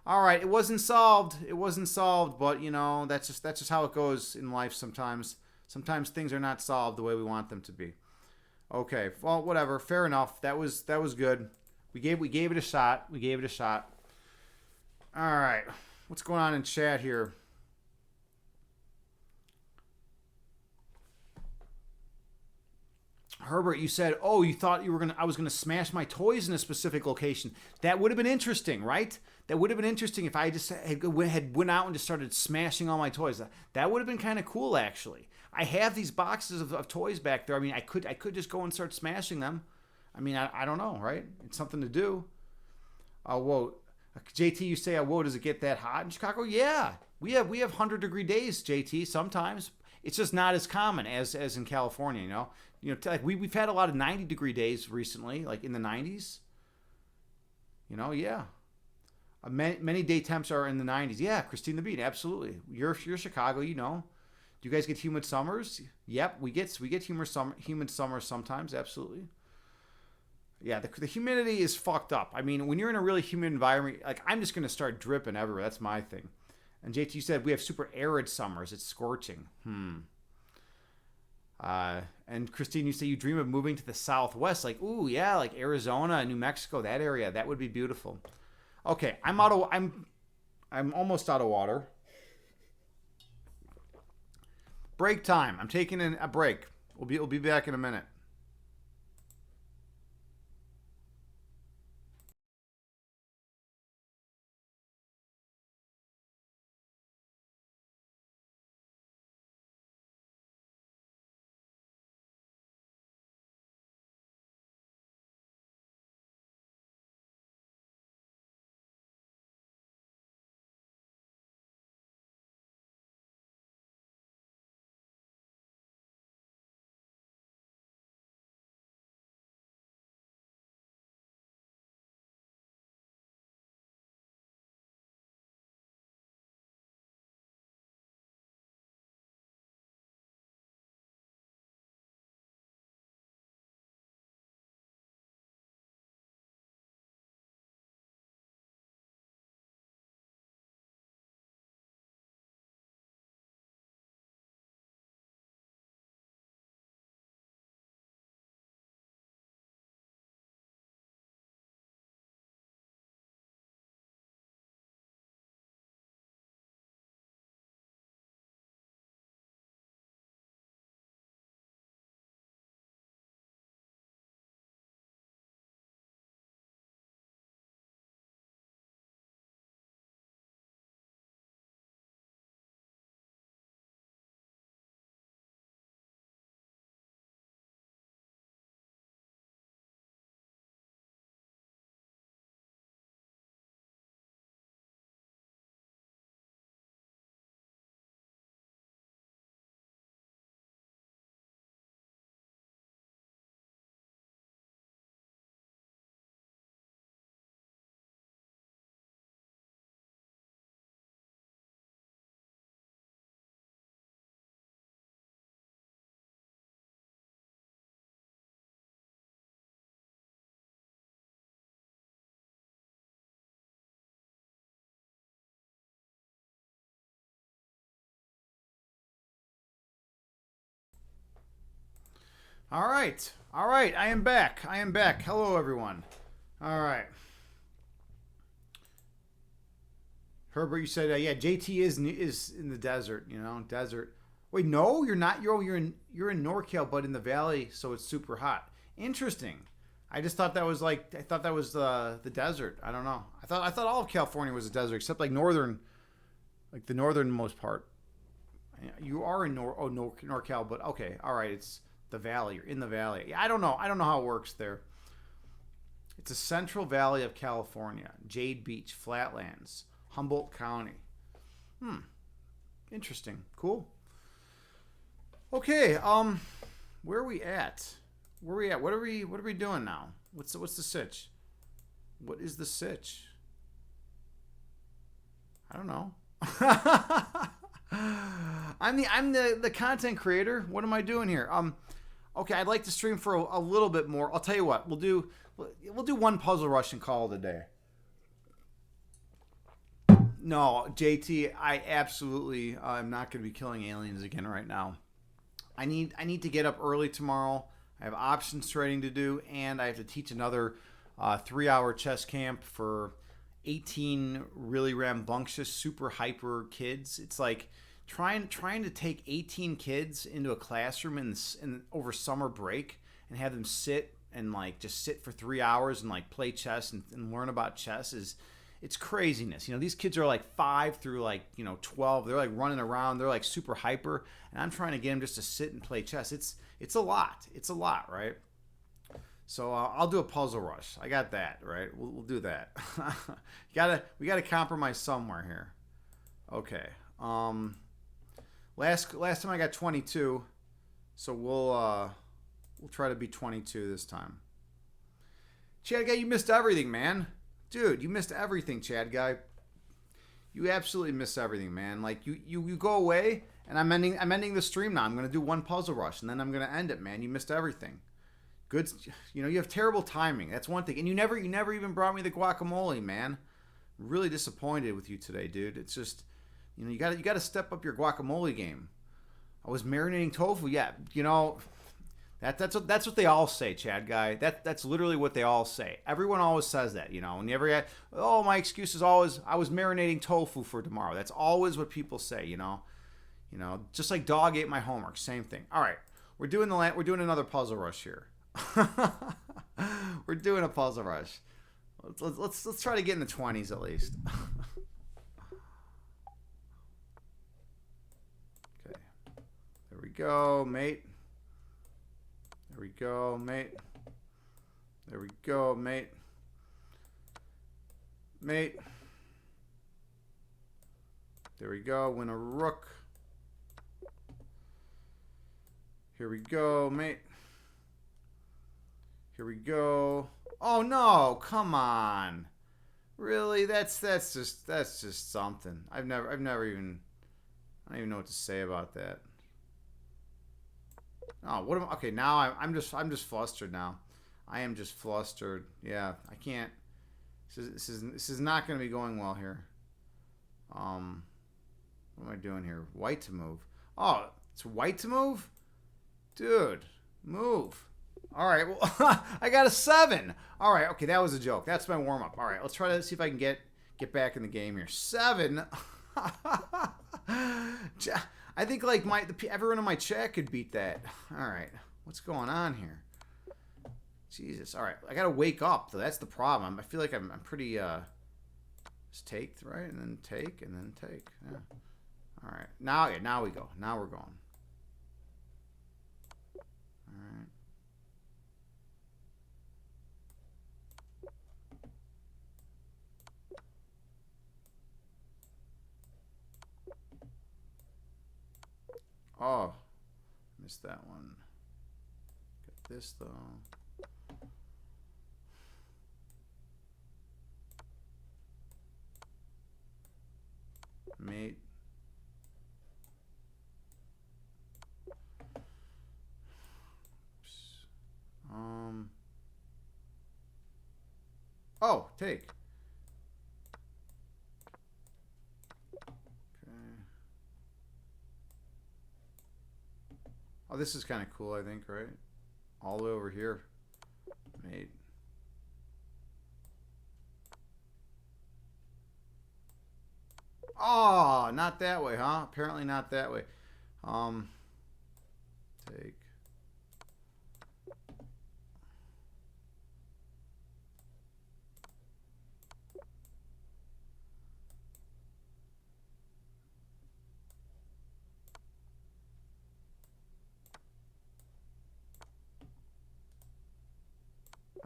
All right. It wasn't solved. But you know, that's just how it goes in life sometimes. Sometimes things are not solved the way we want them to be. Okay. Well, whatever. Fair enough. That was good. We gave it a shot. All right. What's going on in chat here? Herbert, you said, "Oh, you thought I was gonna smash my toys in a specific location." That would have been interesting, right? That would have been interesting if I just had went out and just started smashing all my toys. That would have been kind of cool, actually. I have these boxes of toys back there. I mean, I could just go and start smashing them. I mean, I don't know, right? It's something to do. Whoa, JT, you say, whoa, does it get that hot in Chicago? Yeah, we have 100-degree days, JT. Sometimes it's just not as common as in California. Like we've had a lot of 90-degree days recently, like in the 90s. Yeah. Many day temps are in the 90s. Yeah, Christine the Beat, absolutely. You're Chicago, Do you guys get humid summers? Yep, we get humid summers sometimes, absolutely. Yeah, the humidity is fucked up. I mean, when you're in a really humid environment, like I'm just gonna start dripping everywhere. That's my thing. And JT said we have super arid summers. It's scorching. And Christine, you say you dream of moving to the Southwest, like ooh yeah, like Arizona, New Mexico, that area. That would be beautiful. Okay, I'm almost out of water. Break time. I'm taking a break. We'll be back in a minute. All right. I am back. Hello, everyone. All right. Herbert, you said, yeah, JT is in the desert. Desert. Wait, no, you're not. You're in NorCal, but in the valley, so it's super hot. Interesting. I just thought that was the desert. I don't know. I thought all of California was a desert, except like the northernmost part. You are in NorCal, but okay, all right. It's the valley. You're in the valley. I don't know. I don't know how it works there. It's a central valley of California. Jade Beach, Flatlands, Humboldt County. Interesting. Cool. Okay. Where are we at? What are we doing now? What's the sitch? What is the sitch? I don't know. I'm the content creator. What am I doing here? Okay, I'd like to stream for a little bit more. I'll tell you what. We'll do one puzzle rush and call it a day. No, JT, I absolutely am not going to be killing aliens again right now. I need to get up early tomorrow. I have options trading to do, and I have to teach another 3-hour chess camp for 18 really rambunctious, super hyper kids. It's like trying to take 18 kids into a classroom in over summer break and have them sit and like just sit for 3 hours and like play chess and learn about chess is it's craziness. You know, these kids are like 5 through like, 12. They're like running around. They're like super hyper. And I'm trying to get them just to sit and play chess. It's a lot. It's a lot, right? So I'll do a puzzle rush. I got that, right? We'll do that. We gotta compromise somewhere here. Okay. Last time I got 22, so we'll try to be 22 this time. Chad guy, you missed everything, man. Dude, you missed everything, Chad guy. You absolutely missed everything, man. Like you go away, and I'm ending the stream now. I'm gonna do one puzzle rush, and then I'm gonna end it, man. You missed everything. Good, you have terrible timing. That's one thing, and you never even brought me the guacamole, man. I'm really disappointed with you today, dude. It's just, you got to step up your guacamole game. I was marinating tofu, yeah. That's what they all say, Chad guy. That's literally what they all say. Everyone always says that, And you ever get, oh, my excuse is always I was marinating tofu for tomorrow. That's always what people say, Just like dog ate my homework, same thing. All right, we're doing another puzzle rush here. We're doing a puzzle rush. Let's try to get in the 20s at least. Okay, there we go, mate. There we go, mate. There we go, mate. Mate. There we go. Win a rook. Here we go, mate. Here we go. Oh no! Come on. Really? That's just something. I don't even know what to say about that. Oh, what am I? Okay, now I'm just flustered now. I am just flustered. Yeah, I can't. This is not going to be going well here. What am I doing here? White to move. Oh, it's white to move? Dude, move. All right, well, I got a 7. All right, okay, that was a joke. That's my warm-up. All right, let's try to see if I can get back in the game here. 7. I think like everyone in my chat could beat that. All right, what's going on here? Jesus. All right, I gotta wake up. So that's the problem. I feel like I'm pretty just take, right, and then take, and then take. Yeah. All right, now we go. Now we're going. All right. Oh, missed that one. Got this though. Mate. Oh, take. Oh, this is kind of cool, I think, right? All the way over here. Mate. Oh, not that way, huh? Apparently not that way. Take.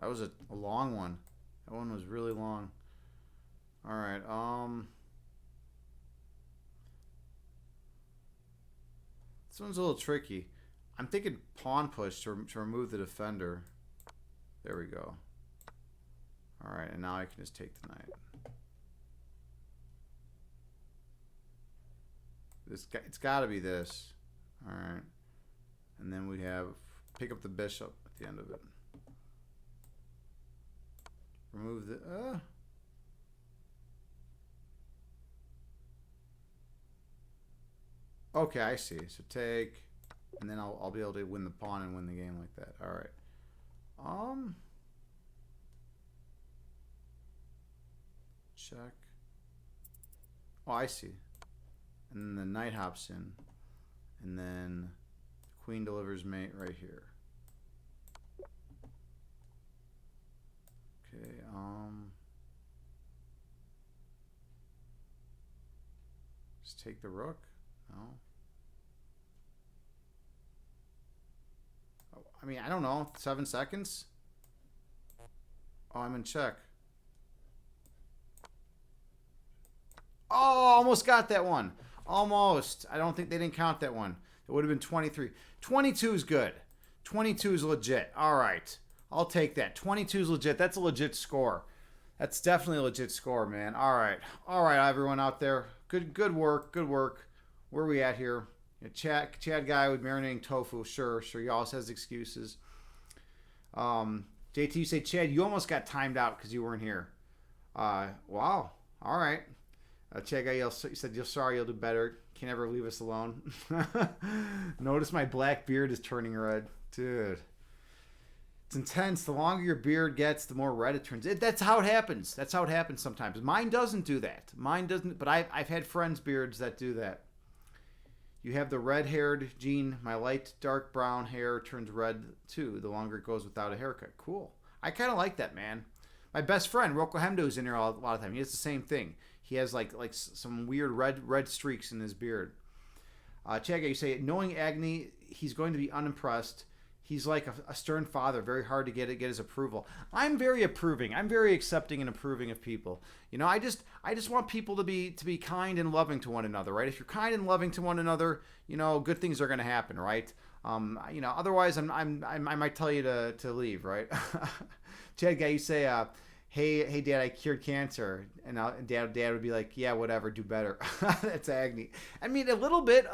That was a long one. That one was really long. All right. This one's a little tricky. I'm thinking pawn push to remove the defender. There we go. All right, and now I can just take the knight. It's got to be this. All right, and then we have pick up the bishop at the end of it. Remove the. Okay, I see. So take, and then I'll be able to win the pawn and win the game like that. All right. Check. Oh, I see. And then the knight hops in, and then the queen delivers mate right here. Just take the rook. No. Oh, I mean, I don't know. 7 seconds? Oh, I'm in check. Oh, almost got that one. Almost. I don't think they didn't count that one. It would have been 23. 22 is good. 22 is legit. All right. I'll take that. 22 is legit. That's a legit score. That's definitely a legit score, man. All right. All right, everyone out there. Good work. Good work. Where are we at here? Chad guy with marinating tofu. Sure. He always has excuses. JT, you say, Chad, you almost got timed out because you weren't here. Wow. All right. Chad guy, you said, you're sorry, you'll do better. Can't ever leave us alone. Notice my black beard is turning red. Dude. It's intense. The longer your beard gets, the more red it turns. That's how it happens. That's how it happens sometimes. Mine doesn't do that. Mine doesn't, but I've had friends' beards that do that. You have the red-haired Gene. My light dark brown hair turns red too the longer it goes without a haircut. Cool. I kind of like that, man. My best friend Rocco Hemdo is in here a lot of time. He has the same thing. He has like some weird red streaks in his beard. Chaga, you say, knowing Agni, he's going to be unimpressed. He's like a stern father, very hard to get his approval. I'm very approving. I'm very accepting and approving of people. You know, I just want people to be kind and loving to one another, right? If you're kind and loving to one another, you know, good things are going to happen, right? You know, otherwise I might tell you to leave, right? Chad guy, you say, hey, Dad, I cured cancer, and Dad would be like, yeah, whatever, do better. That's Agni. I mean, a little bit.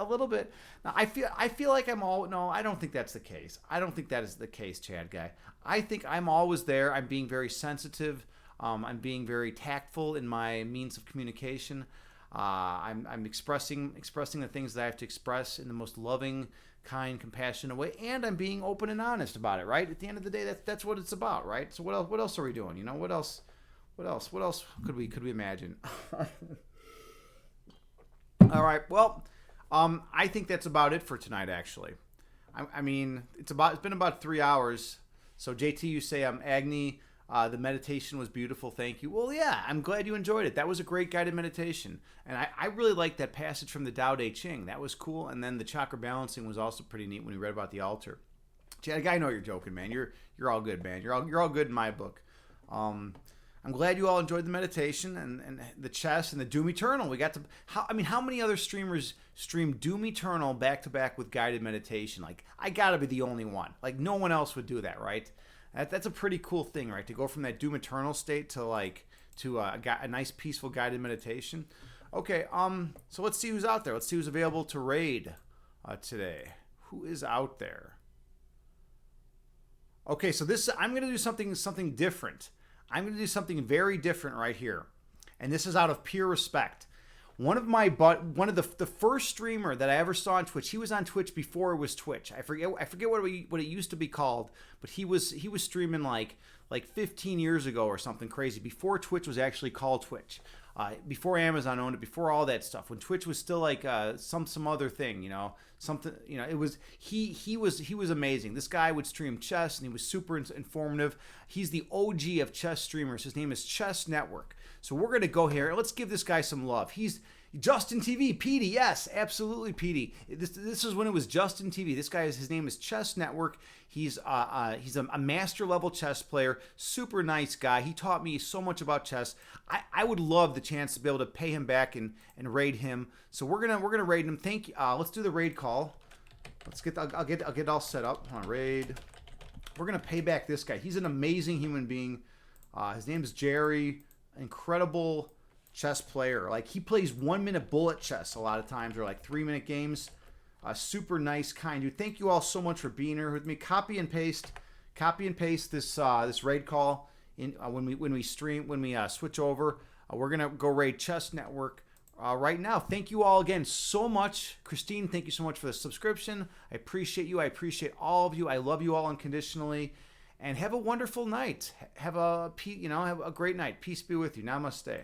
Now, I feel like no, I don't think that's the case. I don't think that is the case, Chad guy. I think I'm always there. I'm being very sensitive. I'm being very tactful in my means of communication. I'm expressing the things that I have to express in the most loving, kind, compassionate way, and I'm being open and honest about it, right? At the end of the day, that's what it's about, right? So what else are we doing? You know, what else could we imagine? All right, well, I think that's about it for tonight, actually. I mean, it's been about 3 hours. So JT, you say Agni, the meditation was beautiful, thank you. Well, yeah, I'm glad you enjoyed it. That was a great guided meditation. And I really liked that passage from the Tao Te Ching. That was cool. And then the chakra balancing was also pretty neat when you read about the altar. Chad, I know you're joking, man. You're all good, man. You're all good in my book. I'm glad you all enjoyed the meditation and the chess and the Doom Eternal. We got to how many other streamers stream Doom Eternal back to back with guided meditation? Like, I gotta be the only one. Like, no one else would do that, right? That's a pretty cool thing, right? To go from that Doom Eternal state to a nice peaceful guided meditation. Okay, so let's see who's out there. Let's see who's available to raid today. Who is out there? Okay, so I'm going to do something different. I'm going to do something very different right here, and this is out of pure respect. One of the first streamer that I ever saw on Twitch. He was on Twitch before it was Twitch. I forget what it used to be called, but he was streaming like 15 years ago or something crazy, before Twitch was actually called Twitch. Before Amazon owned it, before all that stuff, when Twitch was still like some other thing, you know, something, you know, it was he was amazing. This guy would stream chess, and he was super informative. He's the OG of chess streamers. His name is Chess Network. So we're gonna go here. Let's give this guy some love. He's Justin TV, Petey, yes, absolutely, Petey. This is when it was Justin TV. This guy his name is Chess Network. He's a master level chess player, super nice guy. He taught me so much about chess. I would love the chance to be able to pay him back and raid him. So we're gonna raid him. Thank you. Let's do the raid call. I'll get all set up. Hold on, raid. We're gonna pay back this guy. He's an amazing human being. His name is Jerry. Incredible chess player. Like, he plays 1 minute bullet chess a lot of times, or like 3 minute games. Super nice, kind dude. Thank you all so much for being here with me. Copy and paste this raid call in when we switch over. We're gonna go raid Chess Network right now. Thank you all again so much. Christine, thank you so much for the subscription. I appreciate you. I appreciate all of you. I love you all unconditionally. And have a wonderful night. Have a great night. Peace be with you. Namaste.